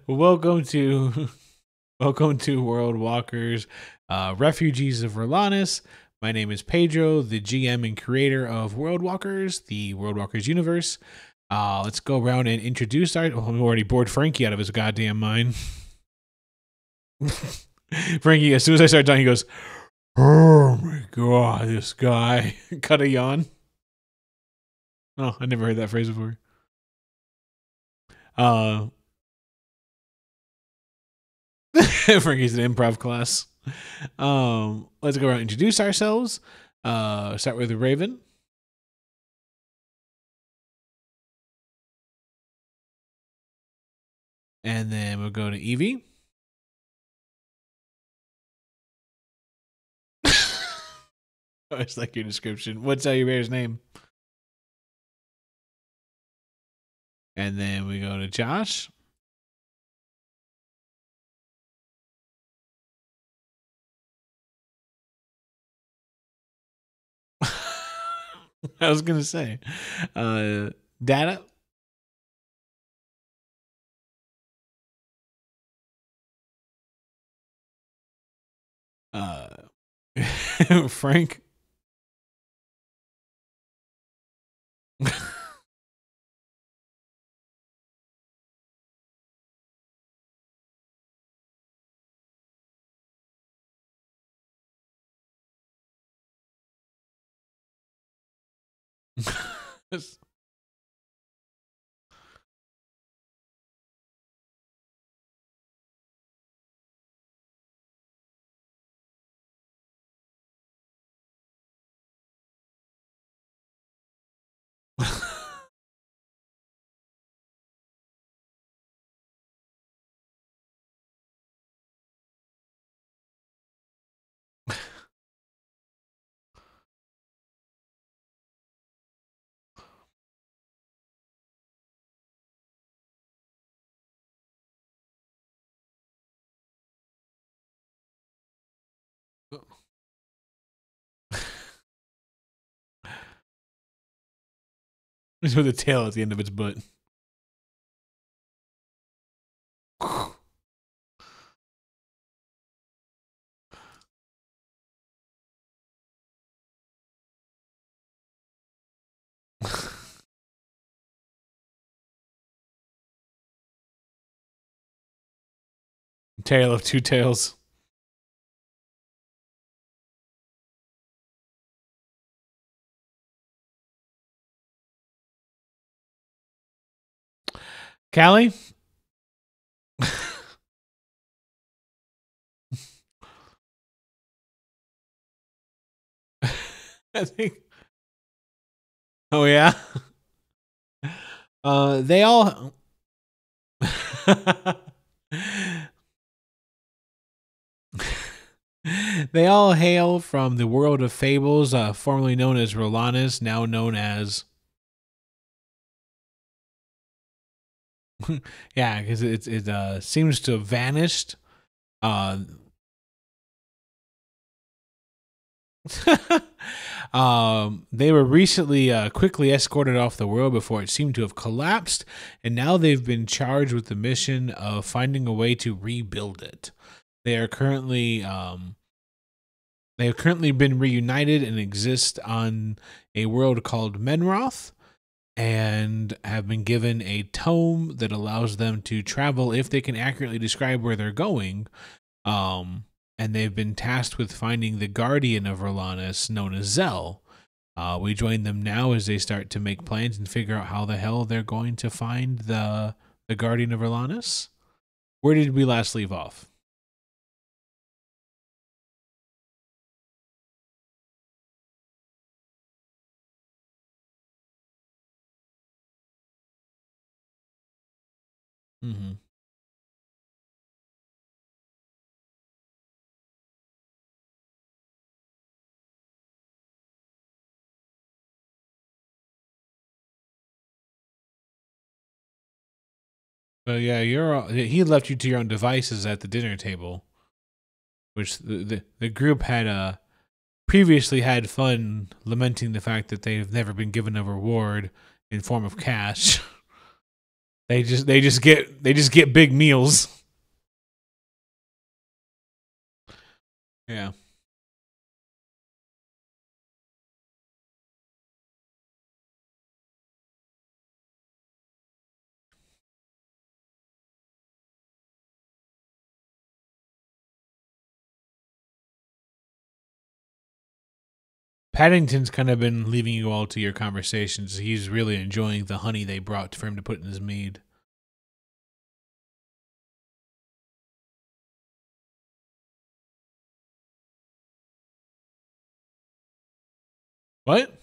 welcome to welcome to World Walkers, Refugees of Rhalanas. My name is Pedro, the GM and creator of World Walkers, the World Walkers universe. Let's go around and introduce our. Oh, we already bored Frankie out of his goddamn mind. Frankie, as soon as I start talking, he goes, "Oh my god, this guy!" Cut a yawn. Oh, I never heard that phrase before. Frankie's an improv class. Let's go around and introduce ourselves. Start with the Raven. And then we'll go to Evie. It's like your description. What's your bear's name? And then we go to Josh. I was gonna say, Data. Frank. With a tail at the end of its butt. Tail of two tails. Callie? I think. Oh yeah. They all. They all hail from the world of fables, formerly known as Rhalanas, now known as. Yeah, because it seems to have vanished. They were recently quickly escorted off the world before it seemed to have collapsed, and now they've been charged with the mission of finding a way to rebuild it. They are currently they have currently been reunited and exist on a world called Menroth, and have been given a tome that allows them to travel if they can accurately describe where they're going. And they've been tasked with finding the guardian of Rhalanas, known as Zell. We join them now as they start to make plans and figure out how the hell they're going to find the guardian of Rhalanas. Where did we last leave off? Mm-hmm. But yeah, he left you to your own devices at the dinner table, which the group had previously had fun lamenting the fact that they've never been given a reward in form of cash. They just get big meals. Yeah. Paddington's kind of been leaving you all to your conversations. He's really enjoying the honey they brought for him to put in his mead. What?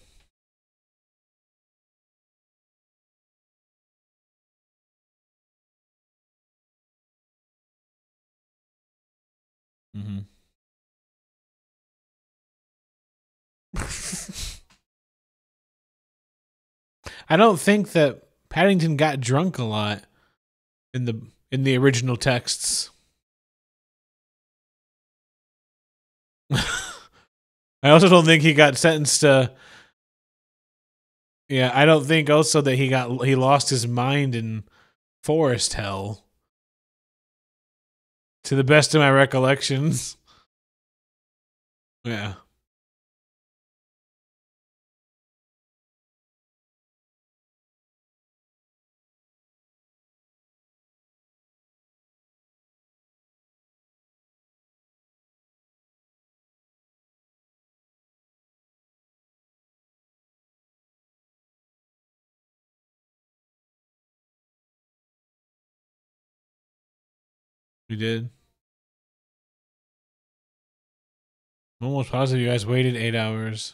Mm-hmm. I don't think that Paddington got drunk a lot in the original texts. I also don't think he got sentenced to. Yeah, I don't think also that he lost his mind in forest hell. To the best of my recollections. Yeah. We did. I'm almost positive you guys waited 8 hours.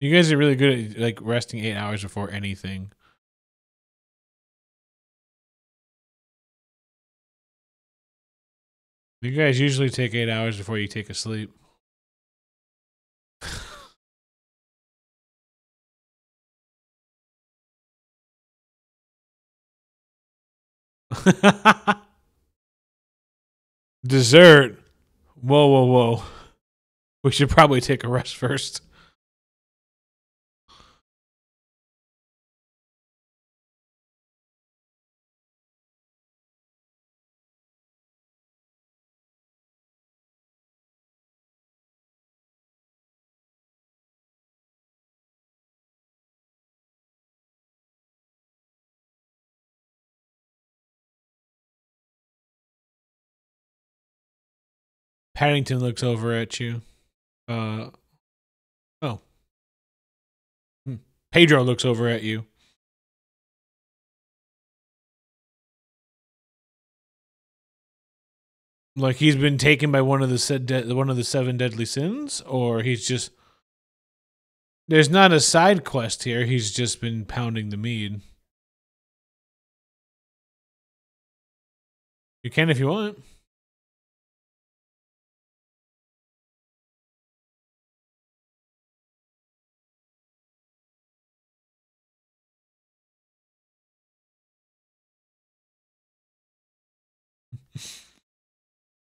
You guys are really good at like resting 8 hours before anything. You guys usually take 8 hours before you take a sleep. Dessert. Whoa, whoa, whoa. We should probably take a rest first. Paddington looks over at you. Oh. Pedro looks over at you. Like he's been taken by one of the one of the 7 deadly sins, or he's just. There's not a side quest here. He's just been pounding the mead. You can if you want.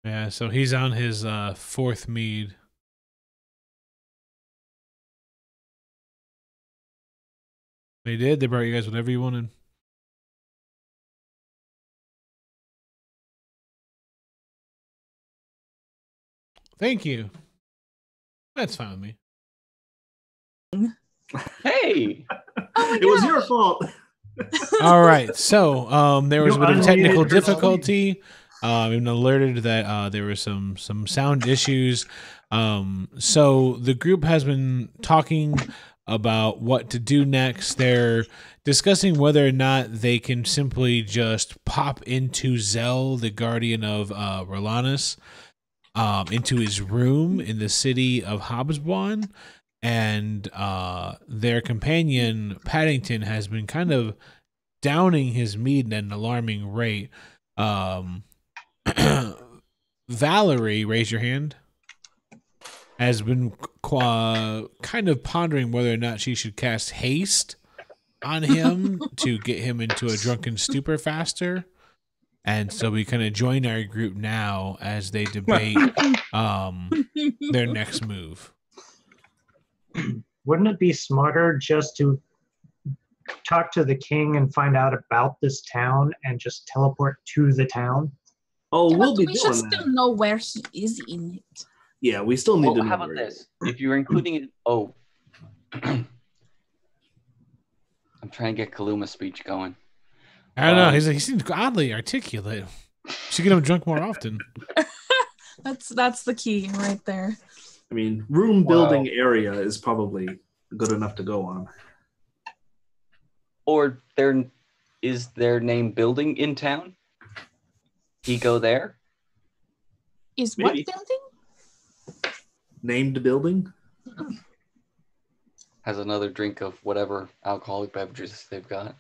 Yeah, so he's on his 4th mead. They did. They brought you guys whatever you wanted. Thank you. That's fine with me. Hey, it was your fault. All right, so there was a bit of technical difficulty. I've been alerted that there were some sound issues. So the group has been talking about what to do next. They're discussing whether or not they can simply just pop into Zell, the guardian of Rhalanas, into his room in the city of Habsbon. And their companion, Paddington, has been kind of downing his mead at an alarming rate. Valerie, raise your hand, has been kind of pondering whether or not she should cast haste on him to get him into a drunken stupor faster. And so we kind of join our group now as they debate their next move. Wouldn't it be smarter just to talk to the king and find out about this town and just teleport to the town? Oh, Yeah, we'll but be we doing should that. still know where he is in it. Yeah, we still need to know. How about where it this? is. If you're including it, I'm trying to get Kaluma's speech going. I don't know. He seems oddly articulate. Should get him drunk more often. That's the key right there. I mean, room building area is probably good enough to go on. Or is their name building in town? He go there? Is Maybe. what building? Named building? Has another drink of whatever alcoholic beverages they've got.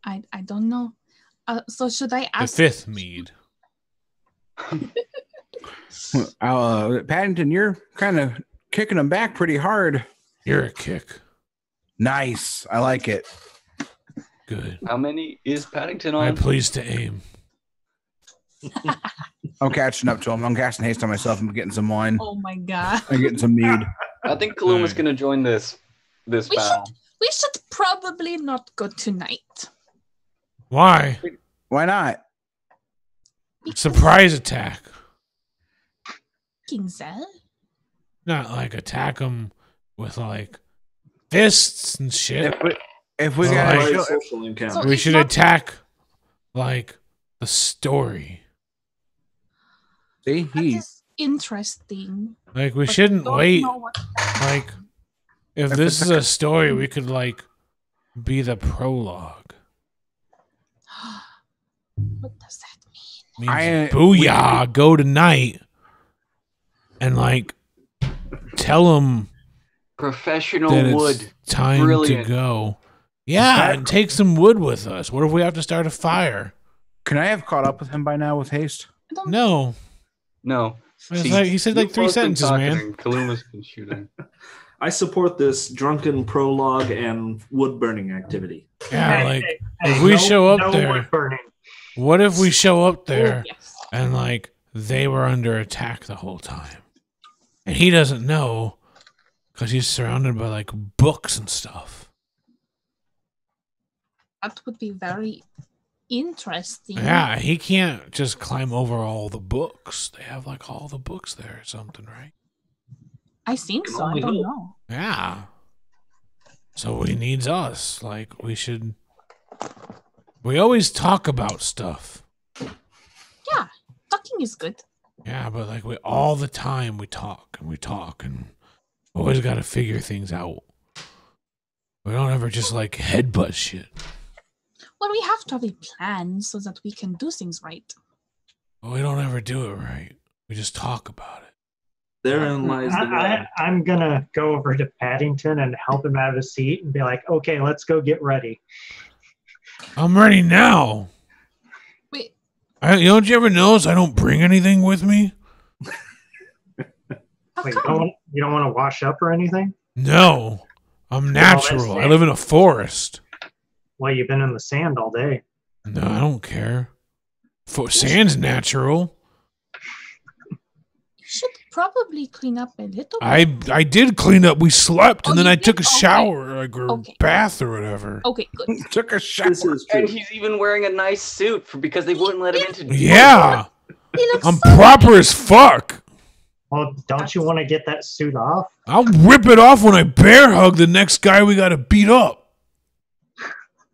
I don't know. So should I The ask? fifth mead. Paddington, you're kind of kicking them back pretty hard. You're a kick. Nice. I like it. Good. How many is Paddington I'm on? pleased to aim. I'm catching up to him. I'm casting haste on myself. I'm getting some wine. Oh my god. I'm getting some mead. I think Kaluma's going to join this We battle. We should probably not go tonight. Why? Why not? Because Surprise attack. King Zell? Not like attack them with like fists and shit. If we Oh, got right. to Social encounter. So- We it's should not- attack like the story. see, That is interesting. Like we but shouldn't don't wait. know what- Like if this is a story, we could like be the prologue. What does that mean? Means booyah, go tonight and like tell them Professional that wood. it's time Brilliant. to go. Yeah, and take some wood with us. What if we have to start a fire? Can I have caught up with him by now with haste? I don't No. No. It's See, like, he said like you've 3 both been sentences, talking man. and Kaluma's been shooting. I support this drunken prologue and wood burning activity. Yeah, Hey, like hey, if hey, we no- show up no there, wood burning. what if we show up Oh, there yes. and like they were under attack the whole time, and he doesn't know because he's surrounded by like books and stuff. That would be very interesting. Yeah, he can't just climb over all the books. They have like all the books there or something, right? I think so. I only don't hope. know. Yeah. So he needs us. Like we should. We always talk about stuff. Yeah, talking is good. Yeah, but like we all the time we talk and always got to figure things out. We don't ever just like headbutt shit. Well, we have to have a plan so that we can do things right. But we don't ever do it right. We just talk about it. Therein lies the rub. I'm gonna go over to Paddington and help him out of his seat and be like, "Okay, let's go get ready." I'm ready now. Wait, Don't you ever notice I don't bring anything with me? how Wait, come? you don't want to wash up or anything? No. I'm that's natural. I it. live in a forest. Well, you've been in the sand all day. No, I don't care. Sand's natural. You should probably clean up a little. I did clean up. We slept, Oh, and then you I did? took a Okay. shower, like or Okay. bath or whatever. Okay, good. Took a shot. This is true. And he's even wearing a nice suit because they wouldn't let him into. Yeah, He looks I'm so proper as fuck. Well, don't you want to get that suit off? I'll rip it off when I bear hug the next guy we got to beat up.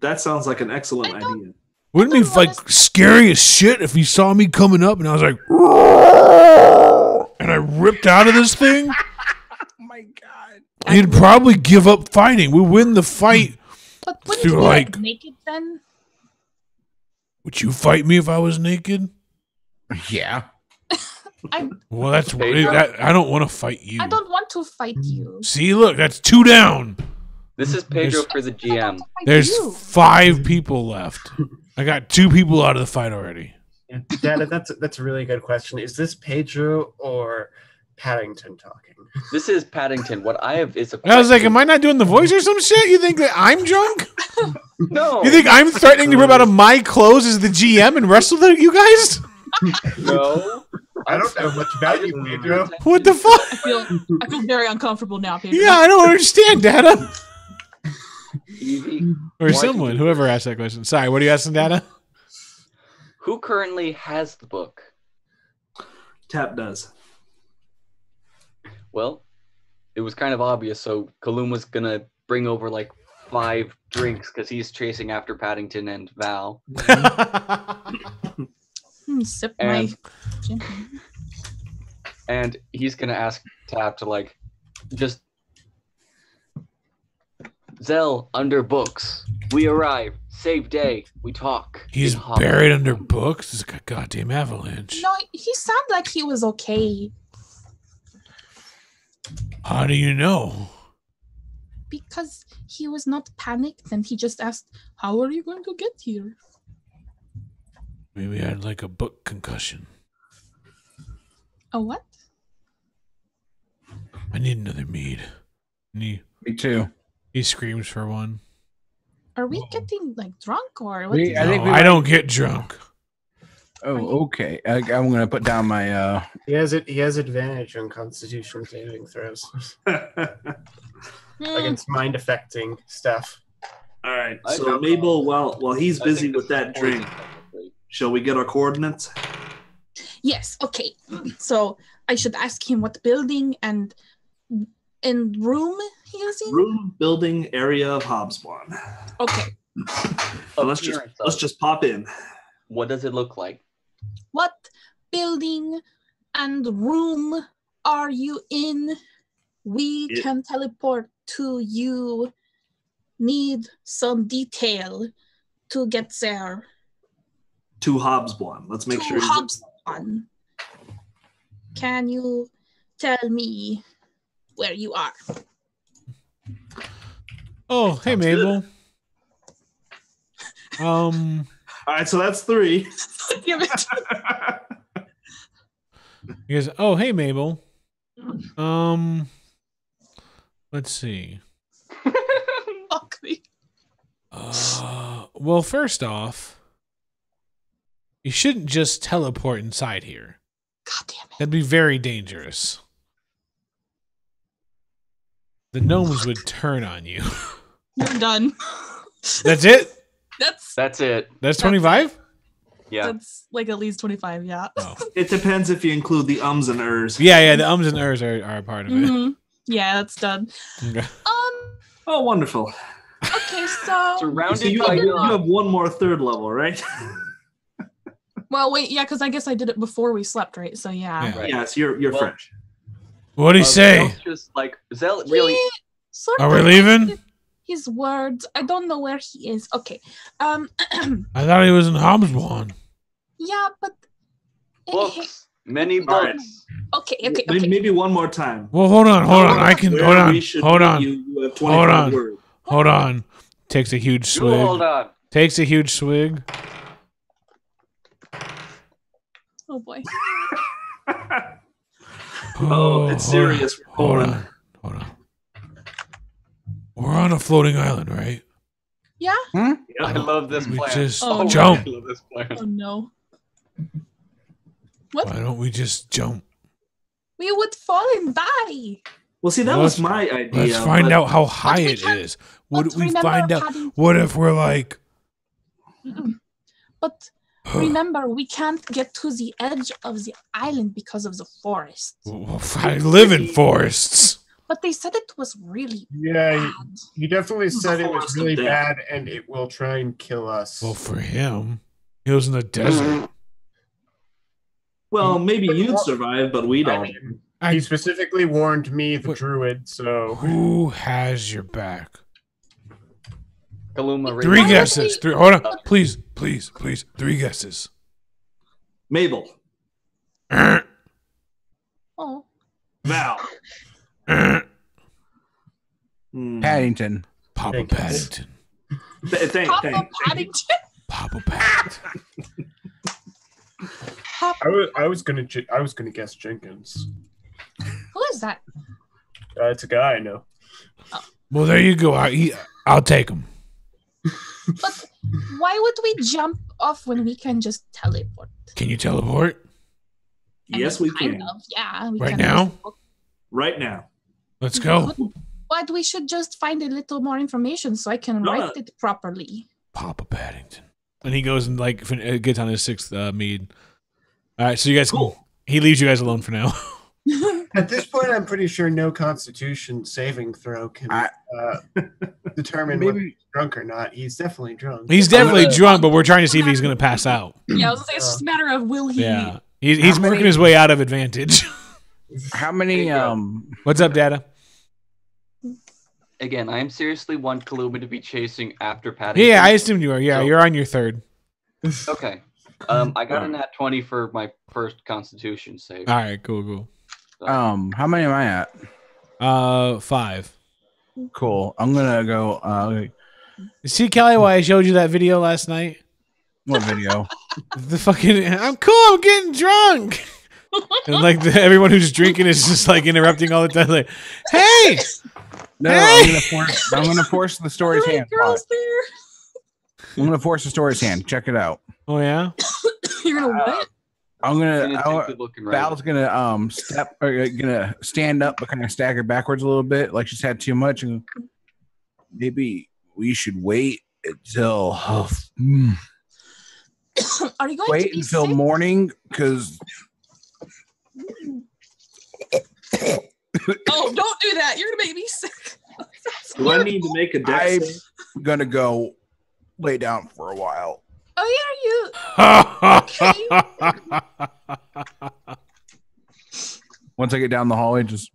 That sounds like an excellent I don't- idea. Wouldn't it be don't like wanna- scary as shit if he saw me coming up and I was like, "Roar," and I ripped out of this thing? Oh my god. He'd probably give up fighting. We win the fight. But wouldn't You're you be like- naked then? Would you fight me if I was naked? Yeah. Well, that's Pedro? I don't want to fight you. I don't want to fight you. See, look, that's 2 down. This is Pedro for the I don't want GM. to fight There's you. 5 people left. I got 2 people out of the fight already. Yeah. Dad, that's a really good question. Is this Pedro or Paddington talking. This is Paddington. What I have is a I was like, question. am I not doing the voice or some shit? You think that I'm drunk? No. You think I'm threatening to rip out of my clothes as the GM and wrestle you guys? No. I don't know much about you, Pedro. What the fuck? I feel very uncomfortable now, Pedro. Yeah, I don't understand, Data. Evie, Or why someone, did you- whoever asked that question. Sorry, what are you asking, Data? Who currently has the book? Tap does. Well, it was kind of obvious, so Kaloum was gonna bring over like 5 drinks because he's chasing after Paddington and Val. Sip my And- gin. And he's gonna ask Tap to like just Zell under books. We arrive. Save day. We talk. He's in Hobbit. buried under books. It's like a goddamn avalanche. No, he sounded like he was okay. How do you know? Because he was not panicked and he just asked, how are you going to get here? Maybe I had like a book concussion. A what? I need another mead. And Me too. he screams for one. Are we getting like drunk or what? We- is I it? think No, I don't get drunk. Oh, okay. I'm gonna put down my. He has advantage on Constitution saving throws Hmm, against mind affecting stuff. All right. I So don't Mabel, while he's I busy think with this is that drink, poison, technically. shall we get our coordinates? Yes, okay. So I should ask him what building and room he is in? Room, building, area of Hobbsbawm. Okay. So let's Appearance just of- pop in. What does it look like? What building and room are you in? We It- can teleport to you. Need some detail to get there. To Hobbsbawm. Let's make to sure. Hobson. Can you tell me where you are? Oh, hey, Sounds Mabel. All right. So that's 3. Damn it. He goes, oh, hey, Mabel. Let's see. Fuck me. Well, first off, you shouldn't just teleport inside here. God damn it. That'd be very dangerous. The gnomes would turn on you. You're done. That's it? That's it. That's 25? Yeah. That's like at least 25, yeah. Oh. It depends if you include the ums and ers. Yeah, the ums and ers are a part of it. Mhm. Yeah, that's done. Okay. Oh, wonderful. Okay, so Surrounded So you by have one more third level, right? well wait, yeah, because I guess I did it before we slept, right? So yeah. Yeah. Right. Yes, you're Well, fresh. What'd he say? Zell's just like Zell really. He sort Are of we leaving? his words. I don't know where he is. Okay. I thought he was in Hobbsbawm. Yeah, but Books. Many All right. books. okay. Maybe one more time. Well, hold on. I can Where hold on. we should Hold meet on. You have 25 on. words. Hold on. Takes a huge You hold swig. on. Takes a huge swig. Oh boy. Oh, it's serious. Hold on. We're on a floating island, right? Yeah? I love this We plan. just Oh, jump. I love this plan. Oh no. What? Why don't we just jump? We would fall and die. Well, see, that Well, was my idea. Let's find but out how high we it can't- is. Would but we remember find out? Paddington- What if we're like, But remember, we can't get to the edge of the island because of the forest. I live in forests? But they said it was really Yeah, bad. he definitely said it was forest of really death. bad and it will try and kill us. Well, for him, he was in the desert. Well, maybe you'd survive, but we I don't. mean, I- he specifically warned me, the What- druid, so Who has your back? Kaluma, Three Why guesses. would we- Three. Hold on, please. 3 guesses. Mabel, Oh, Val, Papa Paddington. Paddington. Thank. Papa Paddington. Papa Paddington. I was gonna guess Jenkins. that? It's a guy I know. Well, there you go. I'll take him. But why would we jump off when we can just teleport? Can you teleport Yes, I we mean, kind can. of, yeah. We right can now? just- Right now. Let's go. But we should just find a little more information so I can No, write it properly. Papa Paddington. And he goes and like gets on his 6th mead. All right, so you guys, he leaves you guys alone for now. At this point, I'm pretty sure no Constitution saving throw can determine whether he's drunk or not. He's definitely drunk. He's definitely drunk, but we're trying to see if he's going to pass out. Yeah, I was gonna say it's just a matter of will he? Yeah, he's working his way out of advantage. How many? What's up, Data? Again, I am seriously want Kaluma to be chasing after Paddington. Yeah, I assumed you are. Yeah, So- you're on your 3rd. Okay. I got a nat 20 for my first Constitution save. All right, cool. How many am I at? 5. Cool. I'm gonna go. See, Kelly, why I showed you that video last night? What video? The fucking, I'm cool. I'm getting drunk. And like everyone who's drinking is just like interrupting all the time. Like, hey, No, Hey! I'm gonna force the story's hand. Girls there. I'm gonna force the story's hand. Check it out. oh yeah. You're gonna what? I'm Gonna gonna. take good looking right. Val's gonna gonna stand up but kind of stagger backwards a little bit, like she's had too much, and maybe we should wait until Are you going wait to be until sick? morning, because Oh, don't do that. You're gonna make me sick. Do I need to make a dex I'm save? gonna go lay down for a while. Oh Once I get down the hallway, just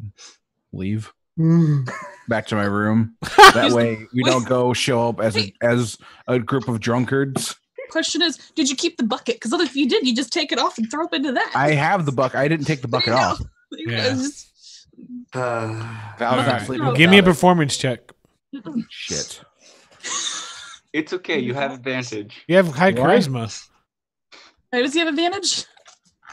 leave Mm. back to my room. That way we don't go show up as a group of drunkards. yeah. Question is, did you keep the bucket? Because if you did, you just take it off and throw it into that. I have the bucket. I didn't take the bucket off. Yeah. Just- Val's All not right. sleeping. Give me a without it. performance check. Shit. It's okay. You have advantage. You have high What? charisma. Hey, does he have advantage?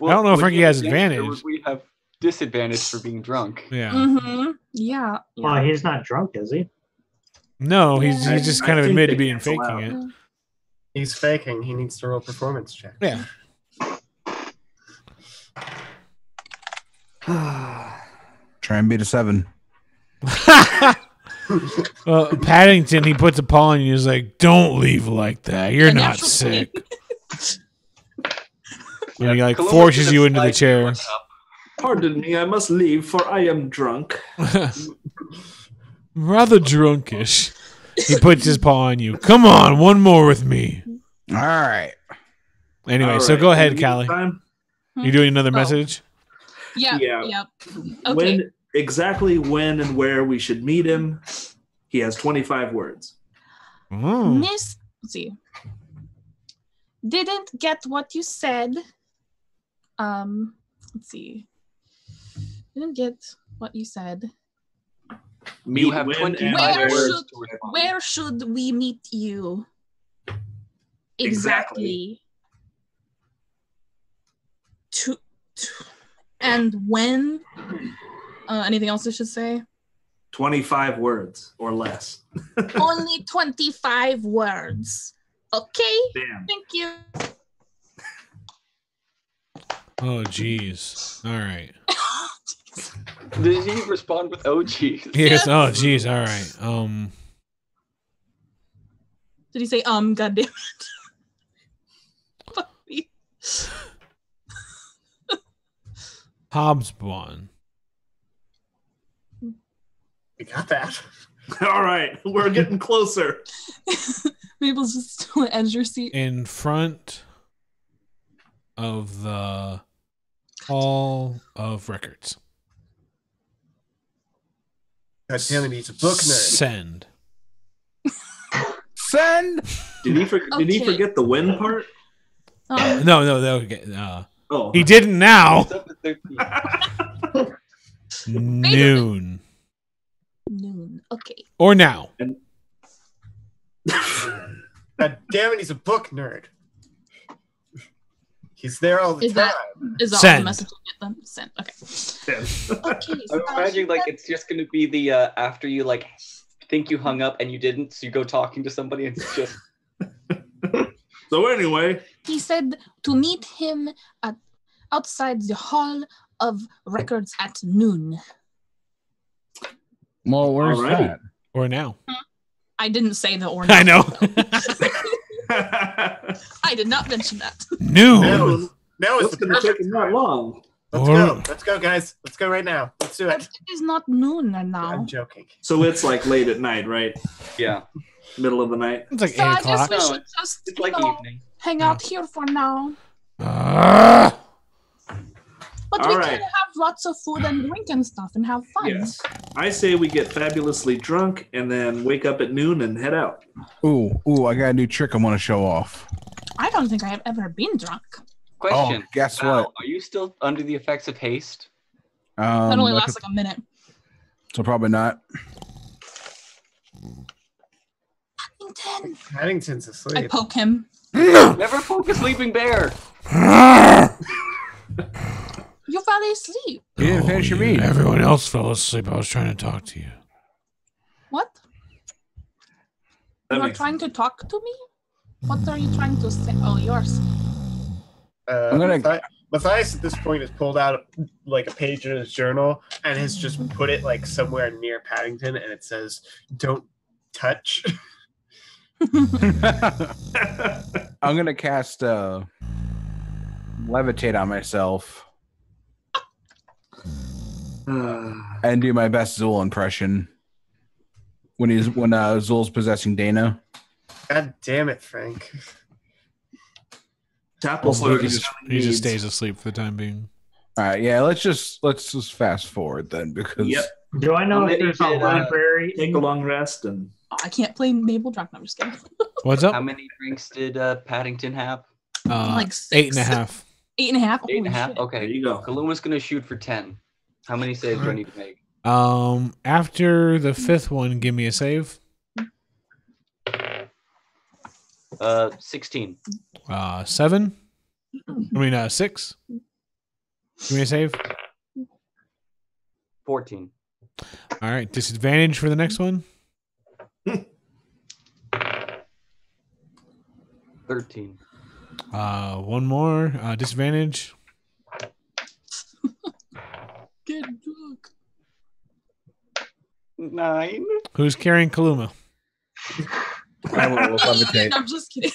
I don't know if when Ricky you have has advantage, advantage. We have disadvantage for being drunk. Yeah. Mm-hmm. Yeah. Well, he's not drunk, is he? No, he's Yeah. just I kind of think admitted to they being cancel faking out. it. He's faking. He needs to roll performance check. Yeah. Try and beat a 7. Well, Paddington, he puts a paw on you. He's like, "Don't leave like that. You're Yeah, not natural sick." Yeah, And he like Kaluma's forces gonna you into the slide chair. up. Pardon me, I must leave, for I am drunk. Rather drunkish. He puts his paw on you. Come on, one more with me. All right. Anyway, All so right, go ahead, in the Callie. meantime, You doing another Oh. message? Yeah. Yeah. Yep. Okay. When exactly when and where we should meet him, he has 25 words. Oh. Miss, let's see. Didn't get what you said. Let's see. Didn't get what you said. Meet You have when 25 and Where words should- to respond. Where should we meet you? Exactly. And when? Anything else I should say? 25 words or less. Only 25 words. Okay. Damn. Thank you. Oh, jeez. All right. Did he respond with "Oh geez"? Yes. Oh, jeez. All right. Did he say goddamn it? Fuck me. Hobsbawm. We got that. All right, we're getting closer. Mabel's just still on the edge of your seat. In front of the Hall of Records. God damn it, he's a book nerd. Send. Send. Did he Okay. forget the win part? No. Okay. Oh, He didn't now. It's up to 13. Noon. Noon. Okay. Or now. God damn it, he's a book nerd. He's there all the Is time. that all Send. the message you get them? Send. Okay. Yeah. Okay. I'm imagining like it's just gonna be the after you like think you hung up and you didn't, so you go talking to somebody and it's just So anyway, He said to meet him outside the Hall of Records at noon. Well, where's Alrighty. that? Or now. I didn't say the or I know. I did not mention that. Noon. Now is what's the going to take perfect him that time. long? Let's go. Let's go, guys. Let's go right now. Let's do But it. it is not noon now. I'm joking. So it's like late at night, right? yeah. Middle of the night. It's like So 8 I guess o'clock. we No, should just It's like evening. hang out here for now. Ah! But All we right. can have lots of food and drink and stuff and have fun. Yes. I say we get fabulously drunk and then wake up at noon and head out. Ooh, I got a new trick I want to show off. I don't think I have ever been drunk. Question. Oh, guess Val, what? Are you still under the effects of haste? That only like lasts like a minute. so probably not. Paddington. Paddington's I asleep. poke him. Never poke a sleeping bear. You fell asleep. You didn't finish your meat. Everyone else fell asleep. I was trying to talk to you. What? That You are makes trying to talk to me? What are you trying to say? Oh, yours. I'm gonna- Matthias at this point has pulled out like a page in his journal and has just put it like somewhere near Paddington, and it says, "Don't touch." I'm gonna cast levitate on myself and do my best Zool impression when Zool's possessing Dana. God damn it, Frank. Tap will Also, slowly he just stays asleep for the time being. All right, yeah, let's just fast forward then because Yep. Do I know How if many there's a did, library? Take a long rest and Oh, I can't play Mabel drunk. No, I'm just kidding. What's How up? many drinks did Paddington have? Like 8.5. 8.5. 8.5? Shit. Okay. there you go. Kaluma's gonna shoot for 10. How many saves do I need to make? After the 5th one, give me a save. 16. 7. 6. Give me a save. 14. All right. Disadvantage for the next one. 13. One more. Disadvantage. Get drunk. 9. Who's carrying Kaluma? I will levitate. I'm just kidding.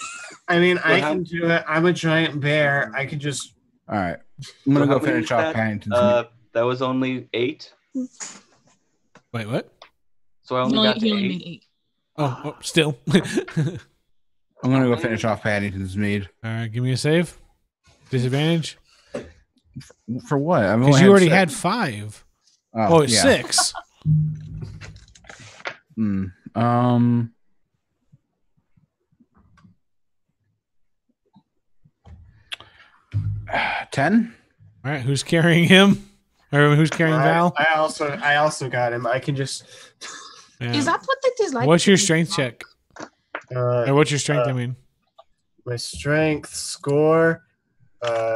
I mean, I how- can do it. I'm a giant bear. I could just. All right, I'm gonna So go how many finish is off that? Paddington's. That was only 8. Wait, what? So I only got to He only 8. made 8. Oh, still. I'm gonna go finish off Paddington's mead. All right. Give me a save. Disadvantage. For what? I've Because only you already 6. had 5. Oh, Oh, it's yeah. 6. Hmm. 10. All right. Who's carrying him? Or who's carrying Val? I also got him. I can just. Yeah. Is that what it is like? What's your to be strength drunk? check? Uh, Or what's your strength? I mean. my strength score.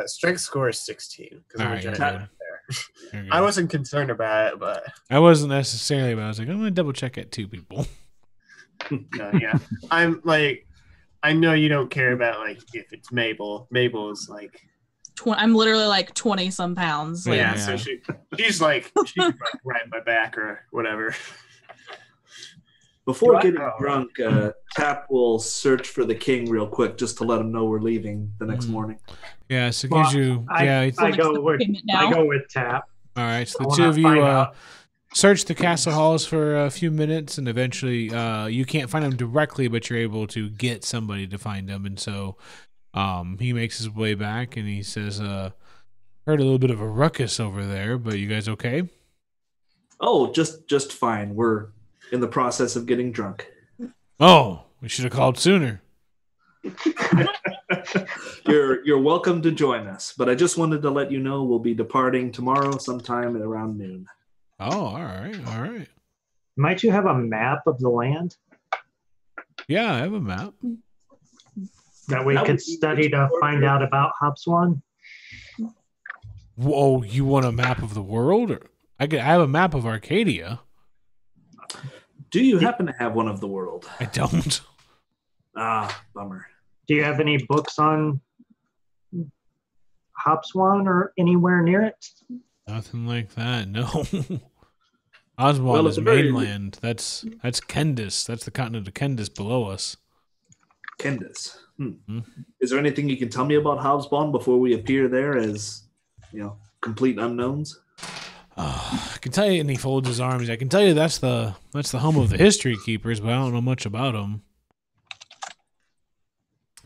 Strength score is 16 because I'm All a right. giant You're bear. good. You're good. I wasn't concerned about it, but I wasn't necessarily, but I was like, I'm going to double check at 2 people. yeah, I'm like, I know you don't care about like if it's Mabel. Mabel is like, I'm literally like 20 some pounds. Like, yeah, Yeah. so she's like ride my back or whatever. Before Do I- getting oh. drunk, Tap will search for the king real quick just to let him know we're leaving the next Mhm. morning. Yeah, so it Well, gives you. Yeah, it's, I Next go to with payment now. I go with Tap. all right. So I the wanna 2 of you find out. search the castle halls for a few minutes, and eventually you can't find them directly, but you're able to get somebody to find them. And so he makes his way back, and he says, heard a little bit of a ruckus over there, but you guys okay? Oh, just fine. We're in the process of getting drunk. Oh, we should have called sooner. You're welcome to join us, but I just wanted to let you know we'll be departing tomorrow sometime at around noon. Oh, all right, all right. Might you have a map of the land? Yeah, I have a map. that we That could would be study to find out about Hopswan? Whoa, you want a map of the world? Or I have a map of Arcadia. Do you happen to have one of the world? I don't. Ah, bummer. Do you have any books on Hopswan or anywhere near it? Nothing like that. No. Oswald Well, is it's a very- mainland. That's Kendis. That's the continent of Kendis below us. Kendis. Hmm. Is there anything you can tell me about Hobsbawm before we appear there as, complete unknowns? I can tell you, and he folds his arms. I can tell you that's the home of the history keepers, but I don't know much about them.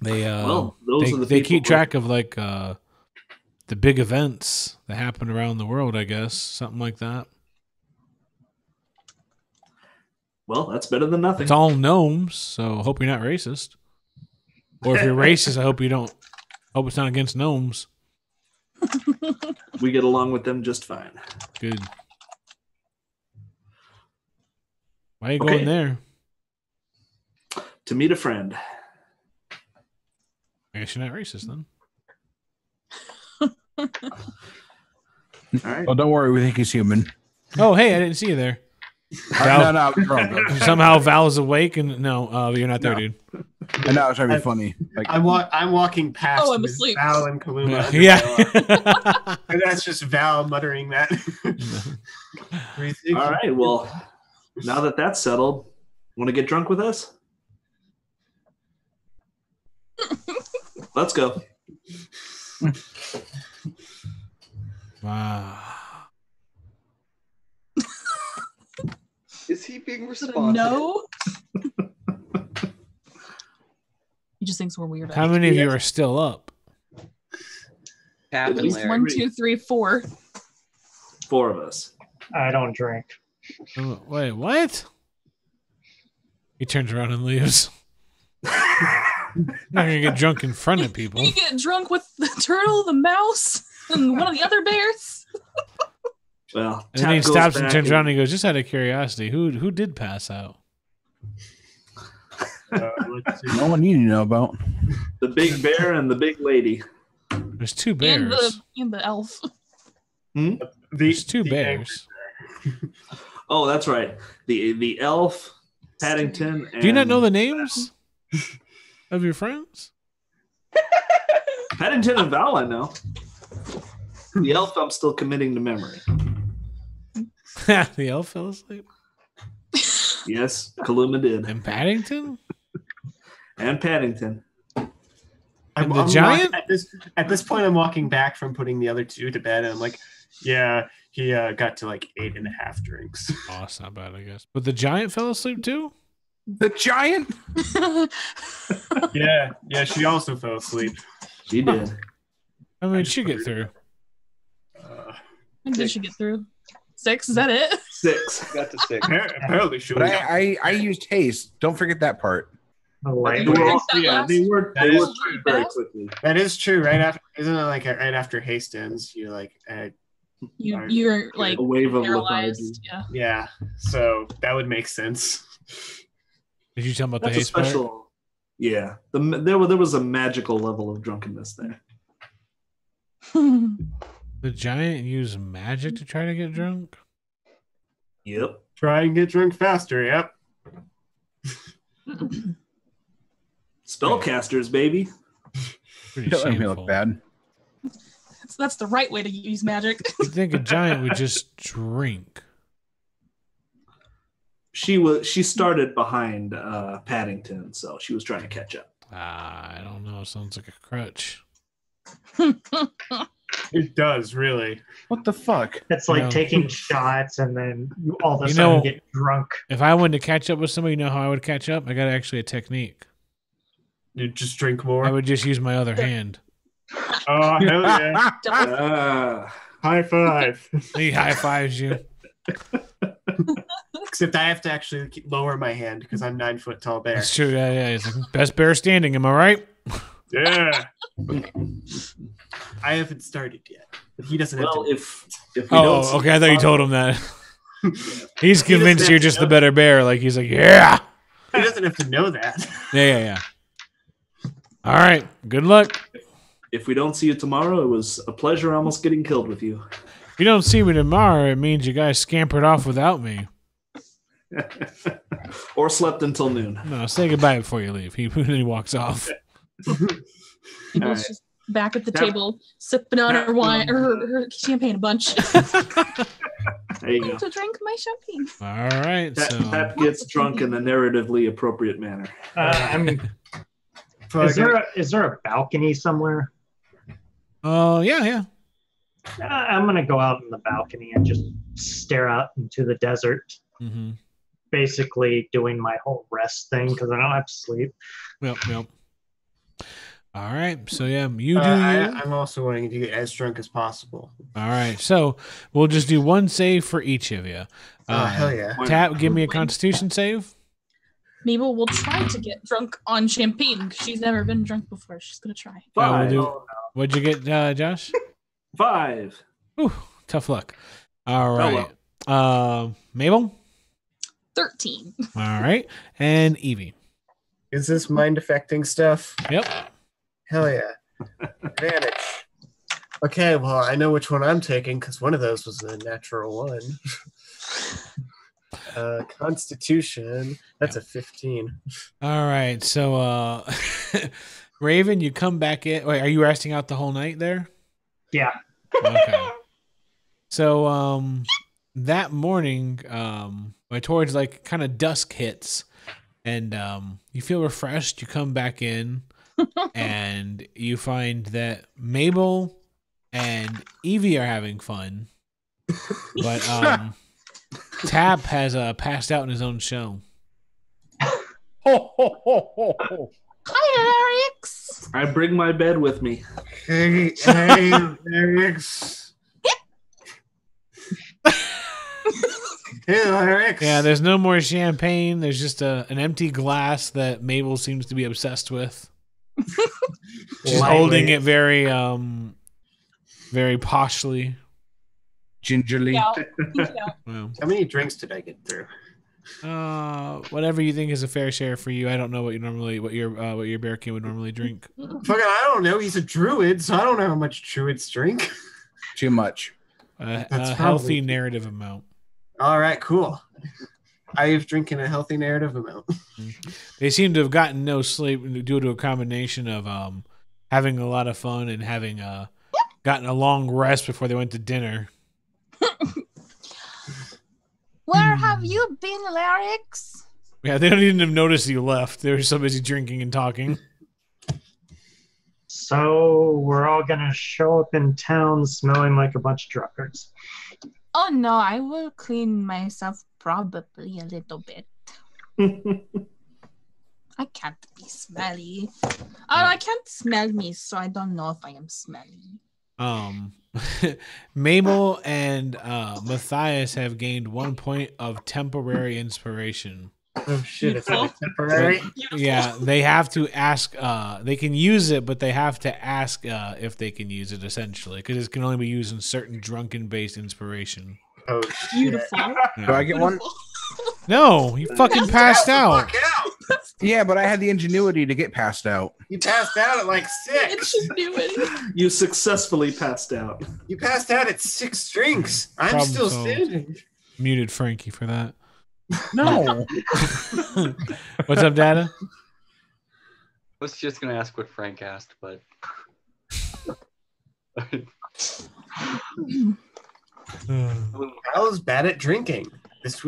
They Those are the they people keep track of like the big events that happen around the world. I guess something like that. Well, that's better than nothing. It's all gnomes, so hope you're not racist. Or if you're racist, I hope you don't. Hope it's not against gnomes. We get along with them just fine. Good. Why are you Okay. going there? To meet a friend. I guess you're not racist then. All right. Oh, don't worry. We think he's human. Oh, hey, I didn't see you there. No, I was wrong. Somehow Val's awake, and you're not there, No. dude. I know it's trying to be funny. Like, I'm walking past Oh, I'm with asleep. Val and Kaluma. Yeah. And that's just Val muttering that. All right. Well, now that that's settled, want to get drunk with us? Let's go. Wow. Is he being responsible? No. He just thinks we're weird. How many of you are still up? Captain At least Larry. 1, 2, 3, 4. 4 of us. I don't drink. Oh, wait, what? He turns around and leaves. I'm not gonna get drunk in front of people. You get drunk with the turtle, the mouse, and one of the other bears. Well, And then he Tap goes stops and back turns around and he goes, just out of curiosity, who did pass out? Let's see. no one you need to know about. The big bear and the big lady. There's two And bears. the elf. There's two bears. Oh, that's right. The elf, Paddington. And Do you not know the names of your friends? Paddington and Val? I know. The elf, I'm still committing to memory. The elf fell asleep. Yes, Kaluma did, And Paddington? and Paddington. And the giant? At this point, I'm walking back from putting the other two to bed, and I'm like, yeah, he got to like 8.5 drinks. Oh, it's not bad, I guess. But the giant fell asleep too? The giant? Yeah, she also fell asleep. She did. I mean, she get through. When did she get through? 6? Is that it? 6. Got to 6. Apparently, she But was. I used haste. Don't forget that part. The They language. were, That yeah, last- they were that they is were very quickly. That is true. Right after, isn't it like right after haste ends? You like, You're like A wave of lethargy. paralyzed. Yeah. yeah. So that would make sense. Did you tell him about the That's a haste part? special. Yeah, there was a magical level of drunkenness there. The giant used magic to try to get drunk? Yep. Try and get drunk faster. Yep. Spellcasters, baby. Pretty Don't make me shameful. look bad. That's the right way to use magic. You'd think a giant would just drink. She started behind Paddington, so she was trying to catch up. I don't know. Sounds like a crutch. It does really. What the fuck? It's like Yeah. taking shots and then you all of a You sudden know- get drunk. If I wanted to catch up with somebody, you know how I would catch up? I got actually a technique. You just drink I more. would just use my other hand. Oh hell yeah! Ah, High five. He high fives you. Except I have to actually lower my hand because I'm 9 foot tall bear. That's true. Yeah. He's like, best bear standing. Am I right? Yeah. I haven't started yet, but he doesn't have well, to. if we don't see Okay. I thought you told him that. He's convinced you're just the better bear. Like he's like, yeah. He doesn't have to know that. Yeah. All right. Good luck. If we don't see you tomorrow, it was a pleasure almost getting killed with you. If you don't see me tomorrow, it means you guys scampered off without me. Or slept until noon. No, say goodbye before you leave. He walks off. People's just back at the table, sipping on her wine or her champagne a bunch. There you go. To drink my champagne. All right. Pat gets drunk in a narratively appropriate manner. Is there a balcony somewhere? Oh, yeah. I'm going to go out on the balcony and just stare out into the desert. Mm-hmm. Basically doing my whole rest thing because I don't have to sleep. Yep. All right. So, yeah, you do I'm also wanting to get as drunk as possible. All right. So, we'll just do one save for each of you. Hell yeah. Tap, give me a constitution save. Mabel will try to get drunk on champagne because she's never been drunk before. She's going to try. 5. What'd you get, Josh? 5. Ooh, tough luck. All right. Mabel? 13. All right. And Evie? Is this mind affecting stuff? Yep. Hell yeah. Advantage. Okay, well, I know which one I'm taking because one of those was a natural one. Constitution. That's a 15. All right. So, Raven, you come back in. Wait, are you resting out the whole night there? Yeah. Okay. So, that morning, towards like kind of dusk hits, and you feel refreshed. You come back in, and you find that Mabel and Evie are having fun, but Tap has passed out in his own show. Hi, Alex. I bring my bed with me. Hey, Alex. Hey, Alex. Yeah, there's no more champagne. There's just an empty glass that Mabel seems to be obsessed with. She's holding it very, very poshly. Gingerly. Yeah. Well, How many drinks did I get through? whatever you think is a fair share for you. I don't know what your bear king would normally drink. Fucking, I don't know. He's a druid, so I don't know how much druids drink. Too much. A That's healthy probably- narrative amount. All right, cool. I have drinking a healthy narrative amount. They seem to have gotten no sleep due to a combination of having a lot of fun and having gotten a long rest before they went to dinner. Where have you been, Larix? Yeah, they don't even have noticed you left. They were so busy drinking and talking. So we're all gonna show up in town smelling like a bunch of drunkards. Oh no, I will clean myself probably a little bit. I can't be smelly. Oh, I can't smell me, so I don't know if I am smelly. Mabel and Matthias have gained 1 point of temporary inspiration. Oh shit, it's only temporary. Yeah, they have to ask. They can use it, but they have to ask if they can use it, essentially, because it can only be used in certain drunken-based inspiration. Oh shit. Beautiful. Do I get one? No, you fucking passed out. Fuck out. Yeah, but I had the ingenuity to get passed out. You passed out at like It's 6. just doing. You successfully passed out. You passed out at 6 drinks. I'm Problem still solved. standing. Muted Frankie for that. No. What's up, Dada? I was just gonna ask what Frank asked, but Kyle's bad at drinking.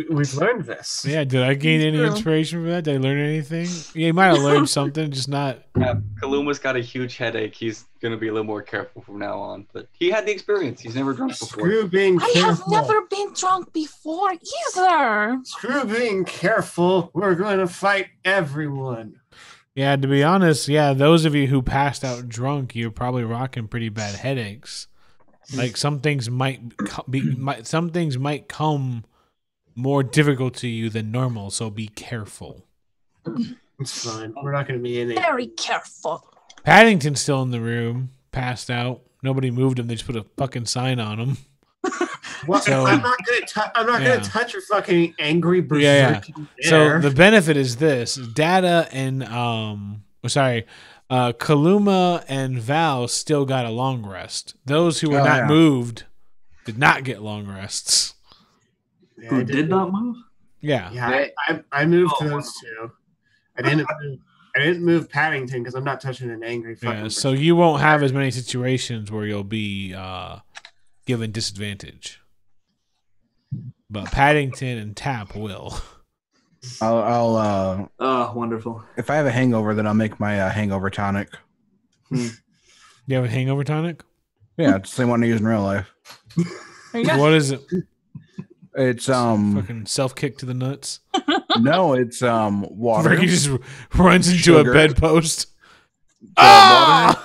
We've learned this. Yeah, did I gain any True. inspiration from that? Did I learn anything? Yeah, you might have learned something, just not. yeah, Kaluma's got a huge headache. He's gonna be a little more careful from now on. But he had the experience. He's never drunk before. Screw being I careful. have never been drunk before either. Screw being careful. We're going to fight everyone. Yeah, to be honest, yeah, those of you who passed out drunk, you're probably rocking pretty bad headaches. Like some things might come more difficult to you than normal, so be careful. It's fine. We're not going to be in it. Very careful. Paddington's still in the room, passed out. Nobody moved him. They just put a fucking sign on him. Well, So- I'm not going to. I'm not Yeah. going to touch your fucking angry berserk. Yeah. So there. the benefit is this: Data and Kaluma and Val still got a long rest. Those who were not moved did not get long rests. Yeah, Who did not move? Yeah. Yeah, I moved those two. I didn't move Paddington because I'm not touching an angry fucking Yeah, person. so you won't have as many situations where you'll be given disadvantage. But Paddington and Tap will. I'll wonderful. if I have a hangover, then I'll make my hangover tonic. You have a hangover tonic? Yeah, it's the same one I use in real life. What is it? It's fucking self kick to the nuts. No, it's water. Frankie just runs into sugar, a bedpost. Water,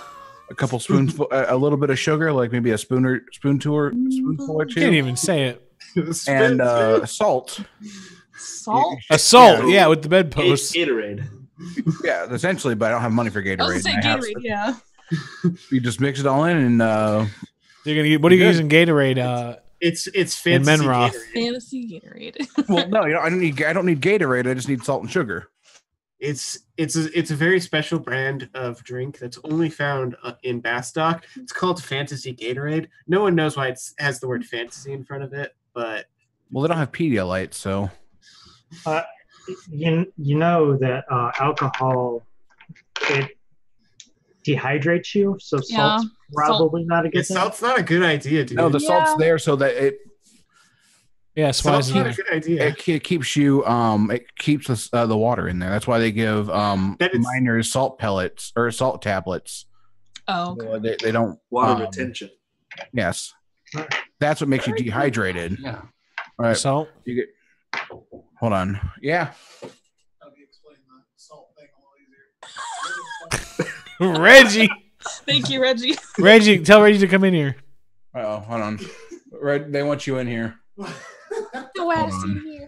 a couple spoonfuls, a little bit of sugar, like maybe a spoonful or two. Can't even say it. And salt. Salt? A salt, yeah, with the bedpost. Gatorade. Yeah, essentially, but I don't have money for Gatorade. I was saying Gatorade, yeah. You just mix it all in, and you're gonna. What are you using Gatorade? It's fantasy Menroth. Gatorade. Fantasy Gatorade. Well, no, I don't need Gatorade. I just need salt and sugar. It's a very special brand of drink that's only found in Bastock. It's called Fantasy Gatorade. No one knows why it has the word fantasy in front of it, but well, they don't have Pedialyte, so you know that alcohol it dehydrates you, so salt's probably not a good thing. Salt's not a good idea, dude. No, the salt's there so that it. Yeah, salt's not a good idea. It keeps you. It keeps the water in there. That's why they give minors salt pellets or salt tablets. Oh, okay. They don't water retention. Yes, that's what makes you dehydrated. Yeah. All right. Salt. You get. Hold on. Yeah. Reggie. Thank you, Reggie. Reggie, tell Reggie to come in here. Oh, hold on. They want you in here. Go ask in here.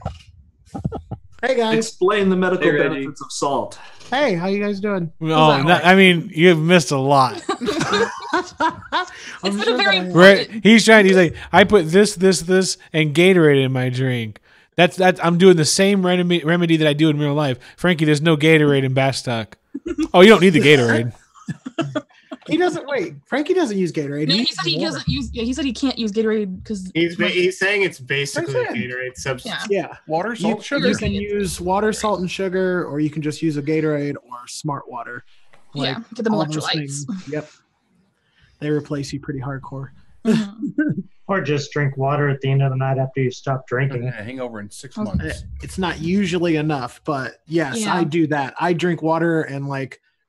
Hey guys. Explain the medical benefits of salt. Hey, how you guys doing? Oh, I mean, you've missed a lot. It's been very important. He's like, I put this, and Gatorade in my drink. That's I'm doing the same remedy that I do in real life. Frankie, there's no Gatorade in Bastock. Oh, you don't need the Gatorade. He doesn't. Wait, Frankie doesn't use Gatorade. No, he said he doesn't use. Yeah, he said he can't use Gatorade because he's saying it's basically a Gatorade substitute. Yeah, water, salt, sugar. You can use water, salt, and sugar, or you can just use a Gatorade or Smart Water. Like, get them all electrolytes. Yep, they replace you pretty hardcore. Or just drink water at the end of the night after you stop drinking. Hangover in 6 months. It's not usually enough, but yes, I do that. I drink water and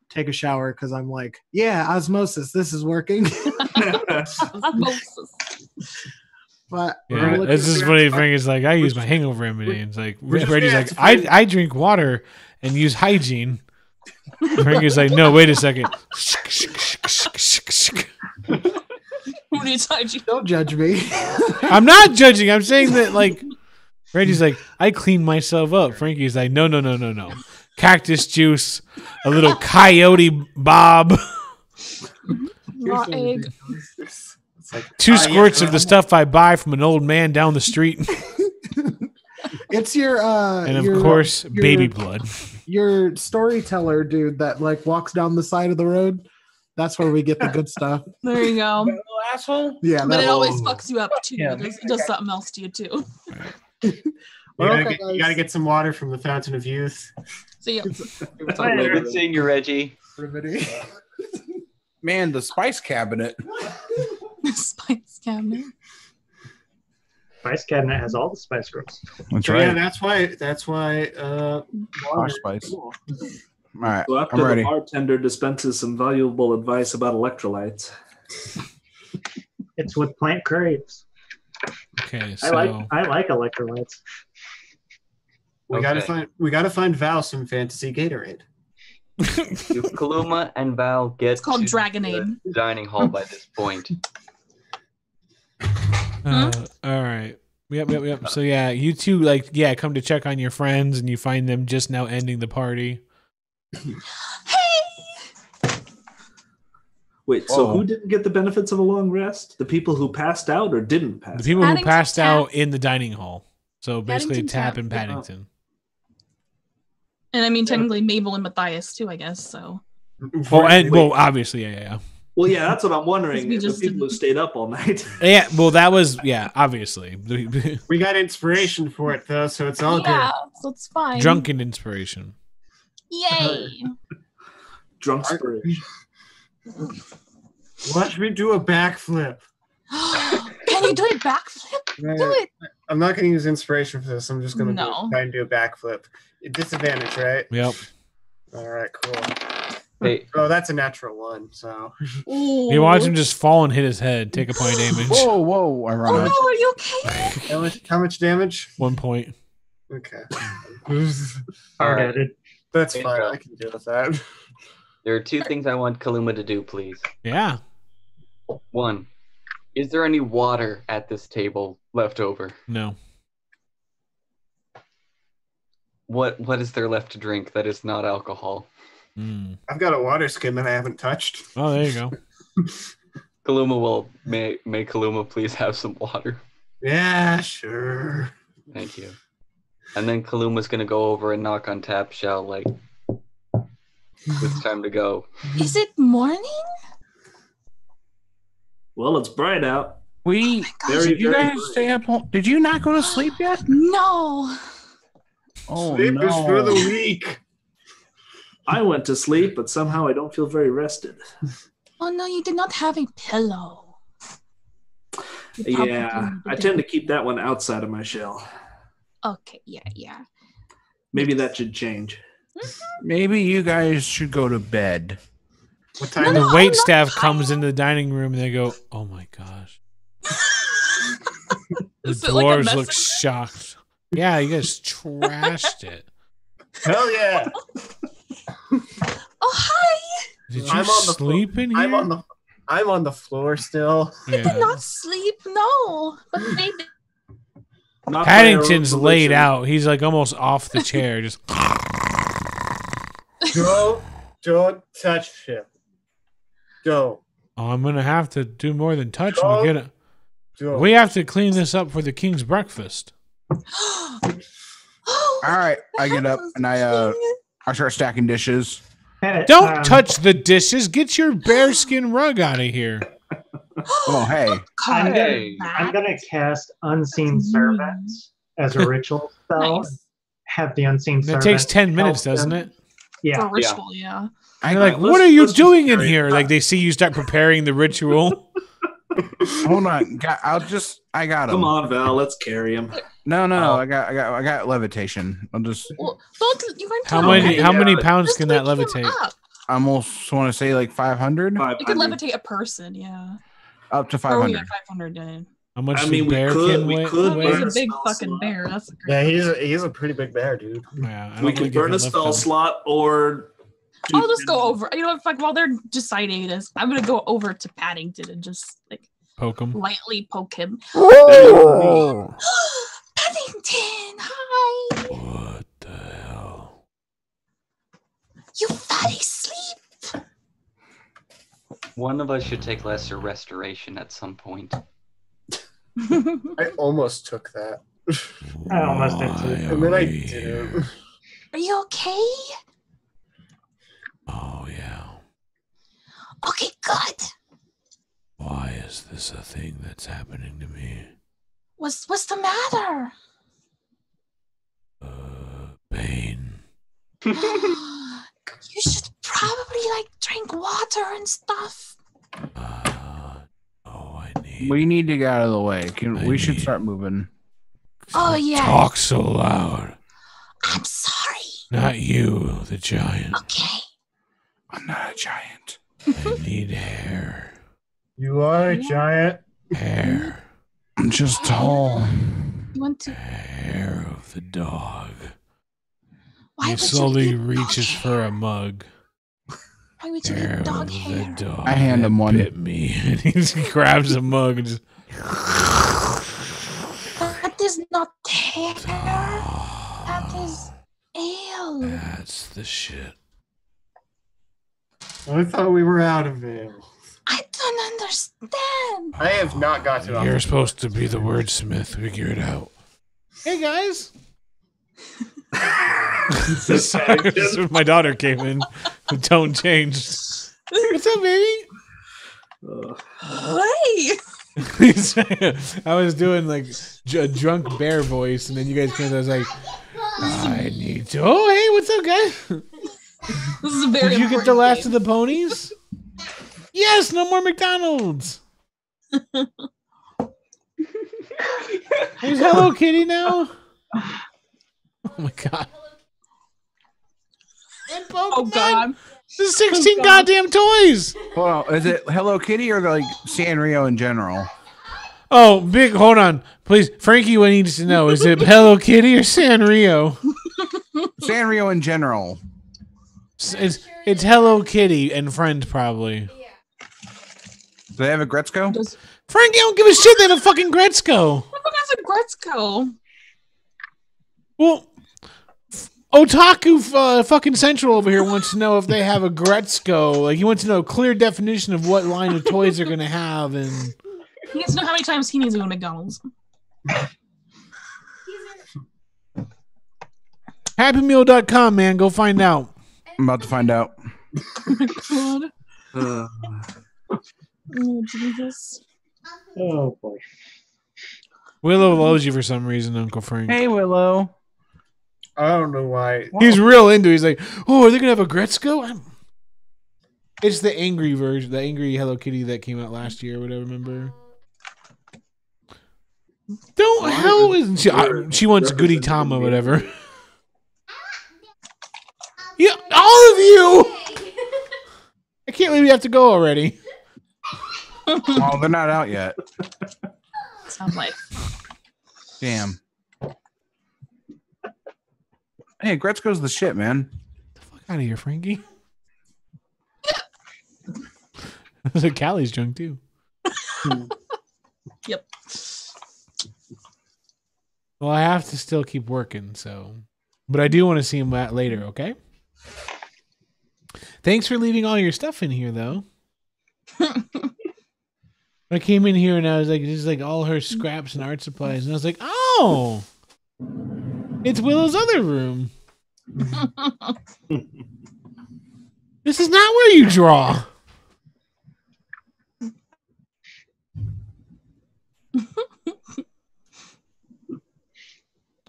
take a shower because I'm like, yeah, osmosis, this is working. Osmosis. But yeah, this is funny. Frankie's like, I use my hangover remedy. And it's like, Reggie's like, I drink water and use hygiene. Frankie's like, no, wait a second. Who needs hygiene? Don't judge me. I'm not judging. I'm saying that Reggie's like, I clean myself up. Frankie's like, no. Cactus juice, a little coyote bob, raw egg, two squirts of the stuff I buy from an old man down the street. It's your and of course baby blood. Your storyteller dude that walks down the side of the road. That's where we get the good stuff. There you go. Little asshole. Yeah, but it always fucks you up too. Yeah, it does something else to you too. You gotta get some water from the Fountain of Youth. See ya. Good seeing you, Reggie. Man, the spice cabinet. Spice cabinet. Spice cabinet has all the Spice Girls. That's right. Yeah, that's why. Water spice. All right, so after I'm ready. The bartender dispenses some valuable advice about electrolytes. It's what plant craves. Okay, so I like electrolytes. We gotta find Val some fantasy Gatorade. Do Kaluma and Val get it's called Dragonade. The dining hall by this point? All right. Yep. So yeah, you two come to check on your friends, and you find them just now ending the party. Hey. Wait, so who didn't get the benefits of a long rest? The people who passed out or didn't pass? The people Paddington, who passed Tap. out in the dining hall. So basically, Paddington, Tap Tap. and Paddington. And I mean, technically Mabel and Matthias too, I guess. So Well, obviously, yeah. Well, yeah, that's what I'm wondering. We The just people who stayed up all night. Yeah, well, that was, obviously. We got inspiration for it though, so it's all Yeah, so it's fine. Drunken inspiration. Yay! Drunk spirit. Watch me do a backflip. Can you do a backflip? Do it. I'm not going to use inspiration for this. I'm just going to No. try and do a backflip. Disadvantage, right? Yep. All right, cool. Hey, Oh, that's a natural 1. So. You watch him just fall and hit his head. Take a point of damage. Whoa! I Oh run no, out. are you okay? How much damage? 1 point. Okay. Hard-headed. That's Hey, fine. bro. I can deal with that. there are 2 things I want Kaluma to do, please. Yeah. 1, is there any water at this table left over? No. What is there left to drink that is not alcohol? Mm. I've got a water skin that I haven't touched. Oh, there you go. Kaluma will may Kaluma please have some water. Yeah, sure. Thank you. And then Kaluma's gonna go over and knock on Tap Shell like it's time to go. Is it morning? Well, it's bright out. We Gosh, did you very guys bright. stay up? Did you not go to sleep yet? no. Oh Sleep no! is for the weak. I went to sleep, but somehow I don't feel very rested. Oh no, you did not have a pillow. You probably Yeah, I did. tend to keep that one outside of my shell. Okay, yeah. Maybe that should change. Maybe you guys should go to bed. What No, time? The no, wait I'm not staff tired. comes into the dining room and they go, "Oh my gosh." The Is it like a dwarves look messenger? shocked. Yeah, you guys trashed it. Hell yeah! Oh hi! Did you I'm on the sleep in here? I'm on the floor still. Yeah. Did not sleep, no. But they did. Not by our Paddington's own laid volition. out. He's like almost off the chair. Just Don't touch him. Don't. oh, I'm gonna have to do more than touch. Don't. We get Don't. we have to clean this up for the king's breakfast. Oh, All right, I get up what and the I start stacking dishes. Don't touch the dishes. Get your bearskin rug out of here. Oh hey, I'm Hey. I'm gonna cast Unseen Servants as a ritual spell. Nice. Have the Unseen That Servant takes 10 minutes, help doesn't them- it? Yeah. For ritual, yeah. And they're like, Alright, "What let's- are you let's just doing in carry here?" it. Like they see you start preparing the ritual. hold on. I got him. Come on, Val, let's carry him. No, Oh. I got levitation. I'll just Well, don't you weren't How telling many me. how many Yeah. pounds Just can that wake him levitate? up. I almost want to say like 500 You could 500. levitate a person, yeah. up to Oh, 500. yeah, 500. Yeah. How much I does mean, a we bearkin we weigh? could Oh, burn he's a a big spell fucking slot. bear. That's Yeah, great. he's a pretty big bear, dude. Yeah, I We don't can think you burn a lift spell them. slot or. do I'll just go 10. over. You know, in fact, while they're deciding this, I'm gonna go over to Paddington and just like Poke them. lightly poke him. Oh. Paddington, hi! What the hell? You fell asleep. One of us should take lesser restoration at some point. I almost took that. I almost did too. And then I Why are we didn't. here? Are you okay? Oh yeah. Okay, good. Why is this a thing that's happening to me? What's the matter? Pain. You should probably like drink water and stuff. Oh, I need. We need to get out of the way. I We should need- start moving. Oh yeah. Talk so loud. I'm sorry. Not you, the giant. Okay. I'm not a giant. I need hair. You are a giant. Hair. I'm just tall. You want to? Hair of the dog. Why He would slowly you eat reaches dog for hair? a mug. Why would you Hair eat dog of hair? the dog. I hand him that one. Bit me. And he grabs a mug and just. That is not hair. That is ale. That's the shit. I thought we were out of it. I don't understand. I have not got to You're supposed to be the wordsmith. Figure it out. Hey guys. Sorry, just when my daughter came in, the tone changed. What's up, baby? Hey. I was doing like a drunk bear voice, and then you guys came. I was like, I need to. Oh, hey, what's up, guys? This is a very. Did you get the last of the ponies? Yes, no more McDonald's. There's Hello Kitty now. Oh my god. And Pokemon. Oh god. There's 16 goddamn toys. Hold on, is it Hello Kitty or like Sanrio in general? Oh, big. Hold on, please, Frankie. What needs to know is it Hello Kitty or Sanrio? Sanrio in general. It's Hello Kitty and Friend probably. Do they have a Gretzko? Frankie, I don't give a shit. They have a fucking Gretzko. Who has a Gretzko? Well, Otaku fucking Central over here wants to know if they have a Gretzko. Like, he wants to know a clear definition of what line of toys they're going to have. And He needs to know how many times he needs to go to McDonald's. HappyMeal.com, man. Go find out. I'm about to find out. Oh my god. Oh, Jesus. Oh boy. Willow loves you for some reason, Uncle Frank. Hey, Willow. I don't know why. He's real into it. He's like, oh, are they going to have a Gretzko? It's the angry version, the angry Hello Kitty that came out last year or whatever, remember? Don't, how is she wants Goody Tom or whatever. Yeah, all of you! I can't believe you have to go already. Oh, they're not out yet. Sounds like. Damn. Hey, Gretzko's the shit, man. Get the fuck out of here, Frankie. So Callie's drunk too. Yep. Well, I have to still keep working, so. But I do want to see him later, okay? Thanks for leaving all your stuff in here, though. I came in here and I was like, this is like all her scraps and art supplies. And I was like, oh, it's Willow's other room. This is not where you draw.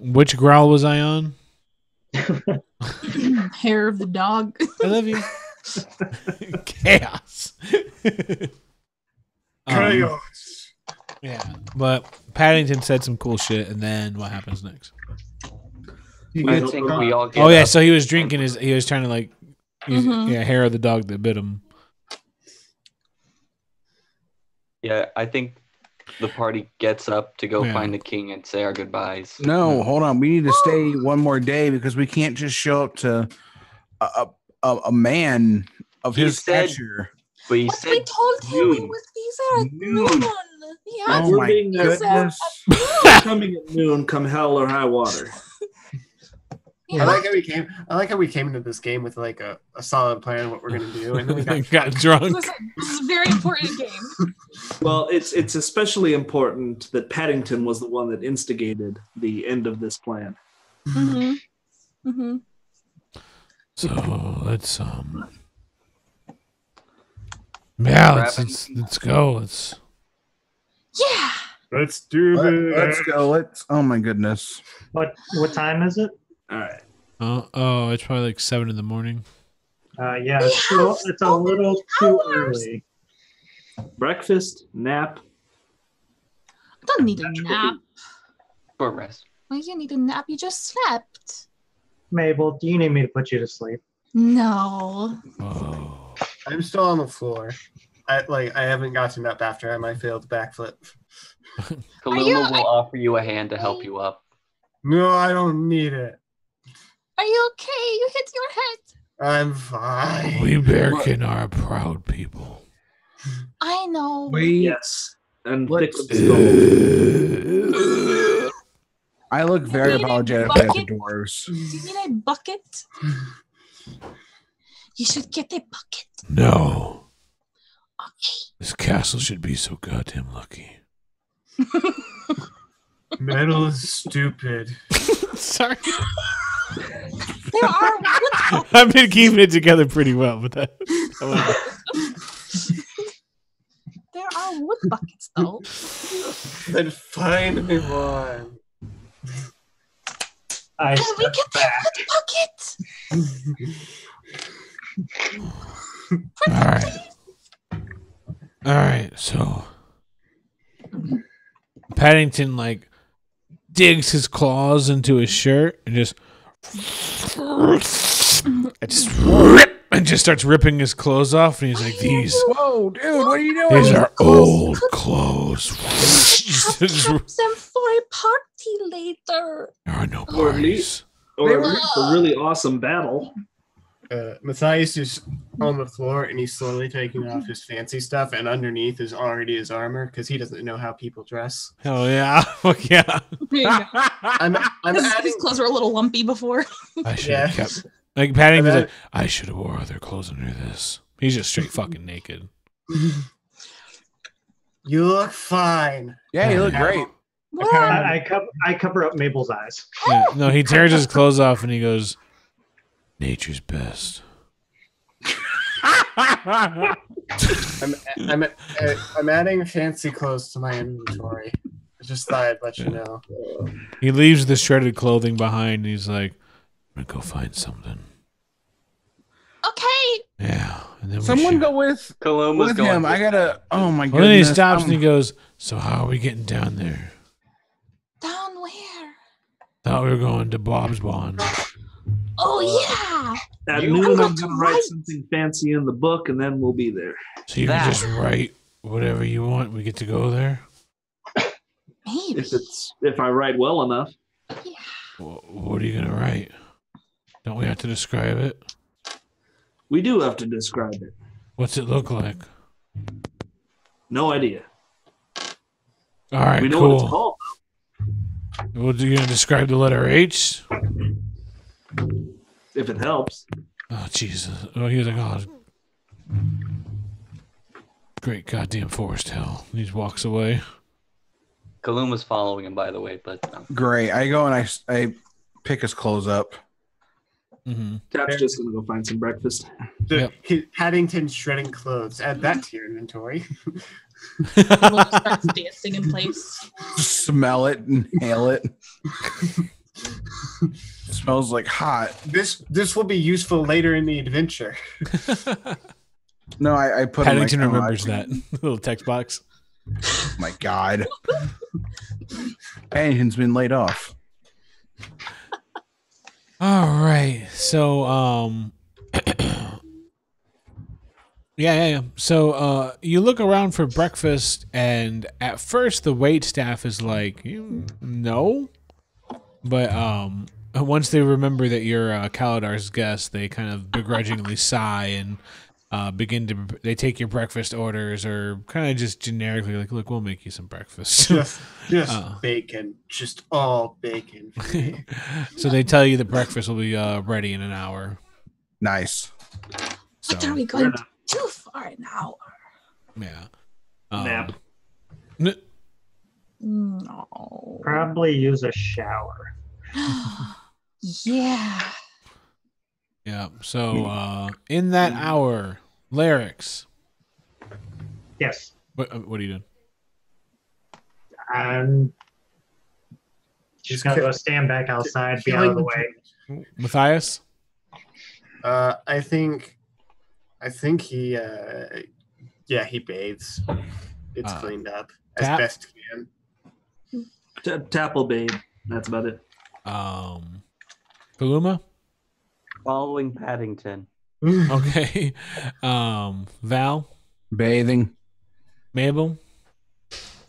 Which growl was I on? Hair of the dog. I love you. Chaos. Chaos. Yeah, but Paddington said some cool shit, and then what happens next? I think we all get Oh yeah, up. so he was drinking his. He was trying to like, hair of the dog that bit him. Yeah, I think the party gets up to go Yeah. find the king and say our goodbyes. No, hold on. We need to stay one more day because we can't just show up to a man of He his said- stature. But he But said we told him we noon. would be there at Noon. noon. Yeah. Oh We're my being goodness. coming at noon, come hell or high water. I like how we came. I like how we came into this game with like a solid plan of what we're gonna do, and then we got Drunk. Listen, this is a very important game. Well, it's especially important that Paddington was the one that instigated the end of this plan. Mm-hmm. Mm-hmm. So let's yeah, let's go. Let's. Yeah. Let's do this. Let's go. Let's. Oh my goodness. What time is it? All right. Oh, it's probably like 7 a.m. Yeah, it's a little too early. Breakfast, nap. I don't need a nap. short rest. Why do you need a nap? You just slept. Mabel, do you need me to put you to sleep? No. Oh. I'm still on the floor. I haven't gotten up after my failed backflip. Kaluma will offer you a hand to help you up. No, I don't need it. Are you okay? You hit your head. I'm fine. We Bearkin are a proud people. I know. Yes. And thick Let's- with the I look very You need a apologetic at the bucket? dwarves. Do you need a bucket? You should get a bucket. No, Okay. this castle should be so goddamn lucky. Metal is stupid. Sorry. There are wood buckets. I've been keeping it together pretty well, but that There are wood buckets, though. Then find me one. I Can we step get back. that bucket? All right. So Paddington like digs his claws into his shirt and just starts ripping his clothes off, and he's like, "These Whoa, dude, what are you doing? these are old clothes. I'll There keep them for a party later. are no Or at parties." least, or at least a really awesome battle. Matthias is on the floor and he's slowly taking off his fancy stuff, and underneath is already his armor because he doesn't know how people dress. Hell yeah! Fuck yeah! I'm His adding. clothes were a little lumpy before. I should Yeah. have kept. Like Paddington's And like, I should have wore other clothes under this. He's just straight fucking naked. You look fine. Yeah, you look great. I cover up Mabel's eyes. Yeah, no, he tears his clothes off and he goes, "Nature's best." I'm adding fancy clothes to my inventory. I just thought I'd let you know. He leaves the shredded clothing behind. And he's like, "I'm gonna go find something." Okay. Yeah, and then Someone go with Columbus going. him. I gotta. Oh my Well, then he goodness. stops and he goes, "So how are we getting down there? Down where? Thought we were going to Bob's Bond." Oh, yeah. At I'm noon, going I'm to going to write write. something fancy in the book, and then we'll be there. So you That. can just write whatever you want. We get to go there. Maybe. If I write well enough. What are you gonna write? Don't we have to describe it? We do have to describe it. What's it look like? No idea. All right, We know what it's cool. called. Well, are you gonna describe the letter H? If it helps. Oh Jesus! Oh, he was like, "Oh, great goddamn forest hell." And he walks away. Kaluma's following him, by the way, but Great. I go and I pick his clothes up. Mm-hmm. Cap's just going to go find some breakfast. Paddington shredding clothes. Add that to your inventory. We'll just start dancing in place. Smell it, inhale it. Smells like hot. This will be useful later in the adventure. No, I put Paddington him like, remembers that little text box. Oh my God. Paddington's been laid off. All right, so yeah. So you look around for breakfast, and at first the wait staff is like, no, but once they remember that you're Kaladar's guest, they kind of begrudgingly sigh and they take your breakfast orders, or kind of just generically like, look, we'll make you some breakfast. Just bacon. Just all bacon. For me. So they tell you the breakfast will be ready in an hour. Nice. So, What are we going to do for an hour? yeah. Nap. No. Probably use a shower. Yeah. Yeah. So in that hour, Larix, Yes. what are you doing? I'm just gonna go stand back outside, be out of the way. Matthias? I think he he bathes. It's cleaned up as Tap? best can. Tapple babe. That's about it. Paluma? following Paddington. Okay. Val? Bathing. Mabel?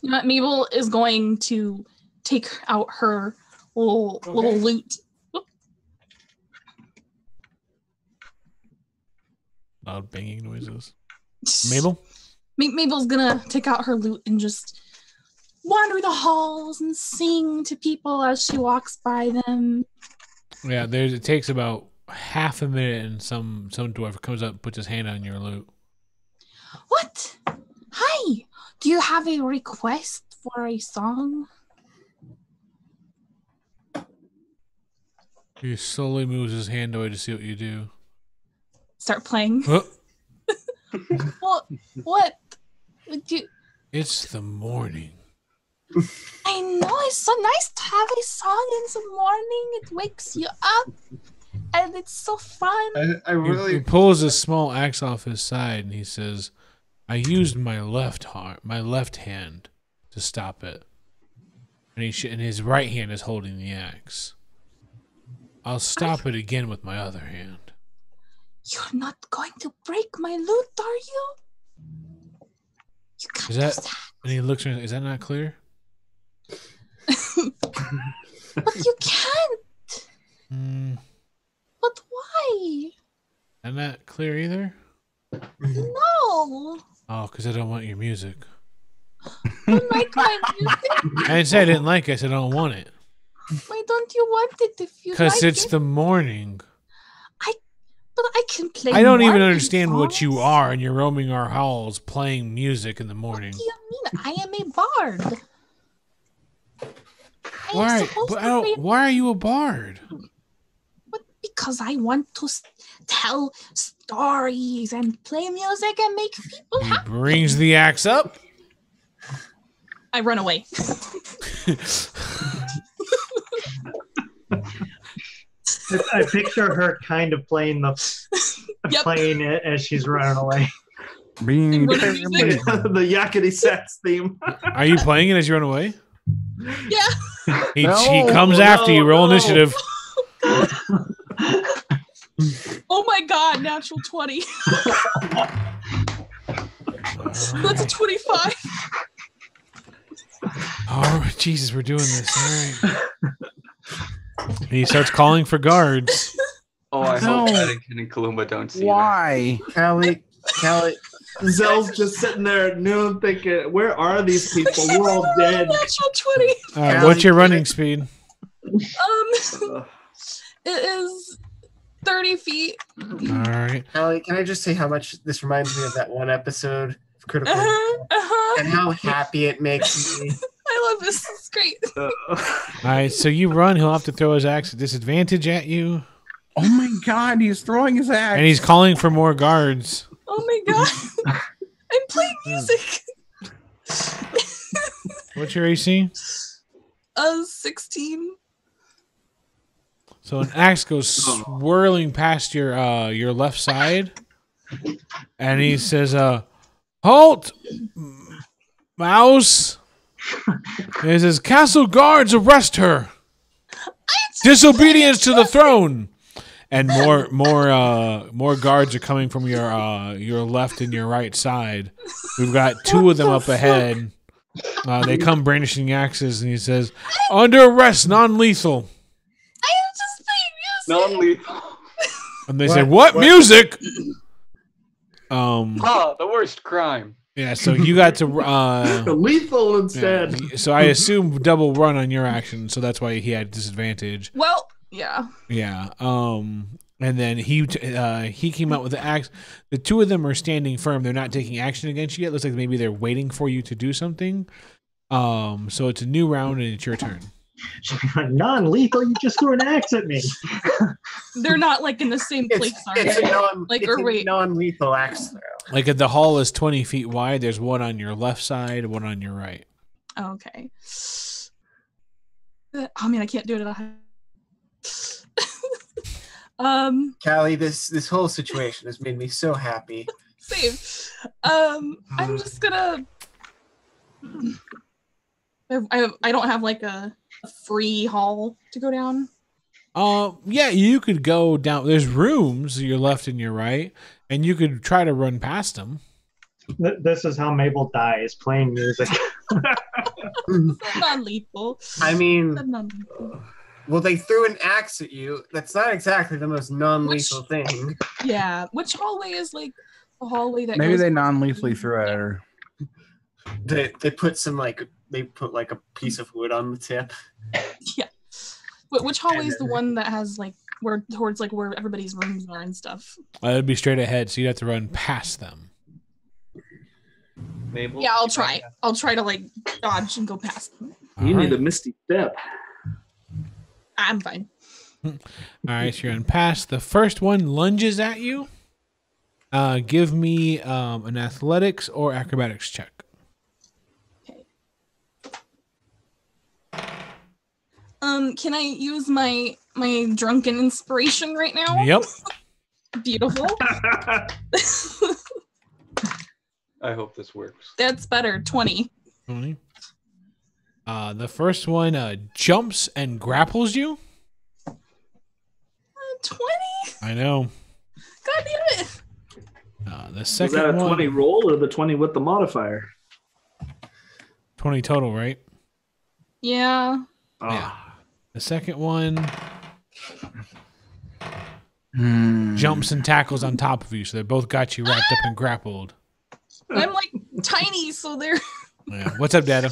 You know what? Mabel is going to take out her little lute. Loud banging noises. Mabel? Mabel's gonna take out her lute and just wander the halls and sing to people as she walks by them. Yeah, it takes about half a minute, and some dwarf comes up and puts his hand on your lute. What? Hi. Do you have a request for a song? He slowly moves his hand away to see what you do. Start playing. Oh, Well, what? Would you? it's the morning. I know it's so nice to have a song in the morning. It wakes you up, and it's so fun. I He really pulls a small axe off his side and he says, "I used my left hand to stop it, and and his right hand is holding the axe. I'll stop it again with my other hand." You're not going to break my lute, are you? You can't Is do that? that. And he looks around. Is that not clear? But you can't. Hmm. But why? Not that clear either. No. Oh, because I don't want your music. You like my music? I didn't say I didn't like it. I said I don't want it. Why don't you want it if you Because like it's it? the morning. But I can play. I don't even morning understand what you songs. are, and you're roaming our halls playing music in the morning. What do you mean? I am a bard. I am Why? supposed But to play. why are you a bard? But because I want to tell stories and play music and make people He happy. brings the axe up. I run away. I picture her kind of playing Yep. playing it as she's running away. Being What do you think? The Yakety Sax theme. Are you playing it as you run away? Yeah. He No, comes after you. Roll no. initiative. Oh my god, natural 20. That's a 25. Oh, Jesus, we're doing this. All right. He starts calling for guards. Oh, I hope No. Paddington and Kaluma don't see that. Why? Callie, Zell's just sitting there at noon thinking, where are these people? We're all dead. Natural 20. All right, what's your running speed? Ugh. It is 30 feet. All right. Callie, can I just say how much this reminds me of that one episode of Critical Role, Uh-huh. Uh-huh. and how happy it makes me? I love this. It's great. All right, so you run. He'll have to throw his axe at disadvantage at you. Oh my God, he's throwing his axe. And he's calling for more guards. Oh my god. I'm playing music. What's your AC? 16. So an axe goes swirling past your left side, and he says, "Halt, mouse!" And he says, "Castle guards, arrest her! Disobedience to the throne!" And more guards are coming from your left and your right side. We've got two of them up ahead. They come brandishing axes, and he says, "Under arrest, non-lethal." I am just playing music. Non-lethal. And they say, "What music?" Ah, the worst crime. Yeah. So you got to Lethal instead. yeah. So I assume double run on your action, so that's why he had disadvantage. Well, yeah. Yeah. And then he came out with the axe. The two of them are standing firm. They're not taking action against you yet. Looks like maybe they're waiting for you to do something. So it's a new round and it's your turn. She'd be like, non-lethal, you just threw an axe at me. They're not like in the same place, are It's they? a wait. non-lethal axe throw. Like the hall is 20 feet wide. There's one on your left side, one on your right. Okay. Oh man, I can't do it at all. Callie, this whole situation has made me so happy. Same. I'm just gonna. I don't have like a free hall to go down. Yeah, you could go down. There's rooms your left and your right, and you could try to run past them. This is how Mabel dies, playing music. Non-lethal. I mean, Non-lethal. well, they threw an axe at you. That's not exactly the most non-lethal thing. Yeah. Which hallway is like a hallway that Maybe goes they non-lethally threw at her. They put like a piece of wood on the tip. Yeah. But which hallway And is the then- one that has like where towards like where everybody's rooms are and stuff? It'd be straight ahead, so you'd have to run past them. Mabel, Yeah, I'll try. I'll try to like dodge and go past them. You All need right. a misty step. I'm fine. All right, so you're on pass. The first one lunges at you. Give me an athletics or acrobatics check. Okay. Can I use my drunken inspiration right now? Yep. Beautiful. I hope this works. That's better. 20. 20. The first one jumps and grapples you. 20? I know. God damn it. The Was second that a one, 20 roll or the 20 with the modifier? 20 total, right? Yeah. Yeah. The second one jumps and tackles on top of you, so they both got you wrapped up and grappled. I'm like tiny, so they're. Yeah. What's up, Dada?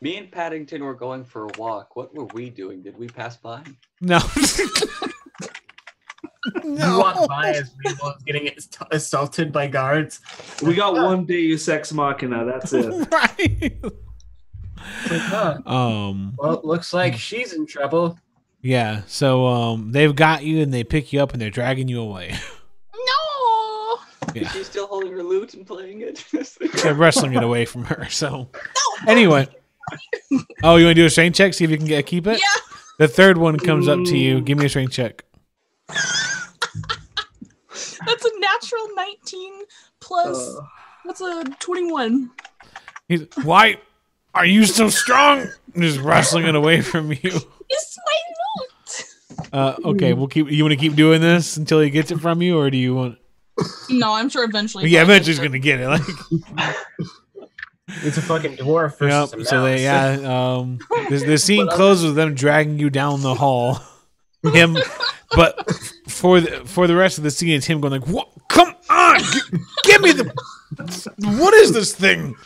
Me and Paddington were going for a walk. What were we doing? Did we pass by? No. You walk by as Mabel is getting assaulted by guards. We got one Deus Ex Machina. That's it. Right. Like, huh. Well, it looks like she's in trouble. Yeah. So they've got you and they pick you up and they're dragging you away. No. Yeah. Is she still holding her lute and playing it? They're wrestling it away from her. So anyway. Oh, you want to do a strength check? See if you can keep it? Yeah. The third one comes up to you. Give me a strength check. That's a natural 19 plus. What's a 21? Why are you so strong? I'm just wrestling it away from you. It's my loot. Okay, we'll keep. You want to keep doing this until he gets it from you, or do you want? No, I'm sure eventually. Yeah, eventually he's gonna get it. Like, It's a fucking dwarf versus a mouse. So they, the scene closes with them dragging you down the hall. Him, but for the rest of the scene, it's him going like, "What? Come on, give me the. What is this thing?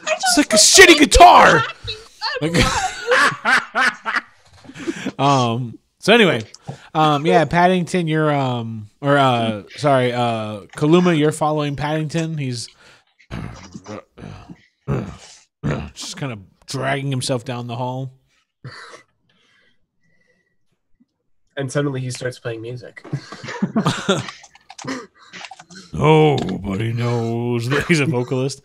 It's like a shitty guitar." So anyway, Paddington, you're Kaluma, you're following Paddington. He's just kind of dragging himself down the hall. And suddenly he starts playing music. Nobody knows that he's a vocalist.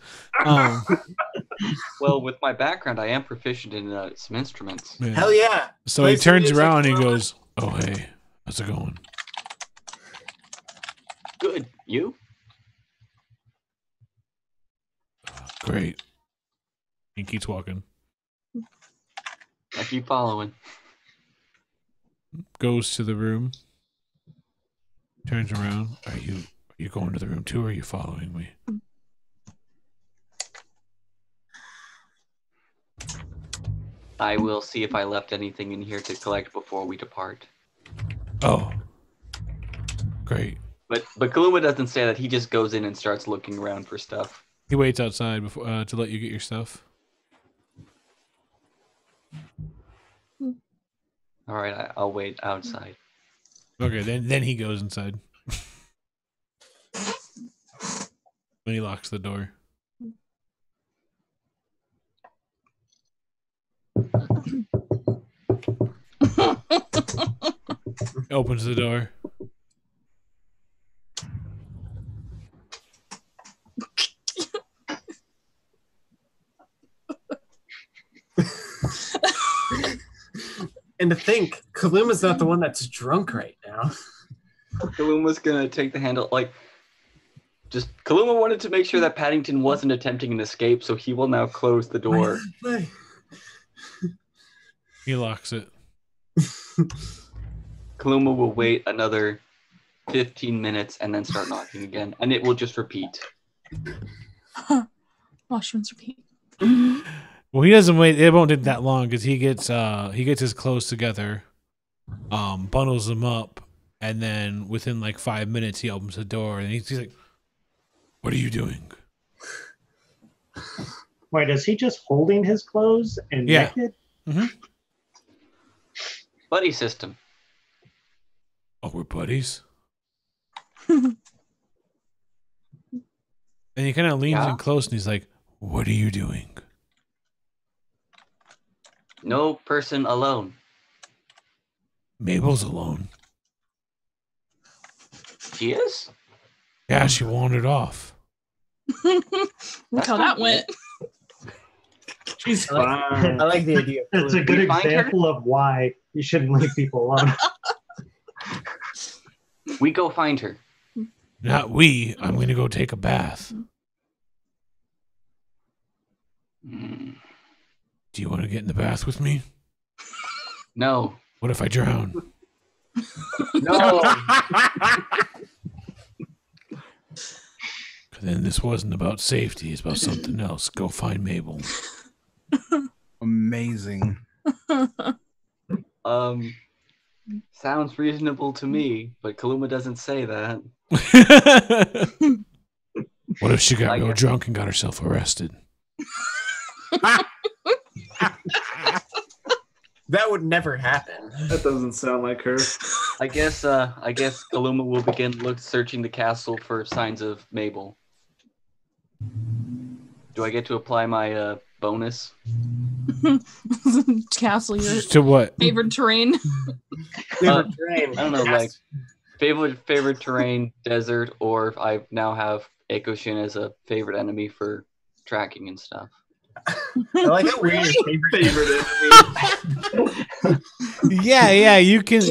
Well, with my background, I am proficient in some instruments. Yeah. Hell yeah. So he turns around and he goes, "Oh, hey, how's it going?" Good. You? Great. He keeps walking. I keep following. Goes to the room. Turns around. Are you going to the room too, or are you following me? I will see if I left anything in here to collect before we depart. Oh. Great. But Kaluma doesn't say that. He just goes in and starts looking around for stuff. He waits outside before to let you get your stuff. All right, I'll wait outside. Okay, then he goes inside. Then he locks the door. Opens the door. And to think, Kaluma's not the one that's drunk right now. Kaluma's gonna take the handle. Kaluma wanted to make sure that Paddington wasn't attempting an escape, so he will now close the door. He locks it. Kaluma will wait another 15 minutes and then start knocking again, and it will just repeat. Mushrooms repeat. Well, he doesn't wait. It won't take that long because he gets his clothes together, bundles them up, and then within like 5 minutes he opens the door and he's like, "What are you doing?" Wait, is he just holding his clothes and naked? Mm-hmm. Buddy system. Oh, we're buddies. And he kind of leans in close and he's like, "What are you doing?" No person alone. Mabel's alone. She is? Yeah, she wandered off. Look how that went. She's I fine. like the idea. It's a good We find her? example of why you shouldn't leave people alone. We go find her. Not we. I'm going to go take a bath. Mm, Do you want to get in the bath with me? No. What if I drown? No. Then this wasn't about safety. It's about something else. Go find Mabel. Amazing. Sounds reasonable to me, but Kaluma doesn't say that. What if she got I real guess- drunk and got herself arrested? That would never happen. That doesn't sound like her. I guess Kaluma will begin searching the castle for signs of Mabel. Do I get to apply my bonus? Castle, your To what? favorite terrain. I don't know, like favorite terrain, desert, or I now have Ekoshin as a favorite enemy for tracking and stuff. I like how we're your favorite. Enemy. Yeah. You can.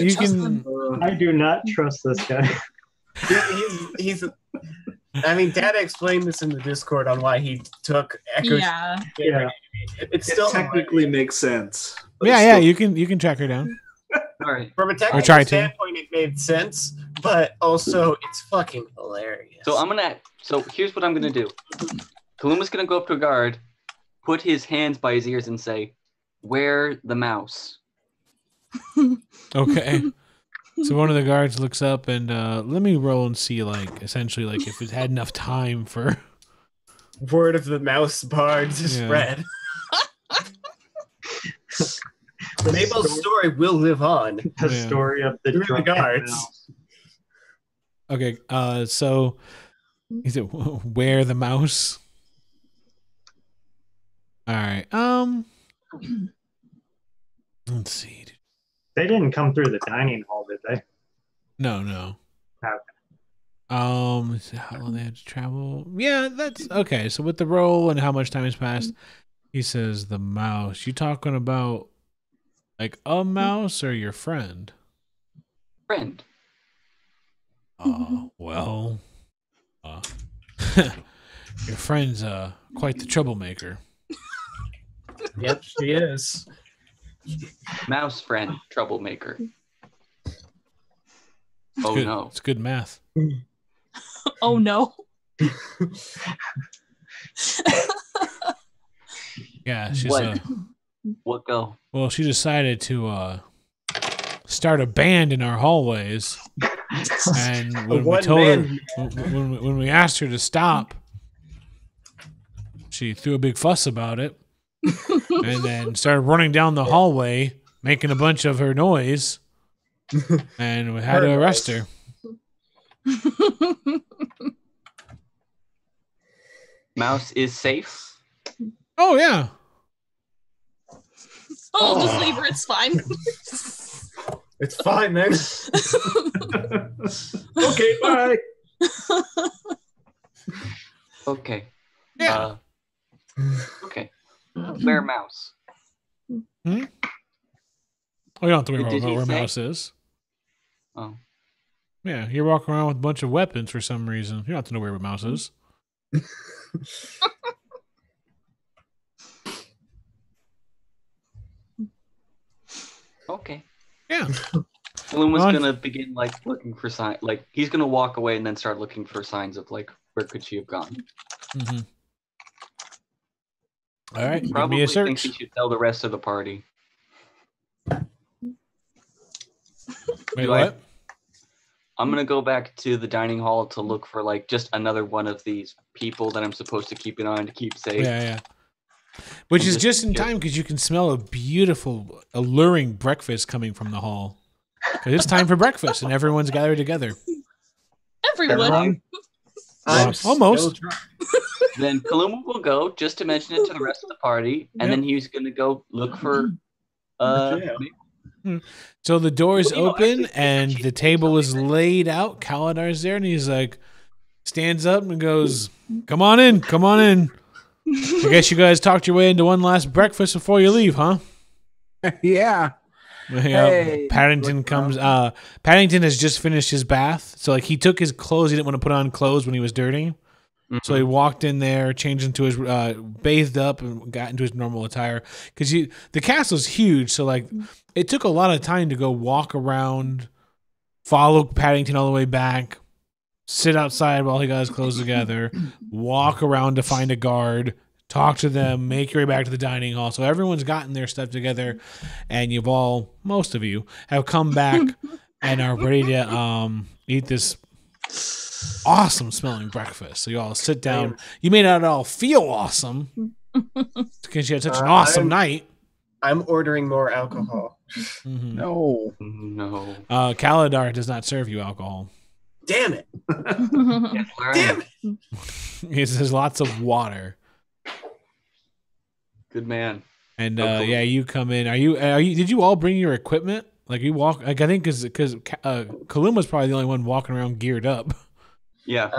I do not trust this guy. He's I mean, Dad explained this in the Discord on why he took Echo. Yeah. Yeah. It's It still technically makes sense. but Yeah. it's You can track her down. All right. from a try technical to. standpoint, it made sense, but also it's fucking hilarious. So here's what I'm gonna do. Kaluma's gonna go up to a guard, put his hands by his ears, and say, "Where the mouse?" Okay. So one of the guards looks up and let me roll and see, like, essentially, like, if it had enough time for. Word of the mouse bard to Yeah. spread. Mabel's story will live on. The Yeah. story of the Through the drunken guards. mouse. Okay. So is it where the mouse? All right. Let's see. They didn't come through the dining hall, did they? No. Okay. How long they had to travel? Yeah, that's okay. So with the roll and how much time has passed, he says the mouse. You talking about like a mouse or your friend? Friend. Well, your friend's quite the troublemaker. Yep, she is. Mouse friend, troublemaker. Oh Good. no. It's good math. Oh no. Yeah, she's What? What go? well, she decided to start a band in our hallways, and when we told her, when we asked her to stop, she threw a big fuss about it, and then started running down the hallway, making a bunch of her noise, and we had to arrest her. Mouse is safe. Oh yeah. Oh, just leave her. It's fine. It's fine, man. Okay, bye. Okay. Yeah. Okay. Where mouse? Oh, you don't have to worry Did about he where say? mouse is. Oh. Yeah, you're walking around with a bunch of weapons for some reason. You don't have to know where mouse is. Okay. Yeah. Kaluma's Well, gonna begin looking for signs. Like he's gonna walk away and then start looking for signs of where could she have gone. Mm-hmm. All right, give Probably me a think search. he should tell the rest of the party. Wait, Do I- what? I'm gonna go back to the dining hall to look for just another one of these people that I'm supposed to keep an eye on to keep safe. Yeah. Which And is just- just in time because you can smell a beautiful, alluring breakfast coming from the hall. Because it's time for breakfast and everyone's gathered together. Everyone. Well, almost. Then Kaluma will go just to mention it to the rest of the party, and then he's gonna go look for Yeah. So the doors Well, open actually, and she- the table is laid out. Kaladar's there and he's like, stands up and goes, come on in, come on in. I guess you guys talked your way into one last breakfast before you leave, huh? Yeah. Hey. Paddington comes. Paddington has just finished his bath, so like he took his clothes. He didn't want to put on clothes when he was dirty, so he walked in there, changed into his, bathed up, and got into his normal attire. Because the castle's huge, so like it took a lot of time to go walk around, follow Paddington all the way back, sit outside while he got his clothes together, walk around to find a guard, talk to them, make your way back to the dining hall. So everyone's gotten their stuff together, and most of you, have come back and are ready to eat this awesome smelling breakfast. So you all sit down. You may not all feel awesome because you had such an awesome night. I'm ordering more alcohol. Mm-hmm. No. Kaladar does not serve you alcohol. Damn it. Damn it. He says lots of water. Good man. And you come in. Are you? Did you all bring your equipment? Like you walk? Like I think because Kaluma's probably the only one walking around geared up. Yeah.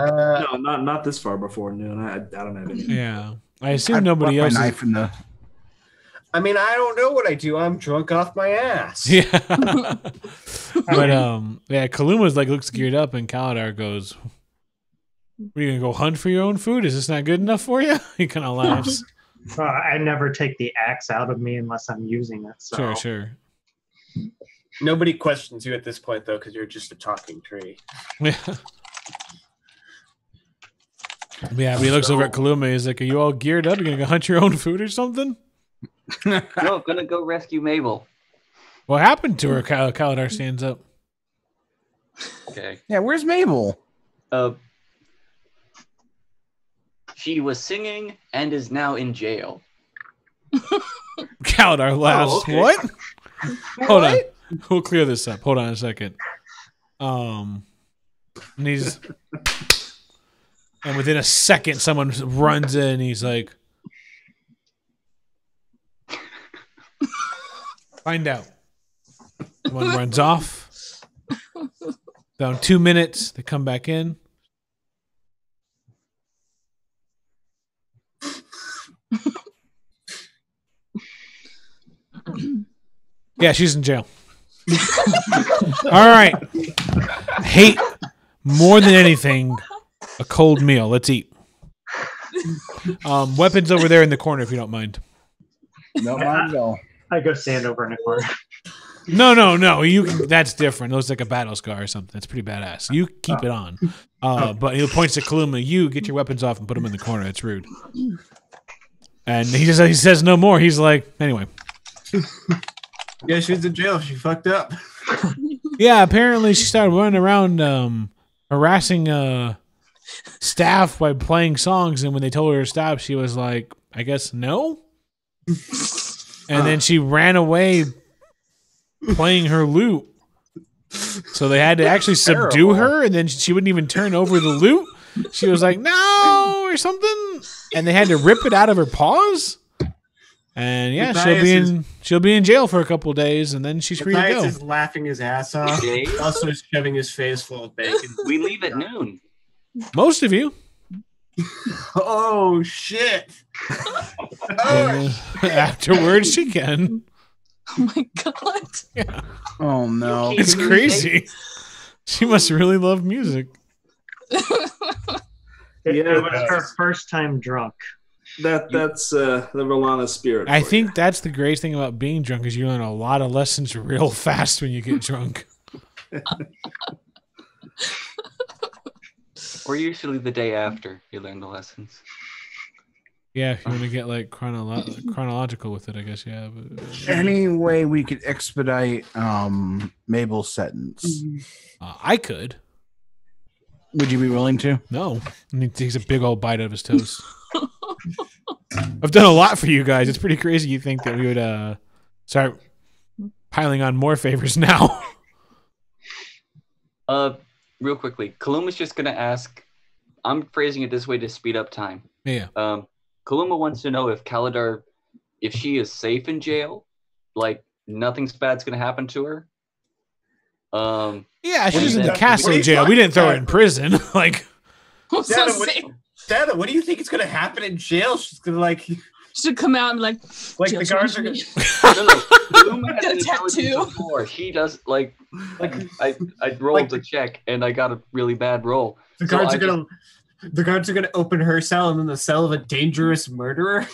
No, not this far before noon. I don't have any. Yeah, I assume nobody else. Knife in the... I mean, I don't know what I do. I'm drunk off my ass. Yeah. But Kaluma's like looks geared up, and Kaladar goes, "Are you gonna go hunt for your own food? Is this not good enough for you?" He kind of laughs. I never take the axe out of me unless I'm using it. So. Sure. Nobody questions you at this point, though, because you're just a talking tree. Yeah. Yeah, but he looks over at Kaluma. He's like, "Are you all geared up? Are you gonna go hunt your own food or something?" No, I'm gonna go rescue Mabel. What happened to her? Kaladar stands up. Okay. Yeah, where's Mabel? She was singing and is now in jail. Kaladar laughs. okay. What? Hold on. We'll clear this up. Hold on a second. And within a second, someone runs in. He's like, "Find out." Someone runs off. Down 2 minutes, they come back in. Yeah, she's in jail. All right. Hate more than anything a cold meal. Let's eat. Weapons over there in the corner, if you don't mind. No, no. I go stand over in a corner. No. That's different. It looks like a battle scar or something. That's pretty badass. You keep it on. But he points to Kaluma. You get your weapons off and put them in the corner. It's rude. And he says no more. He's like, anyway. Yeah, she was in jail. She fucked up. Yeah, apparently she started running around harassing staff by playing songs, and when they told her to stop, she was like, I guess no. And then she ran away playing her lute. So they had to actually subdue her, and then she wouldn't even turn over the lute. She was like, no, or something. And they had to rip it out of her paws. And yeah, she'll be in jail for a couple of days, and then she's free to go. Matthias is laughing his ass off. Also shoving his face full of bacon. We leave at noon. Most of you. Oh shit! Afterwards, she can. Oh my god! Yeah. Oh no! It's crazy. She must really love music. It was her first time drunk. That's the Rhalanas spirit. I think that's the great thing about being drunk is you learn a lot of lessons real fast when you get drunk. Or usually the day after you learn the lessons. Yeah, if you want to get like chronological with it, I guess. Yeah. But, any way we could expedite Mabel's sentence? I could. Would you be willing to? No, and he takes a big old bite out of his toast. I've done a lot for you guys. It's pretty crazy. You think that we would start piling on more favors now? Real quickly, Kaluma's just gonna ask. I'm phrasing it this way to speed up time. Yeah. Kaluma wants to know if Kaladar, if she is safe in jail, like nothing's bad's gonna happen to her. Yeah, she's in the then- castle What are you jail. We didn't throw her talking in prison. Like, Dada, Dada, what do you think is gonna happen in jail? She's gonna like Should come out and be like the "Just guards watch are me." gonna Luma has Got a an intelligence tattoo. of 4. She does like like I rolled a check and I got a really bad roll. the So guards I are gonna open her cell and then the cell of a dangerous murderer.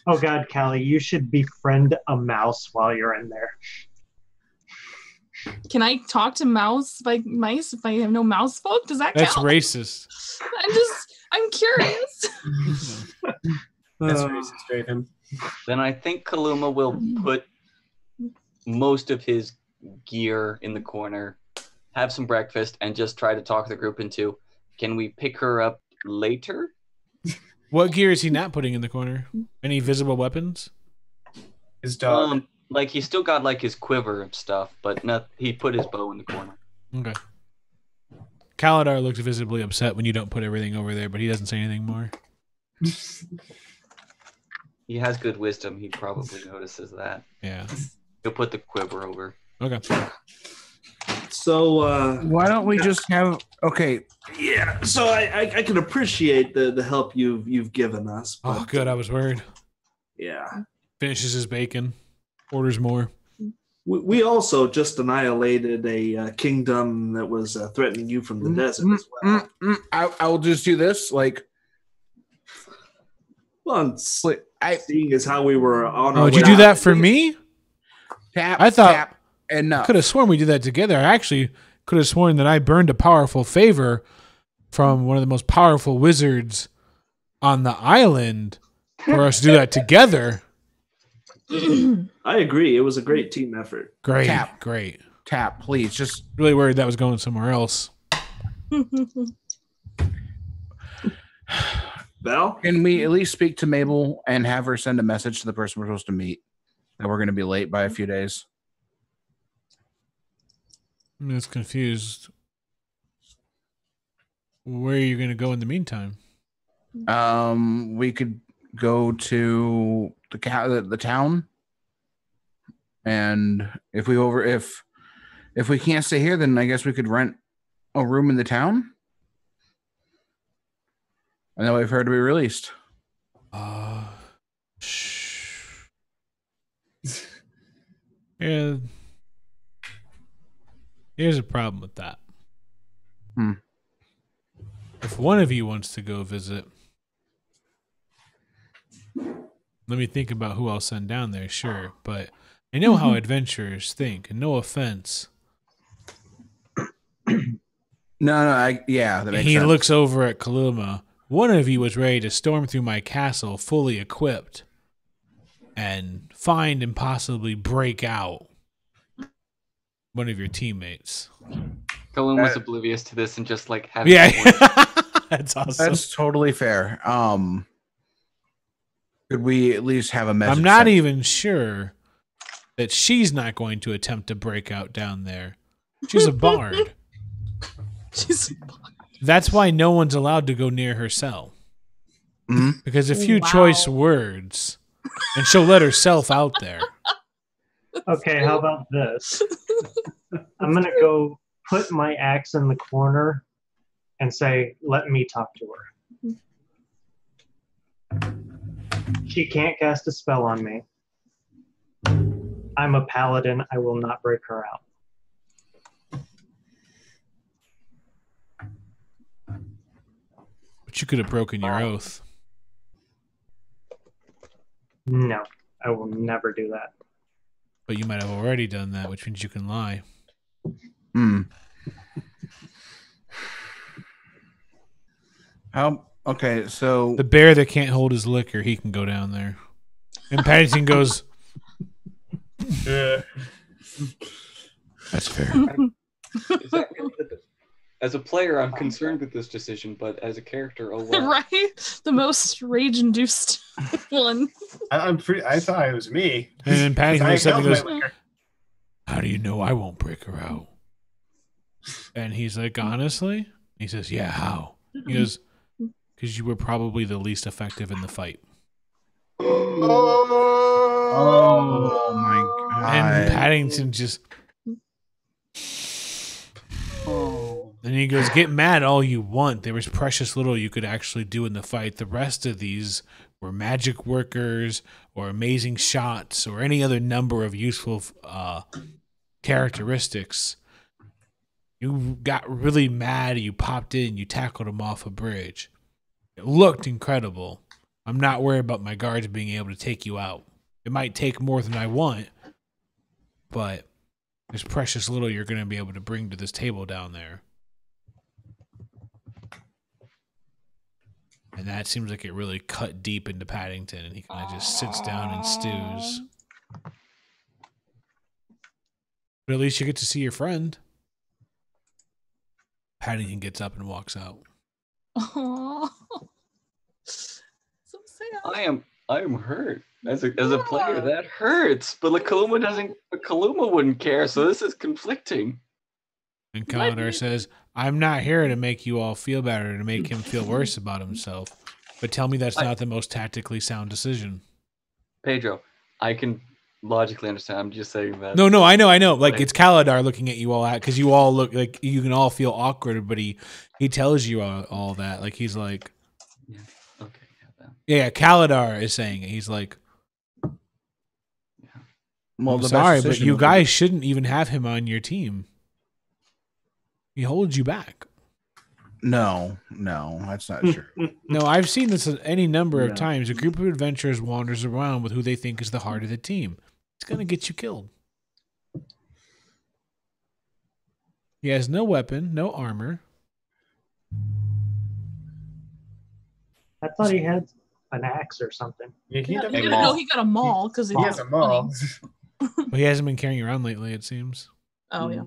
Oh God, Callie, you should befriend a mouse while you're in there. Can I talk to mice if I have no mouse folk? Does that that's count? racist. I'm curious. That's racist, Raven. Then I think Kaluma will put most of his gear in the corner, have some breakfast, and just try to talk the group into, can we pick her up later? What gear is he not putting in the corner? Any visible weapons? His dog. Like he's still got like his quiver and stuff, but he put his bow in the corner. Okay. Kaladar looks visibly upset when you don't put everything over there, but he doesn't say anything more. He has good wisdom. He probably notices that. Yeah. He'll put the quiver over. Okay. So Why don't we just have? Okay, yeah, so I can appreciate the help you've given us. But, Oh, good. I was worried. Yeah. Finishes his bacon. Orders more. We also just annihilated a kingdom that was threatening you from the desert as well. I will just do this. Like, Well, I seeing as how we were on our Oh, way did you do out, that for me? tap. I thought- tap, and no. Could have sworn we did that together. I actually could have sworn that I burned a powerful favor from one of the most powerful wizards on the island for us to do that together. I agree. It was a great team effort. Great. Tap. Great. Tap, please. Just Really worried that was going somewhere else. Bell? can we at least speak to Mabel and have her send a message to the person we're supposed to meet that we're going to be late by a few days? I'm just confused. Where are you going to go in the meantime? We could go to the town, and if we can't stay here, then I guess we could rent a room in the town, and then we've heard to be released. Yeah. Here's a problem with that. If one of you wants to go visit, let me think about who I'll send down there, sure. But I know how adventurers think, and no offense. Yeah, that makes He sense. looks over at Kaluma. One of you was ready to storm through my castle fully equipped and find and possibly break out one of your teammates. Kalum was oblivious to this and just like having Yeah, that's awesome. That's totally fair. Could we at least have a message? I'm not sent? even sure that she's not going to attempt to break out down there. She's a bard. That's why no one's allowed to go near her cell. Mhm. Because a few choice words, and she'll let herself out there. Okay, how about this? I'm gonna go put my axe in the corner and say, "Let me talk to her." She can't cast a spell on me. I'm a paladin. I will not break her out. But you could have broken your oath. No, I will never do that. But you might have already done that, which means you can lie. Okay, so The bear that can't hold his liquor, he can go down there. And Paddington goes, that's fair. As a player, I'm concerned with this decision, but as a character, oh well. Right? The most rage-induced one. I thought it was me. And then Paddington I looks up and held goes, my liquor. how do you know I won't break her out? And he's like, honestly? He says, yeah, how? He goes, because you were probably the least effective in the fight. Oh, Oh my And god. Paddington just. Oh. And he goes, get mad all you want. There was precious little you could actually do in the fight. The rest of these were magic workers or amazing shots or any other number of useful characteristics. You got really mad. You popped in. You tackled him off a bridge. It looked incredible. I'm not worried about my guards being able to take you out. It might take more than I want, but there's precious little you're going to be able to bring to this table down there. And that seems like it really cut deep into Paddington, and he kind of just sits down and stews. But at least you get to see your friend. Paddington gets up and walks out. Aww. So sad. I am hurt. As a player, that hurts. But Kaluma wouldn't care, so this is conflicting. And Kalendar says, I'm not here to make you all feel better, to make him feel worse about himself. But tell me that's not the most tactically sound decision. Pedro, I can logically understand. I'm just saying that. No, I know. Like, it's Kalendar looking at you all out, because you all look like you can all feel awkward, but he tells you all that. Like, he's like, Yeah. Okay. yeah, Kalendar is saying it. He's like, Well, I'm the sorry, best but decision you would guys shouldn't even have him on your team. He holds you back. No, that's not true. No, I've seen this any number of No. times. A group of adventurers wanders around with who they think is the heart of the team. It's going to get you killed. He has no weapon, no armor. I thought he had an axe or something. Yeah, He got maul. he got a maul because he has a maul. But he hasn't been carrying around lately, it seems. Oh yeah.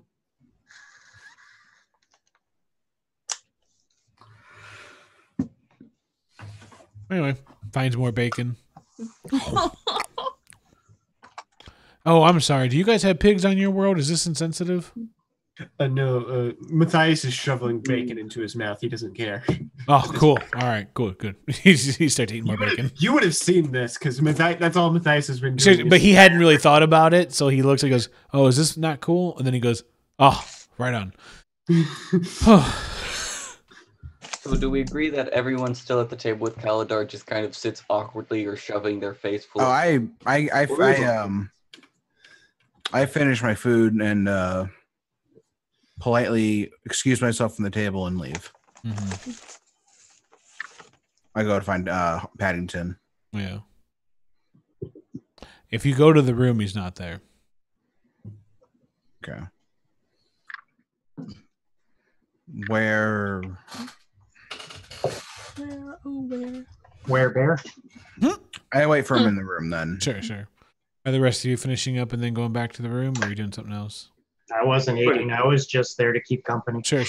Anyway, finds more bacon. Oh, I'm sorry. Do you guys have pigs on your world? Is this insensitive? No, Matthias is shoveling bacon into his mouth. He doesn't care. Oh, cool. All right, good. He starts eating more bacon. You would have seen this because that's all Matthias has been doing. But he hadn't really thought about it, so he looks and goes, oh, is this not cool? And then he goes, oh, right on. So do we agree that everyone still at the table with Kalidar just kind of sits awkwardly or shoving their face full? Oh, of I finished my food and politely excuse myself from the table and leave. Mm-hmm. I go to find Paddington. Yeah. If you go to the room, he's not there. Okay. Where? Where bear? I wait for him in the room then. Sure. Are the rest of you finishing up and then going back to the room, or are you doing something else? I wasn't eating. I was just there to keep company. Sure.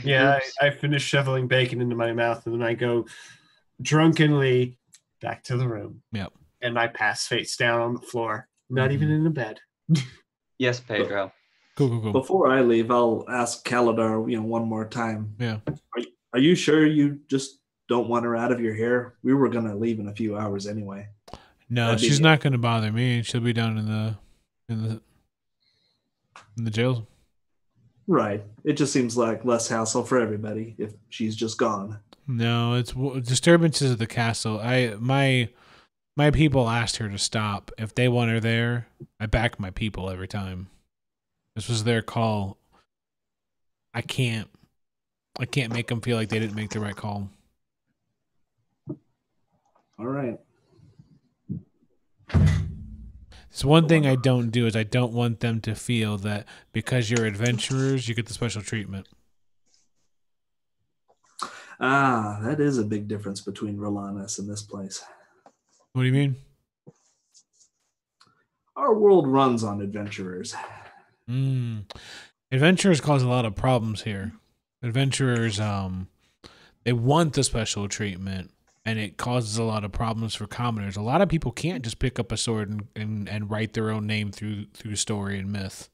Yeah, I finished shoveling bacon into my mouth, and then I go drunkenly back to the room. Yep. And I pass face down on the floor, not even in a bed. Yes, Pedro. Cool. Before I leave, I'll ask Kalidar, one more time. Yeah. Are you sure you just don't want her out of your hair? We were gonna leave in a few hours anyway. No, That'd be she's it. not going to bother me. She'll be down in the jail. Right. It just seems like less hassle for everybody if she's just gone. No, it's disturbances at the castle. My people asked her to stop. If they want her there, I back my people every time. This was their call. I can't make them feel like they didn't make the right call. All right. It's one thing I don't do is I don't want them to feel that because you're adventurers, you get the special treatment. That is a big difference between Rhalanas and this place. What do you mean? Our world runs on adventurers. Adventurers cause a lot of problems here. Adventurers, they want the special treatment, and it causes a lot of problems for commoners. A lot of people can't just pick up a sword and write their own name through story and myth.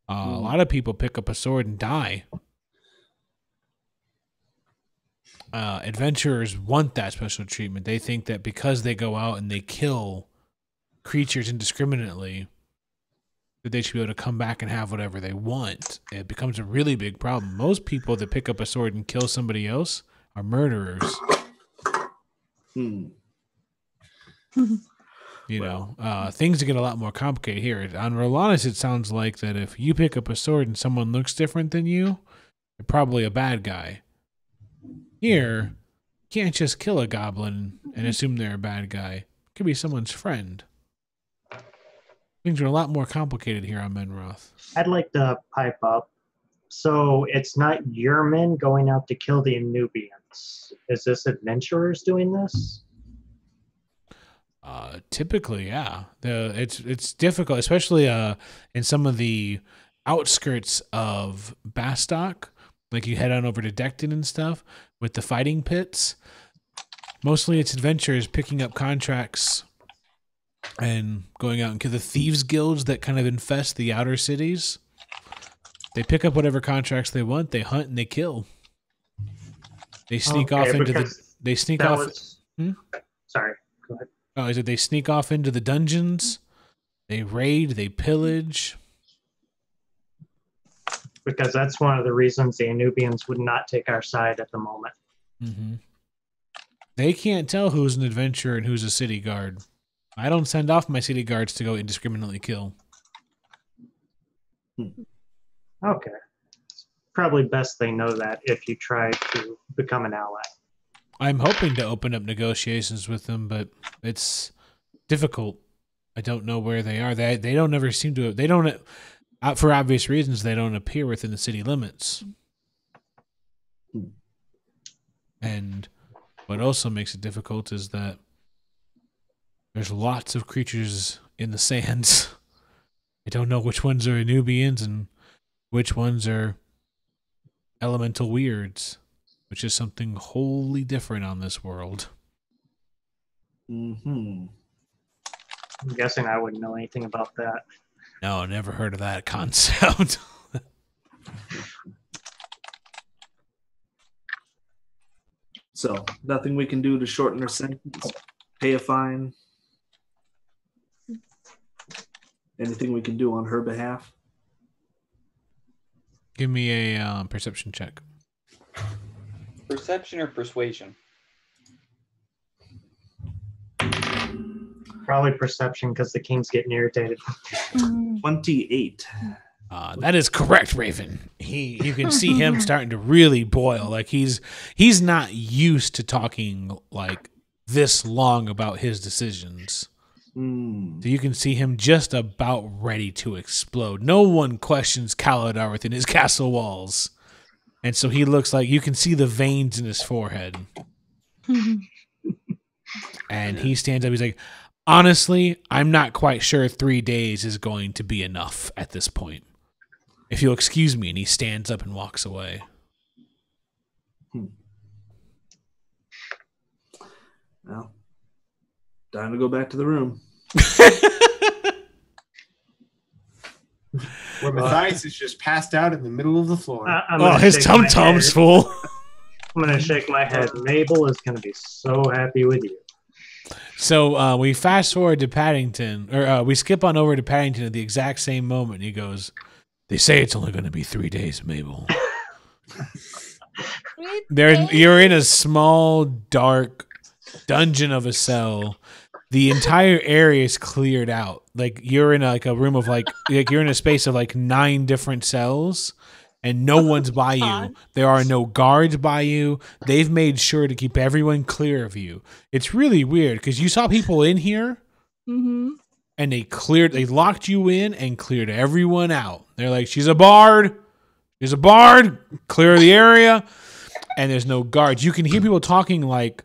A lot of people pick up a sword and die. Adventurers want that special treatment. They think that because they go out and they kill creatures indiscriminately, that they should be able to come back and have whatever they want, it becomes a really big problem. Most people that pick up a sword and kill somebody else are murderers. You know, things get a lot more complicated here. On Rhalanas, it sounds like that if you pick up a sword and someone looks different than you, they're probably a bad guy. Here, you can't just kill a goblin and assume they're a bad guy. It could be someone's friend. Things are a lot more complicated here on Menroth. I'd like to pipe up. So it's not your men going out to kill the Nubians. Is this adventurers doing this? Typically, yeah. It's difficult, especially in some of the outskirts of Bastok. Like you head on over to Decton and stuff with the fighting pits. Mostly it's adventurers picking up contracts and going out and kill the thieves guilds that kind of infest the outer cities. They pick up whatever contracts they want, they hunt and they kill. They sneak off into the Sorry, go ahead. Oh, is it they sneak off into the dungeons? They raid, they pillage. Because that's one of the reasons the Nubians would not take our side at the moment. Mm-hmm. They can't tell who's an adventurer and who's a city guard. I don't send off my city guards to go indiscriminately kill. Okay. Probably best they know that if you try to become an ally. I'm hoping to open up negotiations with them, but it's difficult. I don't know where they are. They don't ever seem to. They don't, for obvious reasons, they don't appear within the city limits. And what also makes it difficult is that there's lots of creatures in the sands. I don't know which ones are Nubians and which ones are elemental weirds, which is something wholly different on this world. I'm guessing I wouldn't know anything about that. No, never heard of that concept. So, nothing we can do to shorten her sentence? Pay a fine? Anything we can do on her behalf? Give me a perception check. Perception or persuasion? Probably perception because the king's getting irritated. 28. That is correct, Raven. You can see him starting to really boil. Like he's not used to talking like this long about his decisions. So you can see him just about ready to explode. No one questions Kaladar within his castle walls. And so he looks like you can see the veins in his forehead. And he stands up. He's like, honestly, I'm not quite sure 3 days is going to be enough at this point. If you'll excuse me. And he stands up and walks away. Well, time to go back to the room. Where Matthias is just passed out in the middle of the floor. His tum-tum's full. I'm going to shake my head. Mabel is going to be so happy with you. So we fast forward to Paddington, or we skip on over to Paddington at the exact same moment. He goes, "They say it's only going to be 3 days, Mabel." You're in a small, dark dungeon of a cell. The entire area is cleared out. Like you're in a room of like you're in a space of like 9 different cells, and no one's by you. There are no guards by you. They've made sure to keep everyone clear of you. It's really weird because you saw people in here, and they locked you in and cleared everyone out. They're like, "She's a bard. She's a bard. Clear the area." And there's no guards. You can hear people talking like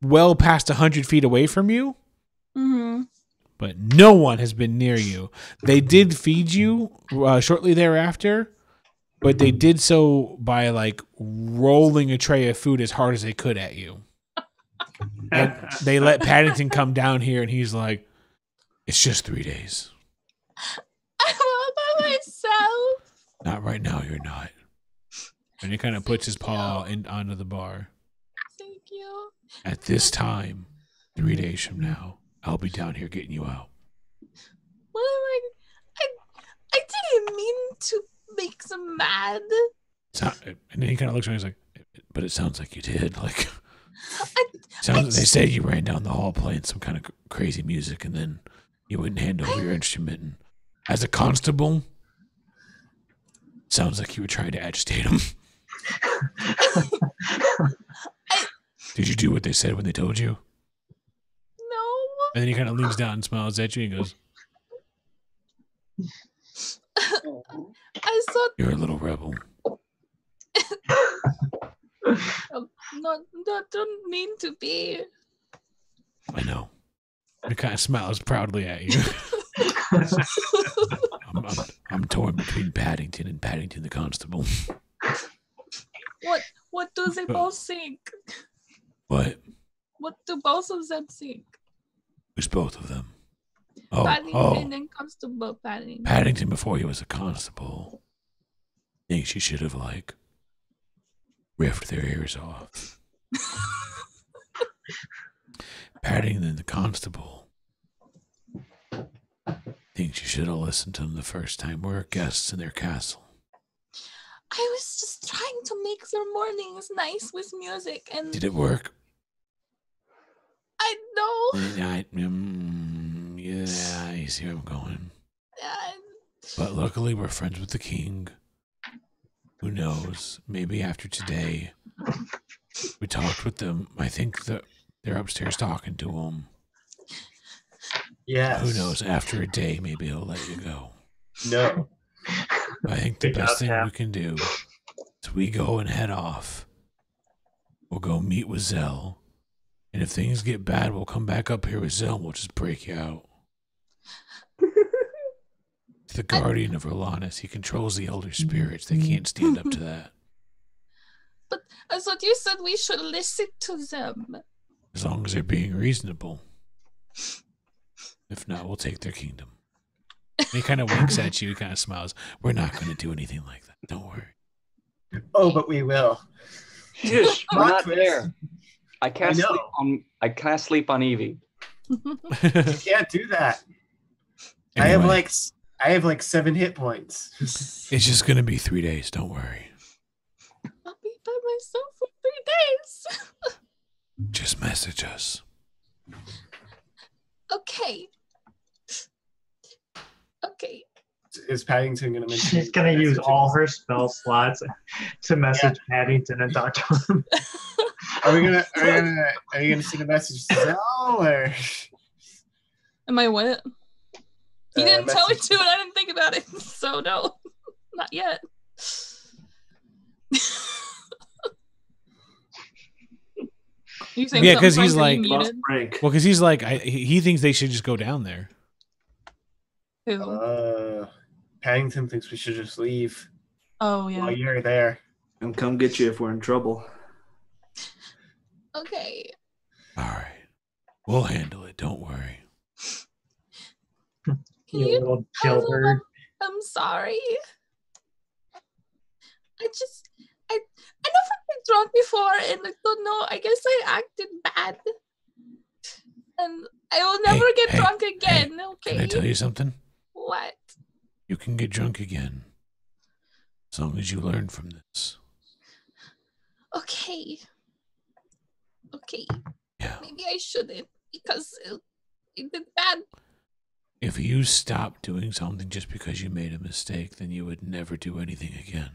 well past 100 feet away from you, but no one has been near you. They did feed you shortly thereafter, but they did so by like rolling a tray of food as hard as they could at you. And they let Paddington come down here, and he's like, "It's just 3 days. I'm all by myself." Not right now, you're not. And he kind of puts his paw onto the bar. Thank you. At this time, 3 days from now, I'll be down here getting you out. What am I didn't mean to make them mad. And then he kind of looks around. He's like, but it sounds like you did. Like, I they say you ran down the hall playing some kind of crazy music, and then you wouldn't hand over your instrument. And as a constable, sounds like you were trying to agitate him. Did you do what they said when they told you? No. And then he kind of leans down and smiles at you and goes, I thought you're a little rebel. don't mean to be. I know. He kind of smiles proudly at you. I'm torn between Paddington and Paddington the Constable. What do they both think? What? What do both of them think? Who's both of them? Paddington and Constable Paddington. Paddington before he was a constable. Thinks she should have, like, ripped their ears off. Paddington the constable thinks you should have listened to them the first time we were guests in their castle. I was just trying to make their mornings nice with music, and did it work? I know. Yeah, you see where I'm going. But luckily, we're friends with the king. Who knows? Maybe after today, we talked with them. I think that they're upstairs talking to him. Yes. Who knows? After a day, maybe he'll let you go. No. I think the best thing we can do is we go and head off. We'll go meet with Zell. And if things get bad, we'll come back up here with Zell and we'll just break you out. The guardian of Rhalanas. He controls the elder spirits. They can't stand up to that. But I thought you said we should listen to them. As long as they're being reasonable. If not, we'll take their kingdom. And he kind of winks at you. He kind of smiles. We're not going to do anything like that. Don't worry. Oh, but we will. Shush, we're not there. I cast sleep on Evie. You can't do that. Anyway. I have like 7 hit points. It's just going to be 3 days. Don't worry. I'll be by myself for 3 days. Just message us. Okay. Is Paddington going to mention? She's going to use all her spell slots to message Paddington and talk to him. Are you gonna see the message to Zell, or am I what? He didn't tell me to, and I didn't think about it. So no, not yet. Yeah, because he's like, because he's like, he thinks they should just go down there. Who? Paddington thinks we should just leave. Oh yeah. While you're there, and come get you if we're in trouble. Okay. All right, we'll handle it. Don't worry. You little jailbird. I'm sorry. I never been drunk before, and I don't know. I guess I acted bad, and I will never get drunk again. Okay. Can I tell you something? What? You can get drunk again, as long as you learn from this. Okay. Yeah. Maybe I shouldn't, because it did bad. If you stop doing something just because you made a mistake, then you would never do anything again.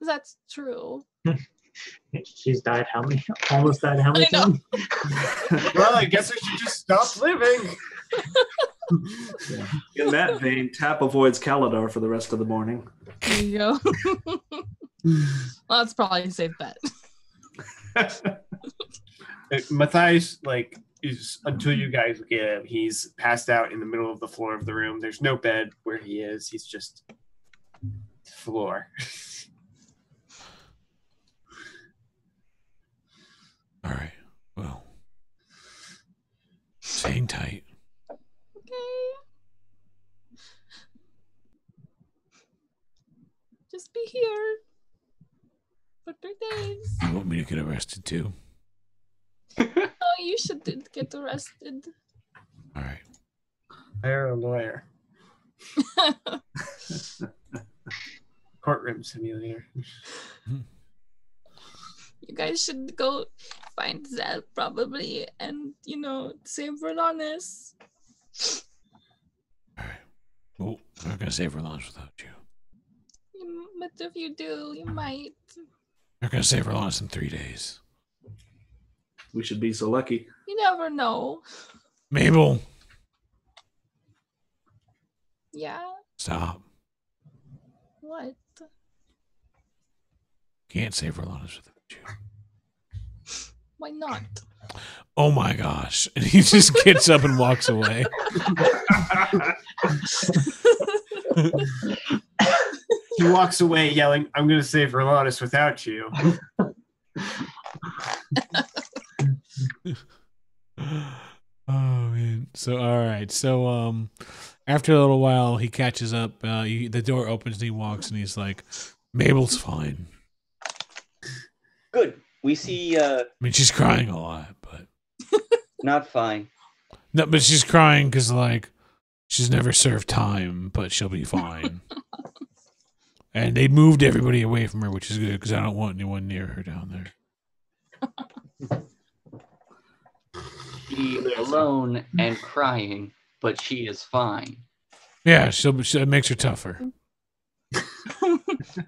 That's true. She's died how many? Almost died how many times? Well, I guess we should just stop living. In that vein, Tap avoids Kalidar for the rest of the morning. There you go. Well, that's probably a safe bet. Matthias, is until you guys get him, he's passed out in the middle of the floor of the room. There's no bed where he is. He's just floor. All right. Well, hang tight. Okay. Just be here for 3 days. You want me to get arrested too? shouldn't get arrested. All right. Hire a lawyer. Courtroom simulator. You guys should go find Zell probably and, save Rhalanas. All right. Well, we're not gonna save Rhalanas without you. But if you do, you might. We're gonna save Rhalanas in 3 days. We should be so lucky. You never know. Mabel, Yeah? stop. What? Can't save Rhalanas without you. Why not? Oh my gosh! And he just gets up and walks away. He walks away yelling, "I'm going to save Rhalanas without you." Oh man. So all right. So after a little while he catches up. The door opens and he walks and he's like, Mabel's fine. Good. We see I mean, she's crying a lot, but not fine. no, but she's crying because like she's never served time, but she'll be fine. And they moved everybody away from her, which is good because I don't want anyone near her down there. She's alone and crying, but she is fine. Yeah, it makes her tougher.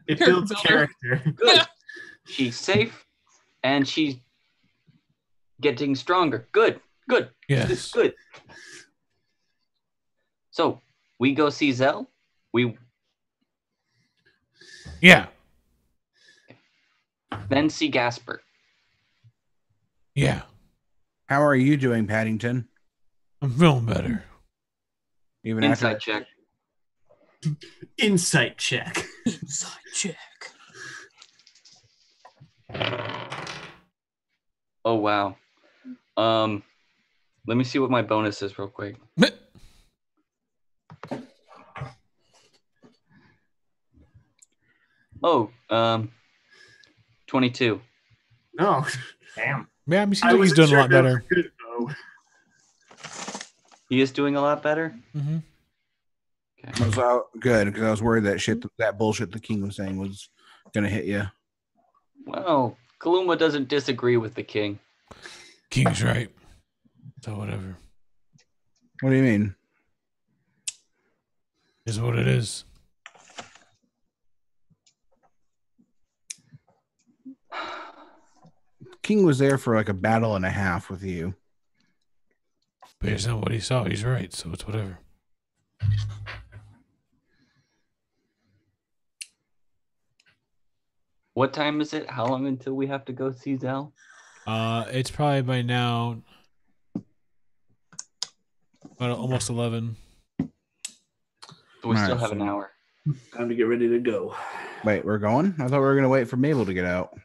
It builds character. Good. She's safe, and she's getting stronger. Good. Good. Yes. Good. So, we go see Zell? Yeah. Then see Gasper. Yeah. How are you doing, Paddington? I'm feeling better. Even Insight after check. Insight check. Inside check. Oh, wow. Let me see what my bonus is real quick. Oh, 22. No. Damn. Yeah, I mean, seems like he's doing a lot better. Good, though. He is doing a lot better? Mm-hmm. Okay. was good because I was worried that bullshit the king was saying was gonna hit you. Well, Kaluma doesn't disagree with the king. King's right. So whatever. What do you mean? Is what it is. King was there for like a battle and a half with you. Based on what he saw, he's right. So it's whatever. What time is it? How long until we have to go see Zell? It's probably by now about almost 11. So we All still right, have an hour. Time to get ready to go. Wait, we're going? I thought we were gonna wait for Mabel to get out.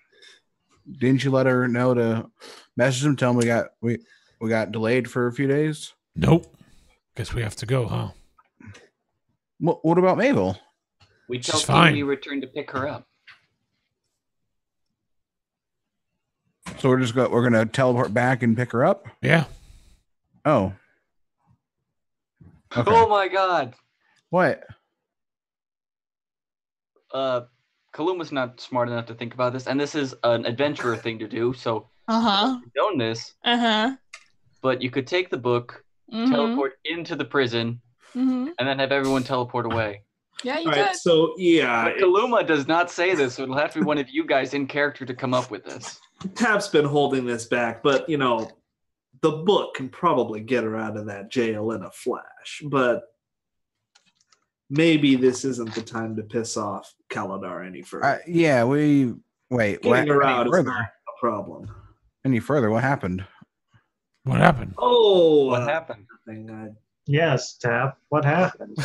Didn't you let her know to message him, tell him we got delayed for a few days? Nope. Guess we have to go, huh? What about Mabel? We She's tell King fine. we return to pick her up. So we're gonna teleport back and pick her up? Yeah. Oh. Okay. Oh my god. What? Kaluma's not smart enough to think about this, and this is an adventurer thing to do, so Uh-huh. you've done this, Uh-huh. but you could take the book, Mm-hmm. teleport into the prison, Mm-hmm. and then have everyone teleport away. Yeah, you All could. right, so yeah, But Kaluma does not say this, so it'll have to be one of you guys in character to come up with this. Tap's been holding this back, but you know, the book can probably get her out of that jail in a flash. But maybe this isn't the time to piss off Kaladar any further. Yeah, wait. Getting her out any is further? not a problem. Any further? What happened? What happened? Oh, What happened? nothing. Yes, Tap. What happened?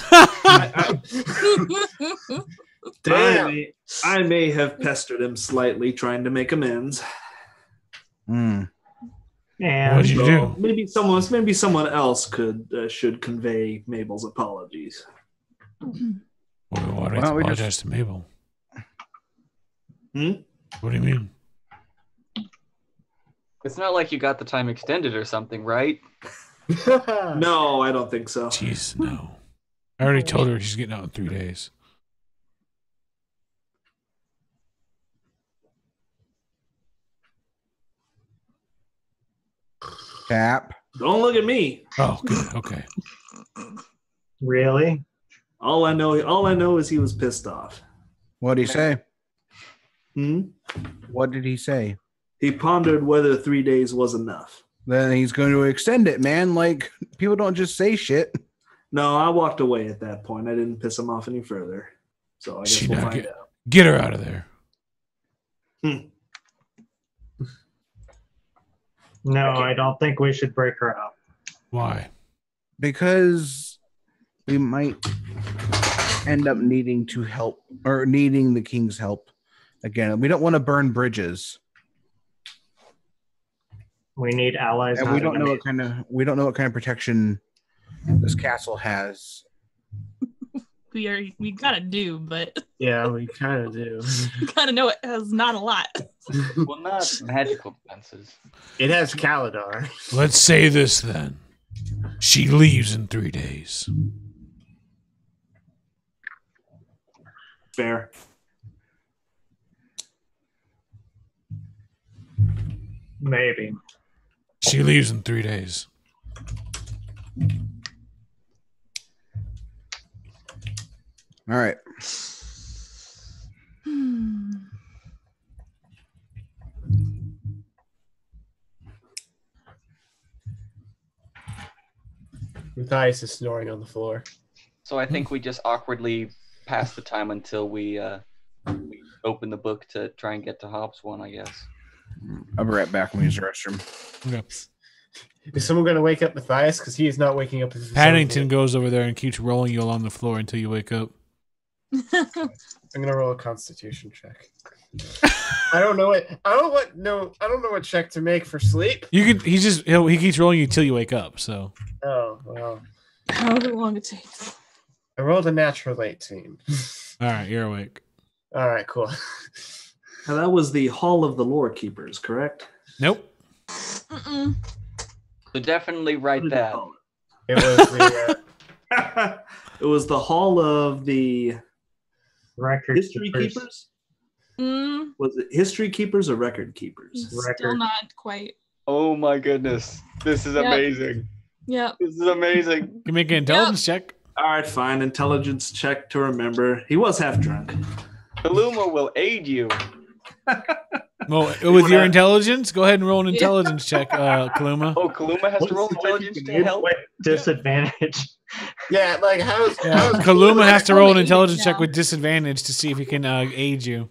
Damn. I may have pestered him slightly, trying to make amends. Hmm. What And did you do? Maybe someone else should convey Mabel's apologies. Why do I have Why to don't we apologize to Mabel? Hmm? What do you mean? It's not like you got the time extended or something, right? No, I don't think so. Jeez, no. I already told her she's getting out in 3 days. Tap. Don't look at me. Oh, good. Okay. Really? All I know is he was pissed off. What did he say? Hmm? What did he say? He pondered whether 3 days was enough. Then he's going to extend it, man. Like, people don't just say shit. No, I walked away at that point. I didn't piss him off any further. So I guess She we'll not find out. Get her out of there. No, I don't think we should break her out. Why? Because we might end up needing to help, or needing the king's help again. We don't want to burn bridges. We need allies. And we don't know what kind of protection this castle has. We gotta do, but Yeah, we kind of do. we gotta know it has not a lot. Well, not magical defenses. It has Kaladar. Let's say this then. She leaves in 3 days. Fair. Maybe. She leaves in 3 days. All right. Matthias is snoring on the floor. So I think we just awkwardly pass the time until we open the book to try and get to Hobbs 1, I guess. I'll be right back when we use the restroom. Okay. Is someone going to wake up Matthias? Because he is not waking up. Paddington goes over there and keeps rolling you along the floor until you wake up. I'm gonna roll a Constitution check. I don't know what check to make for sleep. You can. He keeps rolling you till you wake up. So. Oh well. However long it takes. I rolled a natural 18. All right, you're awake. All right, cool. Now, that was the Hall of the Lore Keepers, correct? Nope. Mm-mm. So definitely write that. It was the It was the Hall of the Record History keepers. Keepers? Was it History Keepers or Record Keepers? Still Record. not quite. Oh my goodness. This is Yep. amazing. Yep. This is amazing. You can make an intelligence check. All right, fine. Intelligence check to remember. He was half drunk. Kaluma will aid you. Well, with your intelligence, go ahead and roll an intelligence check, Kaluma. Oh, Kaluma has to roll intelligence to help. With disadvantage. yeah, like how's Kaluma has to roll an intelligence now. check with disadvantage to see if he can aid you.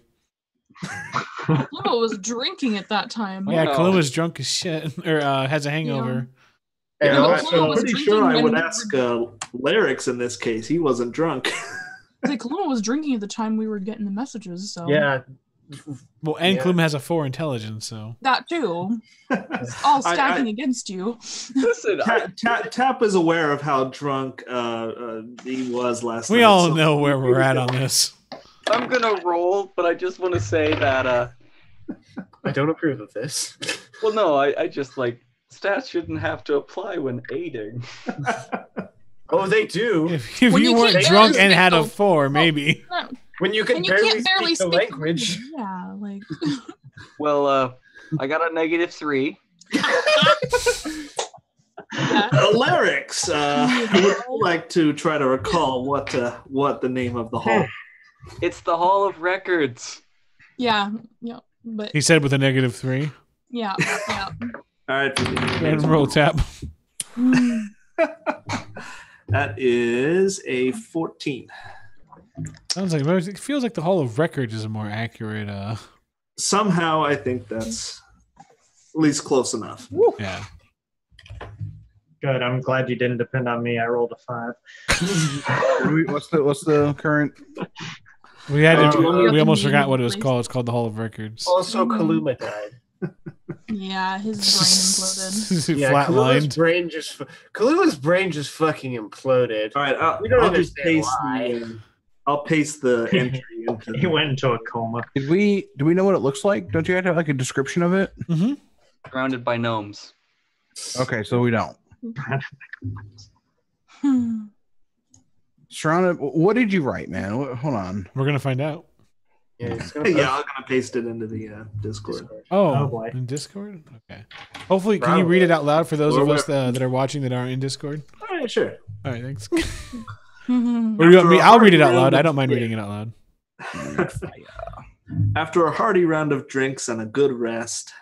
Luma was drinking at that time. Yeah, no. Kaluma's drunk as shit, or has a hangover. And Yeah, also, was I'm pretty drinking sure I when would we ask Larix in this case. He wasn't drunk. Like Luma was drinking at the time we were getting the messages, so yeah, Well, and Yeah. Kaluma has a 4 intelligence, so. that too. It's all stacking against you. Listen, Tap is aware of how drunk he was last night. We all so- know where we're at on this. I'm gonna roll, but I just want to say that. I don't approve of this. Well, no, I just like stats shouldn't have to apply when aiding. Oh, they do. If When you you weren't can't drunk barely and had a speak 4, maybe. No, When you can and you barely, can't barely speak the speak language. Yeah, like Well, I got a -3. Larix, I would like to try to recall what the name of the hall. It's the Hall of Records. yeah, but He said with a -3. yeah. All right, And roll tap. Mm. that is a 14. Sounds like it feels like the Hall of Records is a more accurate. Somehow, I think that's at least close enough. Yeah. Good. I'm glad you didn't depend on me. I rolled a 5. What's the current? We had Oh, we almost forgot what it was Please. called. It's called the Hall of Records. Also, Kaluma died. Yeah, his brain imploded. Yeah, Flatlined. Kaluma's brain just fucking imploded. All right, We don't I'll just understand paste why. I'll paste the entry into. He went into a coma. Do we know what it looks like? Don't you have to have like a description of it? Mm-hmm. Surrounded by gnomes. Okay, so we don't. Hmm. Surrounded. What did you write, man? Hold on. We're gonna find out. Yeah, it's gonna Yeah, I'm gonna paste it into the Discord. Oh, boy. in Discord? Okay. Hopefully, can you read it out loud for those of us that are watching that aren't in Discord? All right, sure. All right, thanks. Or you want me? I'll read it out loud. I don't mind reading it out loud. After a hearty round of drinks and a good rest,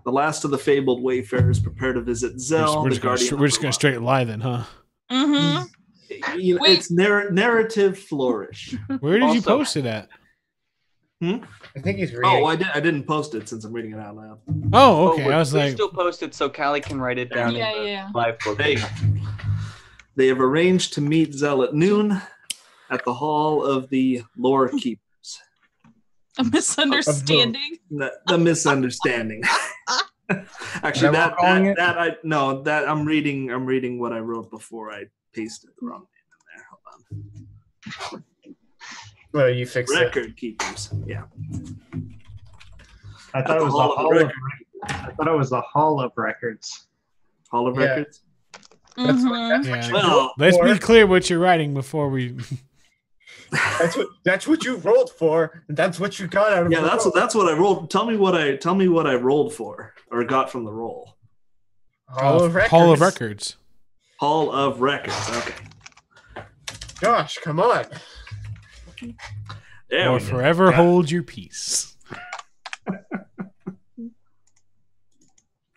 the last of the fabled wayfarers prepare to visit Zell, We're the just gonna, guardian. we're just gonna straight lie then, huh? Mm-hmm. You know, Wait. it's narrative flourish. Where did you Also- post it at? I think he's reading. Oh, I didn't post it since I'm reading it out loud. Oh, okay. we're- I was we're like, still posted so Callie can write it down Yeah, in the yeah. live book. They have arranged to meet Zell at noon at the Hall of the Lore Keepers. A misunderstanding. The misunderstanding. Actually, Is that what we're calling it? I'm reading what I wrote before I pasted the wrong name in there. Hold on. Well, you fixed it. Record keepers. Yeah. I thought it was the Hall of Records. Hall of Yeah. Records. That's what, Mhm. that's Yeah. what you Well, rolled let's for. be clear what you're writing before we. That's what you rolled for. And that's what you got out of Yeah, the roll. that's what I rolled. Tell me what I rolled for or got from the roll. Hall of Records. Hall of Records. Hall of Records. Okay. Gosh, come on. There Or we go. forever hold your peace.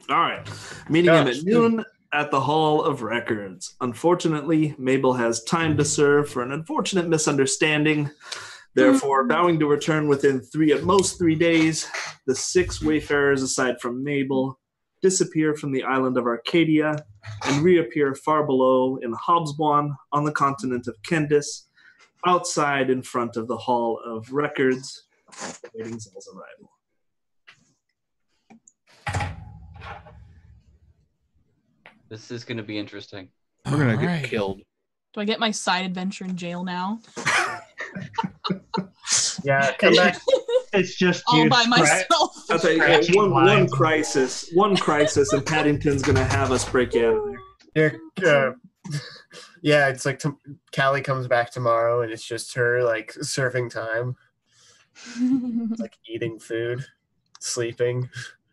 All right. Meeting him Gosh, at noon at the Hall of Records. Unfortunately, Mabel has time to serve for an unfortunate misunderstanding. Therefore, vowing to return within at most 3 days, the 6 wayfarers, aside from Mabel, disappear from the island of Arcadia and reappear far below in Hobsbawm on the continent of Kendis, outside in front of the Hall of Records, awaiting Zell's arrival. This is going to be interesting. We're gonna get Alright. killed. Do I get my side adventure in jail now? Yeah, come back. It's just All you by scratch- myself. I'll tell you, Scratching one lines. crisis, and Paddington's gonna have us break you out of there. Yeah, it's like Callie comes back tomorrow, and it's just her like surfing time, like eating food, sleeping.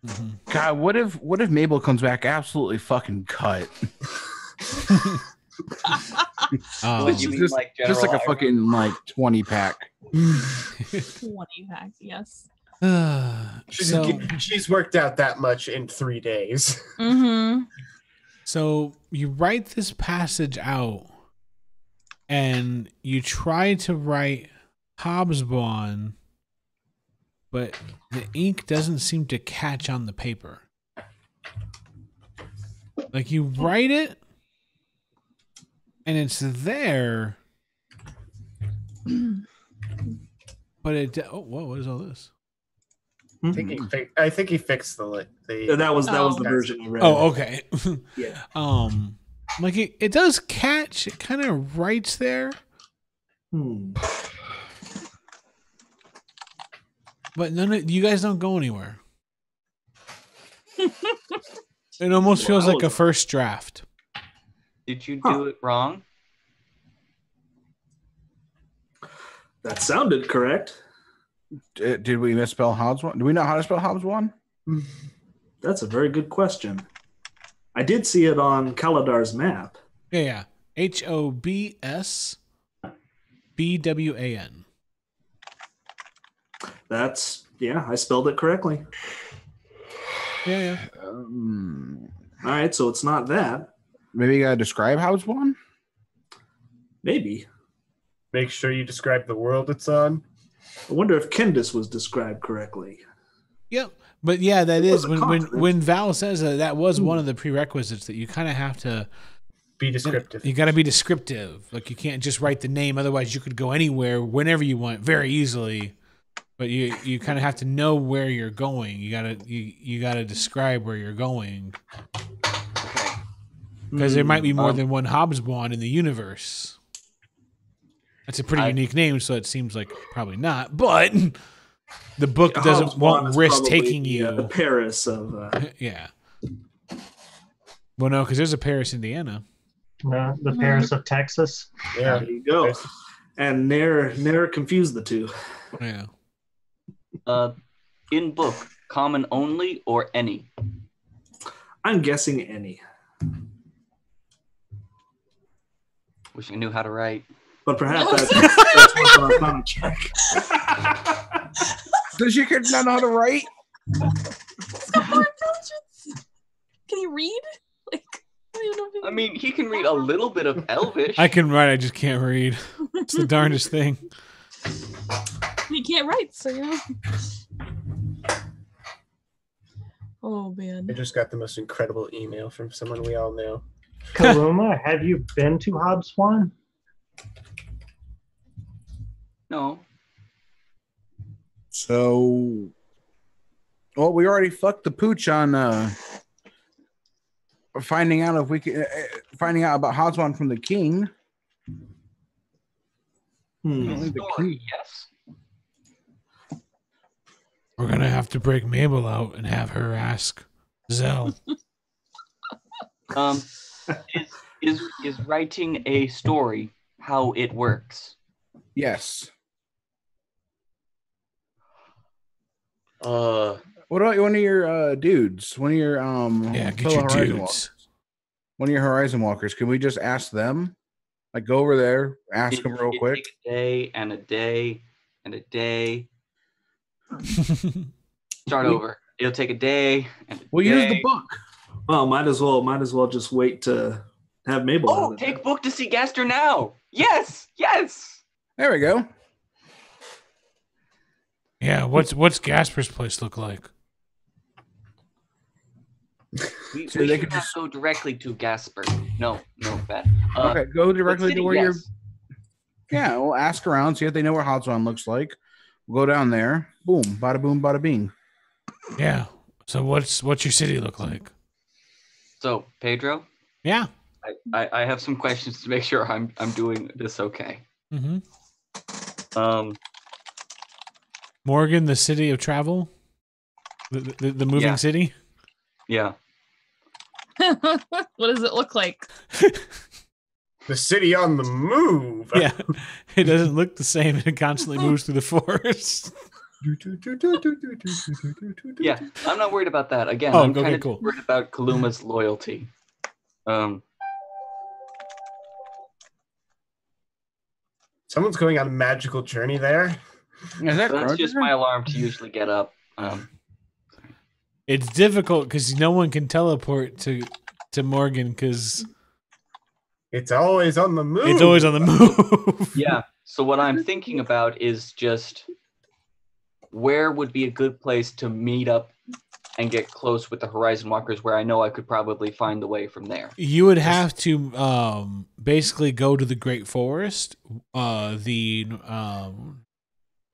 Mhm. God, what if Mabel comes back absolutely fucking cut? What, you mean just, like just like a General fucking like 20 pack. 20 packs, yes. She's worked out that much in 3 days. Mm-hmm. So you write this passage out, and you try to write Hobsbawm, but the ink doesn't seem to catch on the paper. Like you write it, and it's there, but it. Oh, whoa! What is all this? I think he fixed the That was Oh. the version I read. Oh, okay. Yeah. Like it does catch. It kind of writes there, but none of you guys don't go anywhere. It almost feels like a first draft. Did you do it wrong? That sounded correct. Did we misspell Hobsbawm? Do we know how to spell Hobsbawm? That's a very good question. I did see it on Kaladar's map. Yeah. Hobsbwan. That's I spelled it correctly. Yeah. All right, so it's not that. Maybe you gotta describe Hobsbawm? Maybe. Make sure you describe the world it's on. I wonder if Kendis was described correctly. Yep. But yeah, that is was a when confidence. Val says that was one of the prerequisites that you kind of have to. Be descriptive. You got to be descriptive. Like you can't just write the name, otherwise you could go anywhere whenever you want very easily. But you kind of have to know where you're going. You gotta describe where you're going, because there might be more than one Hobsbawm in the universe. That's a pretty unique name, so it seems like probably not. But the book Hobsbawm won't is risk probably taking you. the Paris of. Yeah. Well, no, because there's a Paris, Indiana. The Paris of Texas. Yeah. There you go. And ne'er confuse the two. Yeah. In book, common only or any? I'm guessing any. Wish I knew how to write. But perhaps that's worth an Arcana check. Does your kid not know how to write? He's got more intelligence. Can he read? Like, I don't even know if he I mean, he can read a little bit of Elvish. I can write, I just can't read. It's the darndest thing. He can't write, so you know. Oh man. I just got the most incredible email from someone we all know. Kaluma, have you been to Hobswan? No. So, well, we already fucked the pooch on finding out if we can finding out about Hoswan from the king. Only the king. Yes. We're going to have to break Mabel out and have her ask Zell. Is writing a story how it works? Yes. Uh, What about one of your dudes? One of your Yeah, get fellow your Horizon dudes. Walkers? One of your Horizon Walkers. Can we just ask them? Like, go over there, ask them real quick. Take a day and a day and a day. Start over. It'll take a day and a We'll day. use the book. Well, might as well just wait to have Mabel. Oh, take book to see Gaster now. Yes, yes. There we go. Yeah, what's Gasper's place look like? We So they should could not just- go directly to Gasper. No, bad. Okay, go directly to where you're. yes. Yeah, we'll ask around, see if they know what Hoswan looks like. We'll go down there. Boom, bada boom, bada bing. Yeah. So what's your city look like? So, Pedro, Yeah. I have some questions to make sure I'm doing this okay. Mm-hmm. Morgan, the city of travel? The moving Yeah. city? Yeah. what does it look like? The city on the move. Yeah. It doesn't look the same. It constantly moves through the forest. Yeah, I'm not worried about that. Again, Oh, I'm okay, kind of cool. worried about Kaluma's loyalty. Someone's going on a magical journey there. Is that That's just Carter? my alarm to usually get up. It's difficult because no one can teleport to Morgan because It's always on the move. it's always on the move. Yeah. So what I'm thinking about is just where would be a good place to meet up and get close with the Horizon Walkers, where I know I could probably find the way from there. You would have to basically go to the Great Forest, the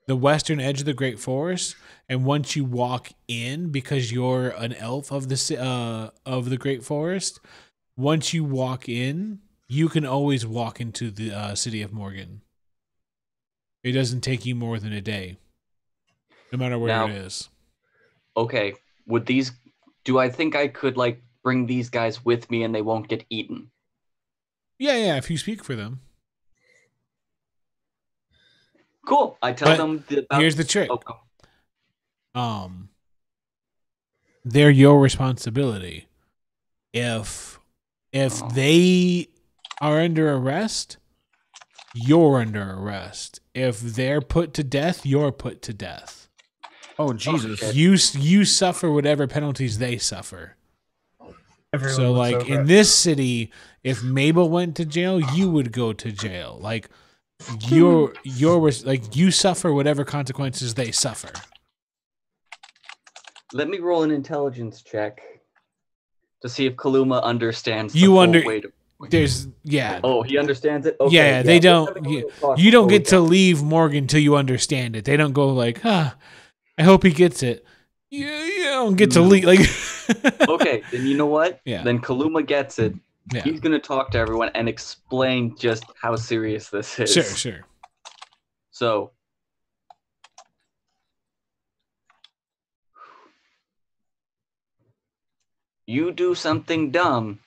western edge of the Great Forest, and once you walk in, because you're an elf of the Great Forest, once you walk in, you can always walk into the city of Morgan. It doesn't take you more than a day, no matter where Now- it is. Okay. Do I think I could like bring these guys with me and they won't get eaten? Yeah, if you speak for them. Cool. I tell But them here's the trick. Oh, go. They're your responsibility. If Oh. they are under arrest, you're under arrest. If they're put to death, you're put to death. Oh, Jesus. shit. You suffer whatever penalties they suffer. Everyone So, looks like over in at- this city, if Mabel went to jail, you would go to jail. Like you suffer whatever consequences they suffer. Let me roll an intelligence check to see if Kaluma understands the You full under- weight of. There's yeah. Oh, he understands it. Okay, Yeah, they let's don't- have a little talk You don't before we get to go. leave Morgan till you understand it. They don't go like, I hope he gets it. You don't get to No. leave. Like, Okay, then you know what? Yeah. Then Kaluma gets it. Yeah. He's gonna talk to everyone and explain just how serious this is. Sure. So. you do something dumb,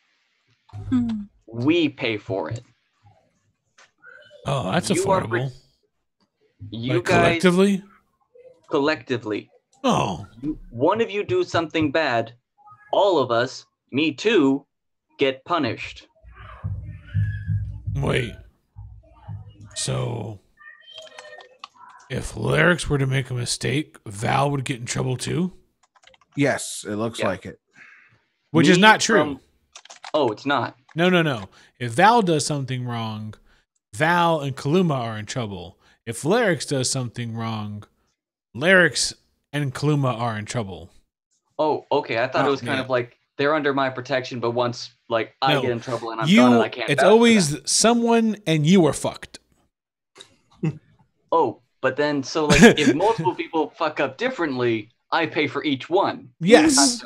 we pay for it. Oh, that's You are affordable. You Like guys collectively? Oh. One of you do something bad, all of us, me too, get punished. Wait. So, if Larix were to make a mistake, Val would get in trouble too? Yes, it looks like it. Which is not true. Oh, it's not. No. If Val does something wrong, Val and Kaluma are in trouble. If Larix does something wrong, Larix and Kaluma are in trouble. Oh, okay. I thought it was kind of like they're under my protection, but once I get in trouble and I'm done and I can't. It's always someone and you are fucked. Oh, but then if multiple people fuck up differently, I pay for each one. Yes.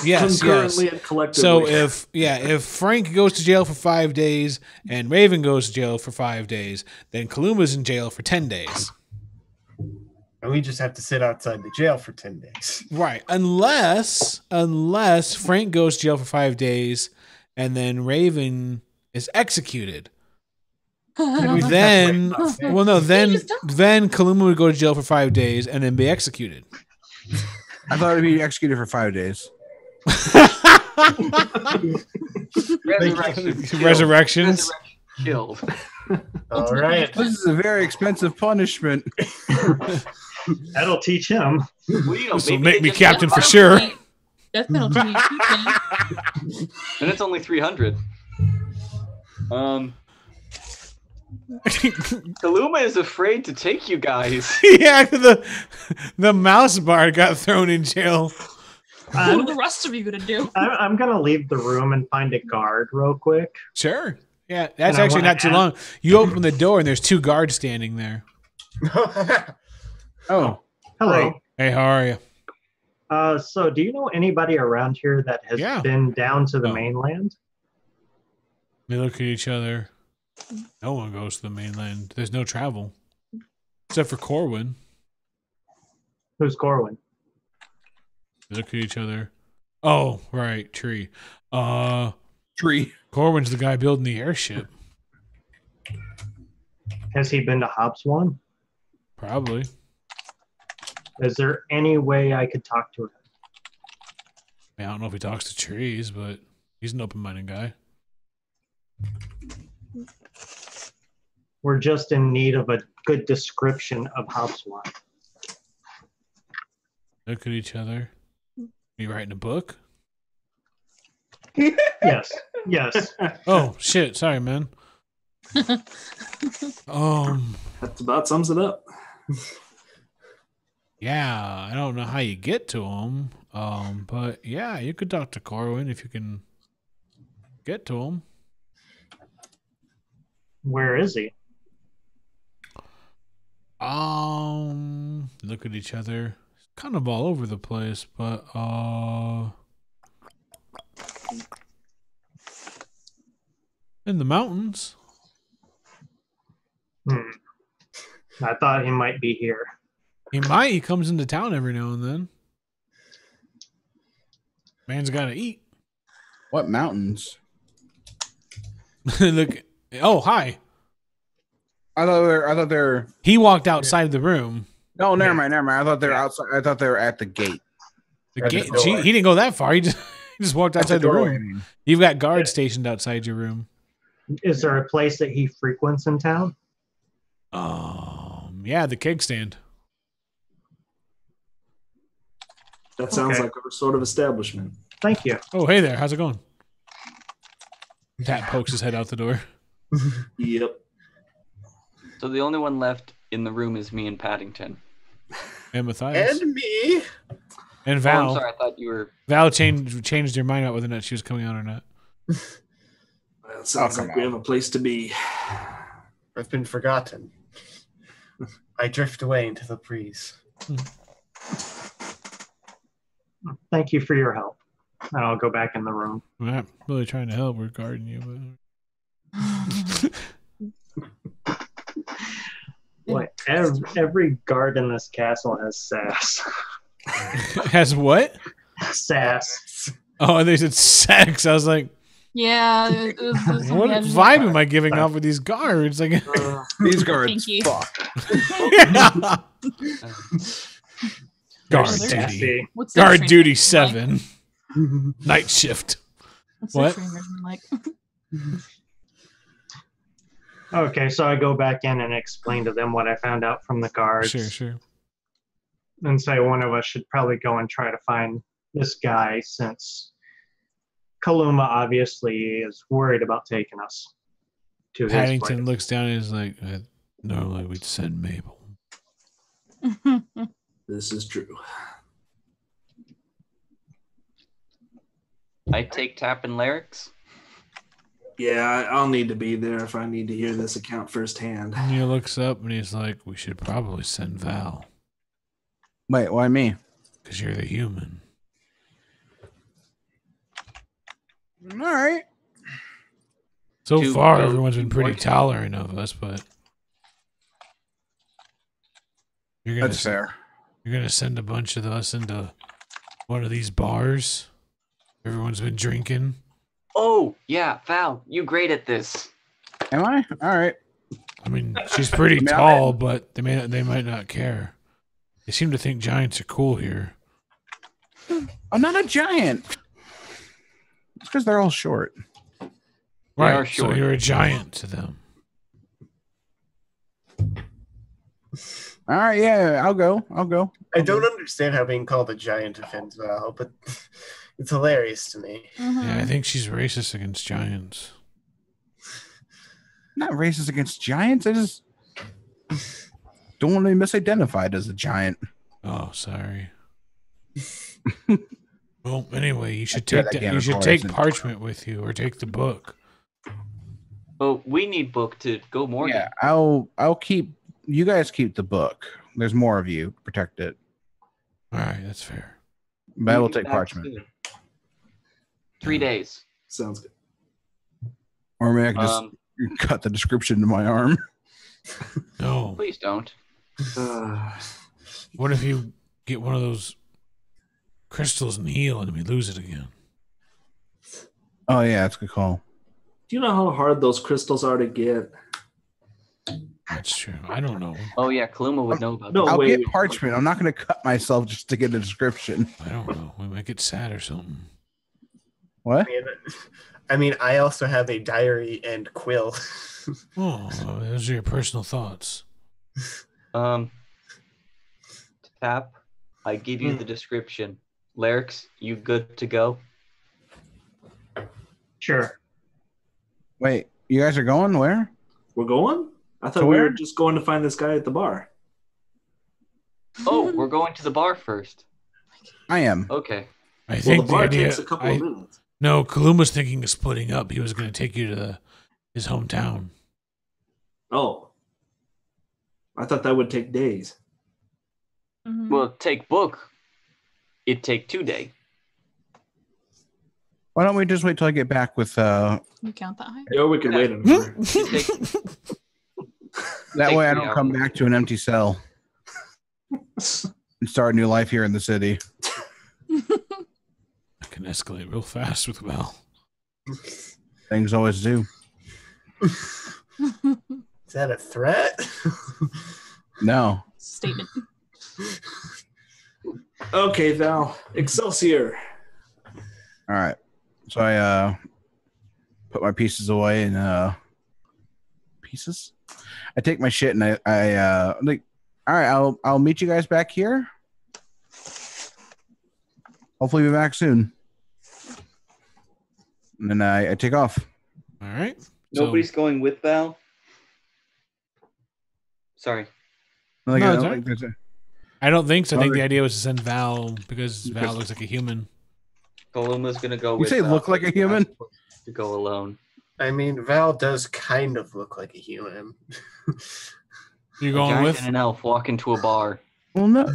Yes. Concurrently and collectively. So if Frank goes to jail for 5 days and Raven goes to jail for 5 days, then Kaluma's in jail for 10 days. And we just have to sit outside the jail for 10 days. Right. Unless Frank goes to jail for 5 days and then Raven is executed. then Kaluma would go to jail for 5 days and then be executed. I thought it'd be executed for 5 days. Resurrections. Killed. All right. This is a very expensive punishment. That'll teach him. This will make me captain for sure. Death penalty. And it's only 300. Kaluma is afraid to take you guys. Yeah, the mouse bar got thrown in jail. What are the rest of you gonna do? I'm gonna leave the room and find a guard real quick. Sure. Yeah, that's actually not too long. You open the door and there's 2 guards standing there. Oh, hello. Hey, how are you? So do you know anybody around here that has been down to the mainland? We look at each other. No one goes to the mainland. There's no travel. Except for Corwin. Who's Corwin? We look at each other. Oh, right, Tree. Tree. Corwin's the guy building the airship. Has he been to Hops One? Probably. Is there any way I could talk to him? I don't know if he talks to trees, but he's an open-minded guy. We're just in need of a good description of Hops One. Look at each other. Are you writing a book? Yes. Oh, shit. Sorry, man. That about sums it up. Yeah, I don't know how you get to him. But yeah, you could talk to Corwin if you can get to him. Where is he? Look at each other. Kind of all over the place, but in the mountains. I thought he might be here. He might. He comes into town every now and then. Man's got to eat. What mountains? Look. Oh, hi. I thought they were. He walked outside the room. No, never mind. I thought they were outside. I thought they were at the gate. The gate. He didn't go that far. He just walked outside the room. You've got guards stationed outside your room. Is there a place that he frequents in town? Yeah, the keg stand. That sounds like our sort of establishment. Thank you. Oh, hey there. How's it going? Tat pokes his head out the door. Yep. So the only one left in the room is me and Paddington. And Matthias. And me. And Val. Oh, I'm sorry, I thought you were... Val changed her mind about whether or not she was coming out or not. Well, it sounds like we have a place to be. I've been forgotten. I drift away into the breeze. Thank you for your help. And I'll go back in the room. We're not really trying to help. We're guarding you. What? Every guard in this castle has sass. Has what? Sass. Oh, and they said sex. I was like, Yeah. what vibe am I giving off with these guards? Like, These guards, Pinky. fuck. yeah. Guard They're duty. sassy. What's their Guard training duty like? 7. Night shift. What's their What? training regimen like? Okay, so I go back in and explain to them what I found out from the guards. Sure. And say one of us should probably go and try to find this guy since Kaluma obviously is worried about taking us to his Paddington place. looks down and is like, normally we'd send Mabel. This is true. I take Tap and Lyrics. Yeah, I'll need to be there if I need to hear this account firsthand. And he looks up and he's like, we should probably send Val. Wait, why me? Because you're the human. All right. So To far, go everyone's been to pretty work. tolerant of us, but you're gonna That's fair. You're gonna send a bunch of us into one of these bars. Everyone's been drinking. Oh, yeah, Val, you're great at this. Am I? All right. I mean, she's pretty I mean, tall, but they might not care. They seem to think giants are cool here. I'm not a giant. It's because they're all short. They Right, are so short. you're a giant to them. All right, yeah, I'll go. I don't understand how being called a giant offends Val, but it's hilarious to me. Yeah, I think she's racist against giants. Not racist against giants. I just don't want to be misidentified as a giant. Oh, sorry. Well, anyway, you should I take that you should Ganondorf take isn't- parchment with you, or take the book. Oh, we need book to go Morgan. Yeah, I'll keep. You guys keep the book. There's more of you. Protect it. All right, that's fair. But I will We'll be take back parchment. soon. 3 days. Sounds good. Or maybe I can just cut the description to my arm. No. Please don't. What if you get one of those crystals and heal, and we lose it again? Oh yeah, that's a good call. Do you know how hard those crystals are to get? That's true. I don't know. Oh, yeah, Kaluma would know about No, that. I'll wait. get parchment. I'm not going to cut myself just to get a description. I don't know. We might get sad or something. What? I mean, I also have a diary and quill. Oh, those are your personal thoughts. Tap, I give you the description. Lyrics, you good to go? Sure. Wait, you guys are going where? We're going? I thought To we were where? just going to find this guy at the bar. Oh, we're going to the bar first. I am. Okay. I Well, think the bar idea. takes a couple of minutes. No, Kaluma's thinking of splitting up. He was going to take you to his hometown. Oh. I thought that would take days. Well, take book. It take 2 day. Why don't we just wait till I get back with You count that high? Yeah, we could wait a minute. It take, that Take way I 3 don't come hours. back to an empty cell and start a new life here in the city. I can escalate real fast with Val. Things always do. Is that a threat? No. Statement. Okay, Val. Excelsior. All right. So I put my pieces away and pieces. I take my shit and I like. All right, I'll meet you guys back here. Hopefully, be back soon. And then I take off. All right. Nobody's going with Val? Sorry. Like, No, I it's don't all think there's a- I don't think so. I think Okay. the idea was to send Val because Val looks like a human. Kaluma's going to go You with say Val. look like a human? To go alone. I mean, Val does kind of look like a human. You A going giant with? and an elf walk into a bar. Well, no.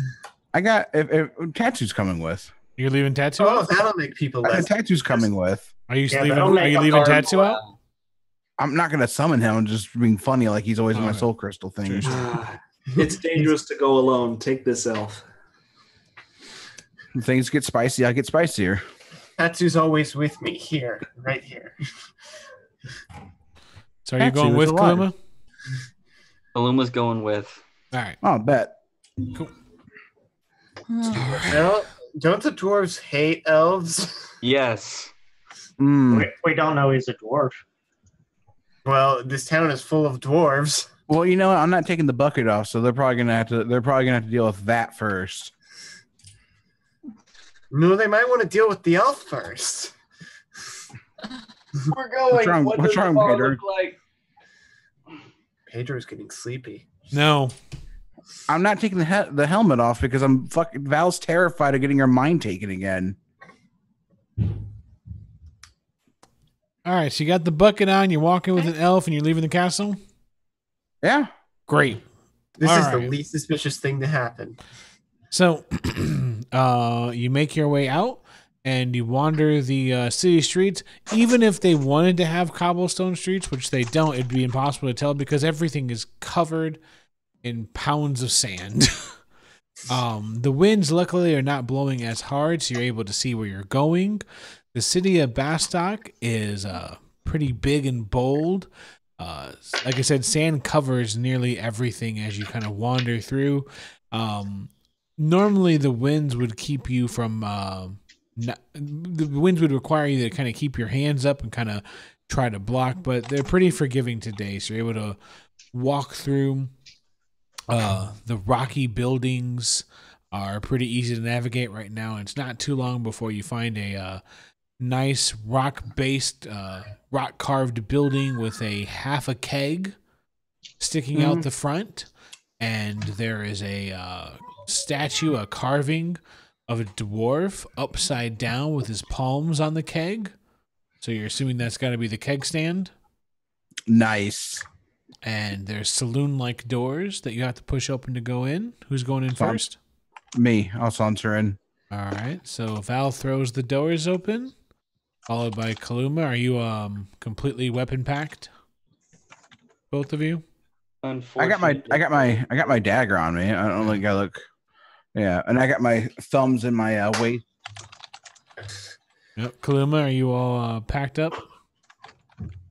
I got if Tattoo's coming with. You're leaving Tattoo Oh, out? that'll make people I got less. Tattoo's coming with. Are you Yeah, leaving? that'll Are make you a leaving hard Tattoo out? I'm not gonna summon him. I'm just being funny, like he's always in my Alright. soul crystal thing. Sure. It's dangerous to go alone. Take this elf. When things get spicy, I get spicier. Tatsu's always with me here, right here. So are you Tatsu going is with alive. Kaluma? Kaluma's going with. All right. Oh, bet. Cool. Don't the dwarves hate elves? Yes. We don't know he's a dwarf. Well, this town is full of dwarves. Well, you know what? I'm not taking the bucket off, so they're probably gonna have to deal with that first. No, they might want to deal with the elf first. We're going. What's wrong- What what's does the wrong, bar Peter? look like? Pedro's getting sleepy. No. I'm not taking the helmet off because I'm fucking Val's terrified of getting her mind taken again. All right. So you got the bucket on. You're walking with an elf, and you're leaving the castle. Yeah. Great. This All is right. the least suspicious thing to happen. So, you make your way out and you wander the city streets. Even if they wanted to have cobblestone streets, which they don't, it'd be impossible to tell because everything is covered in pounds of sand. The winds, luckily, are not blowing as hard, so you're able to see where you're going. The city of Bastok is pretty big and bold. Like I said, sand covers nearly everything as you kind of wander through. Normally, the winds would keep you from. The winds would require you to kind of keep your hands up and kind of try to block, but they're pretty forgiving today. So you're able to walk through. The rocky buildings are pretty easy to navigate right now. It's not too long before you find a nice rock-based, rock-carved building with a half a keg sticking out the front, and there is a statue, a carving of a dwarf upside down with his palms on the keg. So you're assuming that's got to be the keg stand. Nice. And there's saloon-like doors that you have to push open to go in. Who's going in first? Me. I'll saunter in. All right. So Val throws the doors open, followed by Kaluma. Are you completely weapon packed? Both of you? I got my dagger on me. I don't think I look. Yeah, and I got my thumbs in my waist. Yep. Kaluma, are you all packed up?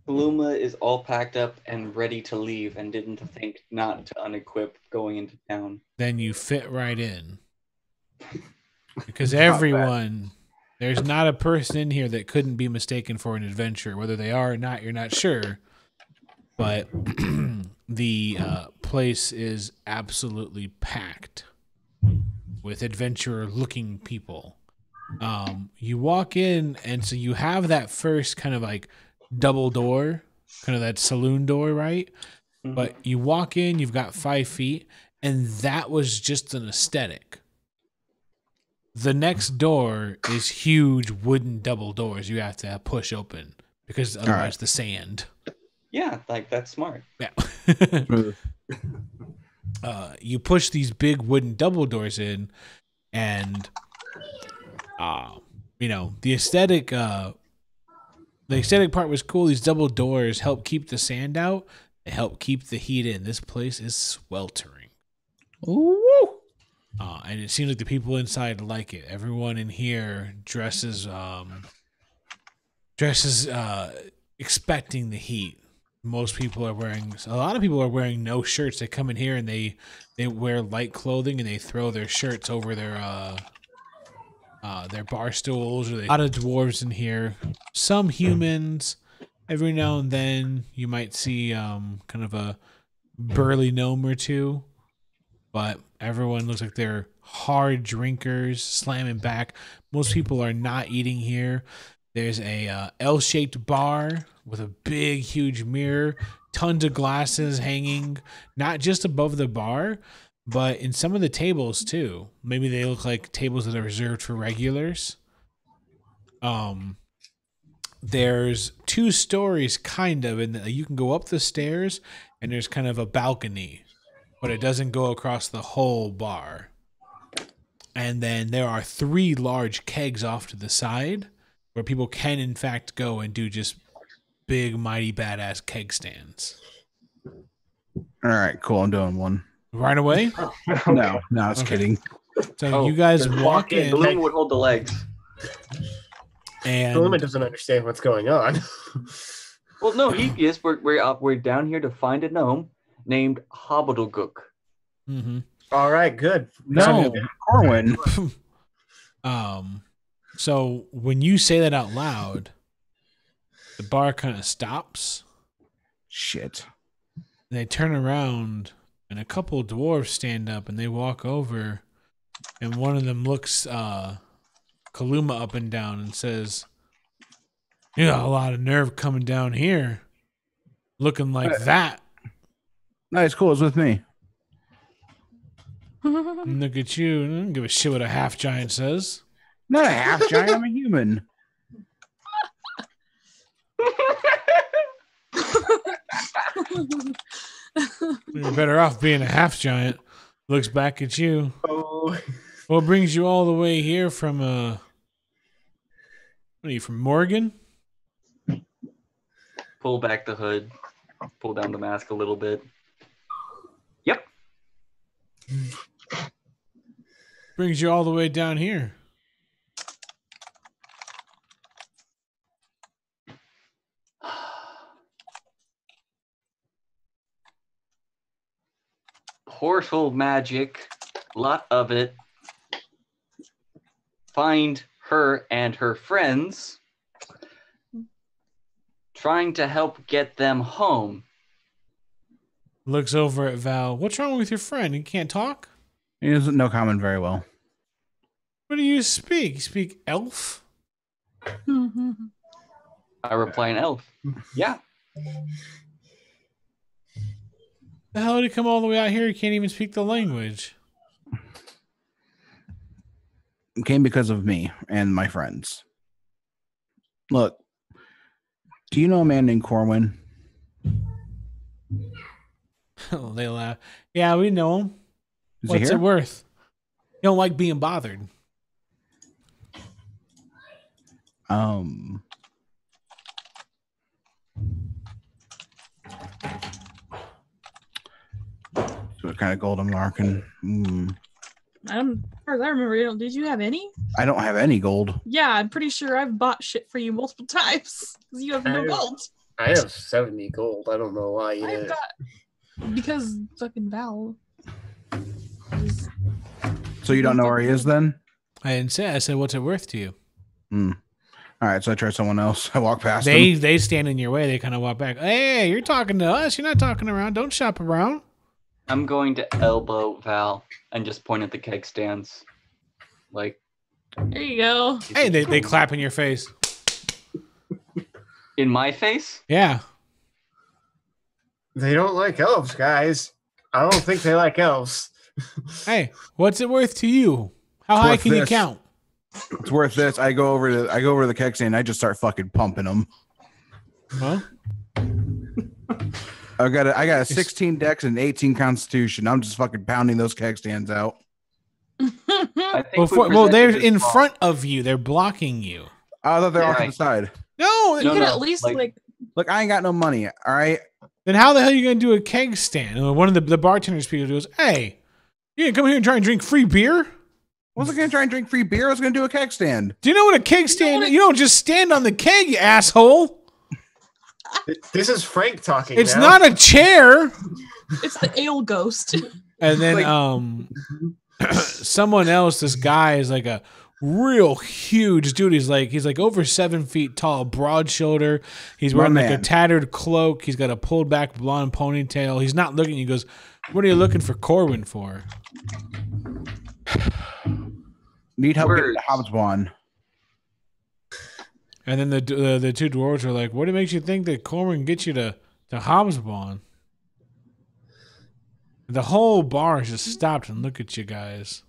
Kaluma is all packed up and ready to leave and didn't think not to unequip going into town. Then you fit right in. Because everyone, there's not a person in here that couldn't be mistaken for an adventurer. Whether they are or not, you're not sure. But the place is absolutely packed with adventurer-looking people. You walk in, and so you have that first kind of like double door, kind of that saloon door, right? Mm-hmm. But you walk in, you've got 5 feet, and that was just an aesthetic. The next door is huge wooden double doors you have to push open because otherwise the sand. Yeah, like that's smart. Yeah. You push these big wooden double doors in, and the aesthetic part was cool. These double doors help keep the sand out. They help keep the heat in. This place is sweltering. Ooh. And it seems like the people inside like it. Everyone in here dresses expecting the heat. A lot of people are wearing no shirts. They come in here and they wear light clothing and they throw their shirts over their bar stools. A lot of dwarves in here. Some humans. Every now and then you might see kind of a burly gnome or two. But everyone looks like they're hard drinkers, slamming back. Most people are not eating here. There's a L-shaped bar with a big, huge mirror, tons of glasses hanging, not just above the bar, but in some of the tables too. Maybe they look like tables that are reserved for regulars. There's 2 stories, kind of, and you can go up the stairs, and there's kind of a balcony, but it doesn't go across the whole bar. And then there are 3 large kegs off to the side where people can, in fact, go and do just big, mighty, badass keg stands. All right, cool. I'm doing one. Right away? Okay. No, I was kidding. So you guys walk in. Balloon would hold the legs. Kaluma And doesn't understand what's going on. Well, no, he is. We're down here to find a gnome named Hobblegook. mhm. All right, good. No, Corwin. So when you say that out loud, the bar kind of stops. Shit. They turn around, and a couple of dwarves stand up, and they walk over, and one of them looks Kaluma up and down and says, "You got a lot of nerve coming down here, looking like that." No, it's cool. It's with me. And look at you. I don't give a shit what a half giant says. Not a half giant. I'm a human. You're better off being a half giant. Looks back at you. Oh, What brings you all the way here from what are you, from Morgan? Pull back the hood. Pull down the mask a little bit. Yep. Brings you all the way down here. Portal magic, lot of it. Find her and her friends. Trying to help get them home. Looks over at Val. What's wrong with your friend? He can't talk? He doesn't know common very well. What do you speak? You speak elf? I reply in elf. Yeah. The hell did he come all the way out here? He can't even speak the language. It came because of me and my friends. Look, do you know a man named Corwin? They laugh. Yeah, we know him. Is he What's here? it worth? You don't like being bothered. What kind of gold I'm larking? As far as I remember, did you have any? I don't have any gold. Yeah, I'm pretty sure I've bought shit for you multiple times because you have no gold. I have 70 gold. I don't know why you I've did. got because fucking Val. So you don't know where he is then? I didn't say. I said, what's it worth to you? All right, so I try someone else. I walk past them. They stand in your way. They kind of walk back. Hey, you're talking to us. You're not talking around. Don't shop around. I'm going to elbow Val and just point at the keg stands. Like, There you go. Hey, they clap in your face. in my face? Yeah. They don't like elves, guys. I don't think they like elves. Hey, what's it worth to you? How high worth can you this. count? It's worth this. I go over to the keg stand. I just start fucking pumping them. Well, I got a 16 dex and 18 constitution. I'm just fucking pounding those keg stands out. I think they're presented in this wrong. front of you. They're blocking you. I thought they're off to Right. the side. No, You No, could no, at least like Look, I ain't got no money. All right. then how the hell are you going to do a keg stand? And one of the bartenders people goes, hey, you going to come here and try and drink free beer? I wasn't gonna try and drink free beer. I was gonna do a keg stand. Do you know what a keg stand is? You don't just stand on the keg, you asshole. This is Frank talking. It's now. not a chair. it's the ale ghost. And then someone else, this guy is like a real huge dude. He's like over 7 feet tall, broad shoulder. He's wearing like a tattered cloak. He's got a pulled back blonde ponytail. He's not looking. He goes, "What are you looking for Corwin for?" Need help getting Words. to Hobsbawm. And then the two dwarves are like, "What makes you think that Corwin gets you to Hobsbawm?" The whole bar has just stopped and look at you guys.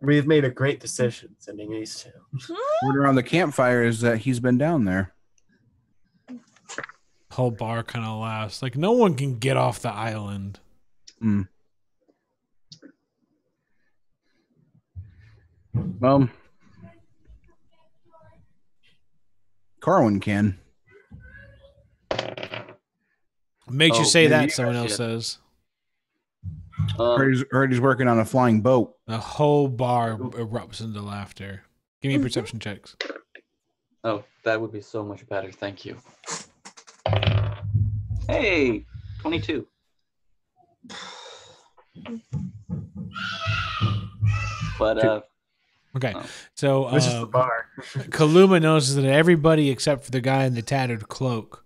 We've made a great decision sending these two. Word around the campfire is that he's been down there. Whole bar kind of laughs. Like no one can get off the island. Corwin can. Makes you Oh, say maybe that, you someone guys else did. says. Heard he's working on a flying boat. The whole bar erupts into laughter. Give me perception checks. Oh, that would be so much better. Thank you. Hey, 22. But Okay, Oh. so This is the bar. Kaluma notices that everybody except for the guy in the tattered cloak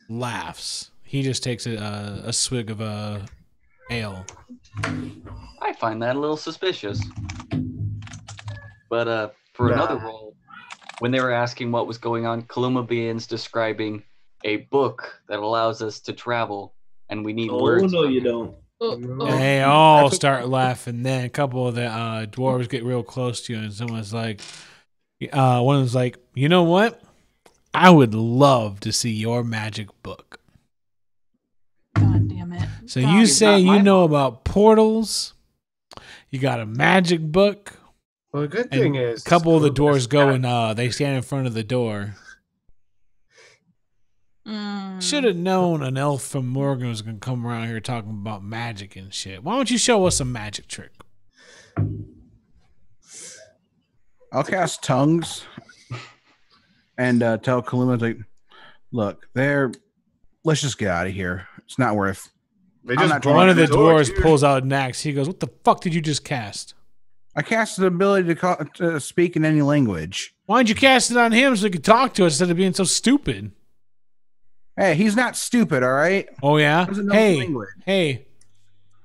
laughs. He just takes a swig of ale. I find that a little suspicious. But for another role, when they were asking what was going on, Kaluma begins describing a book that allows us to travel, and we need words. no, from you it. don't. And they all start laughing. Then a couple of the dwarves get real close to you, and someone's like, one of them's like, you know what? I would love to see your magic book. God damn it. So God. you It's say not you my know book. about portals. You got a magic book. Well, the good And thing is, a couple of the Kaluma doors go doesn't and they stand in front of the door. Mm. Should have known an elf from Morgan was going to come around here talking about magic and shit. Why don't you show us a magic trick? I'll cast tongues and tell Kaluma, like, look, let's just get out of here. It's not worth. They I'm just not blocked One of the door, dwarves dude. pulls out an axe. He goes, what the fuck did you just cast? I cast the ability to speak in any language. Why didn't you cast it on him so he could talk to us instead of being so stupid? Hey, he's not stupid, all right? Oh, yeah? Doesn't know Hey, language. hey,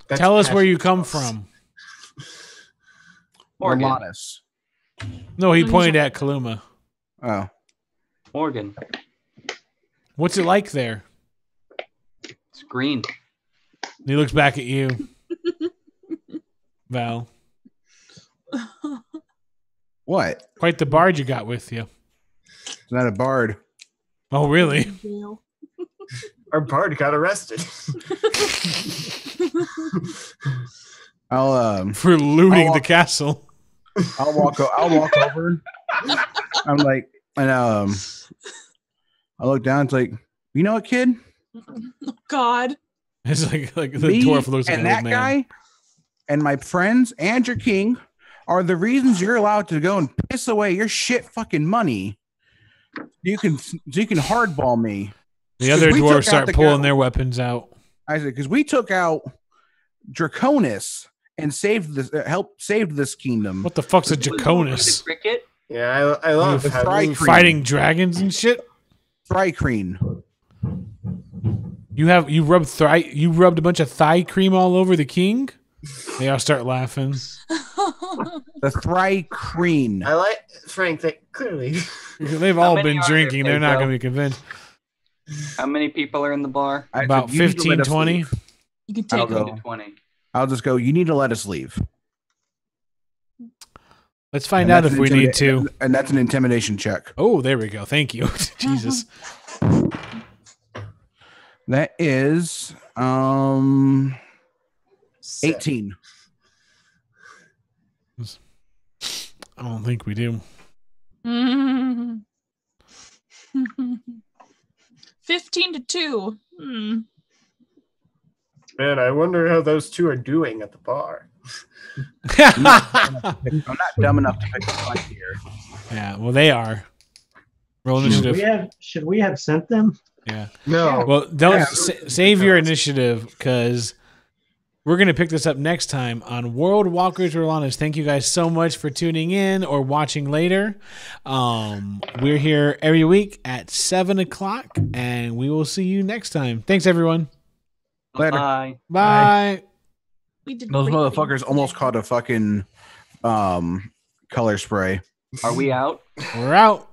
That's tell us where you passion come sauce. from. Morgan. Rhalanas. No, he pointed at Kaluma. Oh, Morgan. What's it like there? It's green. And he looks back at you. Val. what? Quite the bard you got with you. It's not a bard. Oh, really? Jail. Our bard got arrested. I'll For looting I'll- the castle. I'll walk over. I'm like, and I look down. It's like, you know what, kid? God. It's like the Me dwarf looks like and an that old man. guy and my friends and your king are the reasons you're allowed to go and piss away your shit fucking money. You can hardball me. The other We took dwarves out start the pulling guy- their weapons out. I said, because we took out Draconis and helped save this kingdom. What the fuck's a The Draconis? cricket? Yeah, I love The how fry you- cream. Fighting dragons and shit? Fry cream. You rubbed a bunch of thigh cream all over the king? They all start laughing. The Thry cream. I like Frank. Clearly, They've How all many been are drinking. there, They're not Pedro? going to be convinced. How many people are in the bar? I said, About "You need to 15, let us 20. leave." You can I'll take go. it. 20. I'll just go, you need to let us leave. Let's find And out that's if an we need to. And that's an intimidation check. Oh, there we go. Thank you. Jesus. That is 18. I don't think we do. 15-2. Hmm. man, I wonder how those two are doing at the bar. I'm not dumb enough to pick a fight here. Yeah, well, they are. Roll initiative. Should we have sent them? Yeah. No, Well, don't Yeah. save your initiative because we're going to pick this up next time on World Walkers of Rhalanas. Thank you guys so much for tuning in or watching later. We're here every week at 7 o'clock, and we will see you next time. Thanks, everyone. Later. Bye. Bye. We did Those great motherfuckers things almost today. caught a fucking color spray. Are we out? We're out.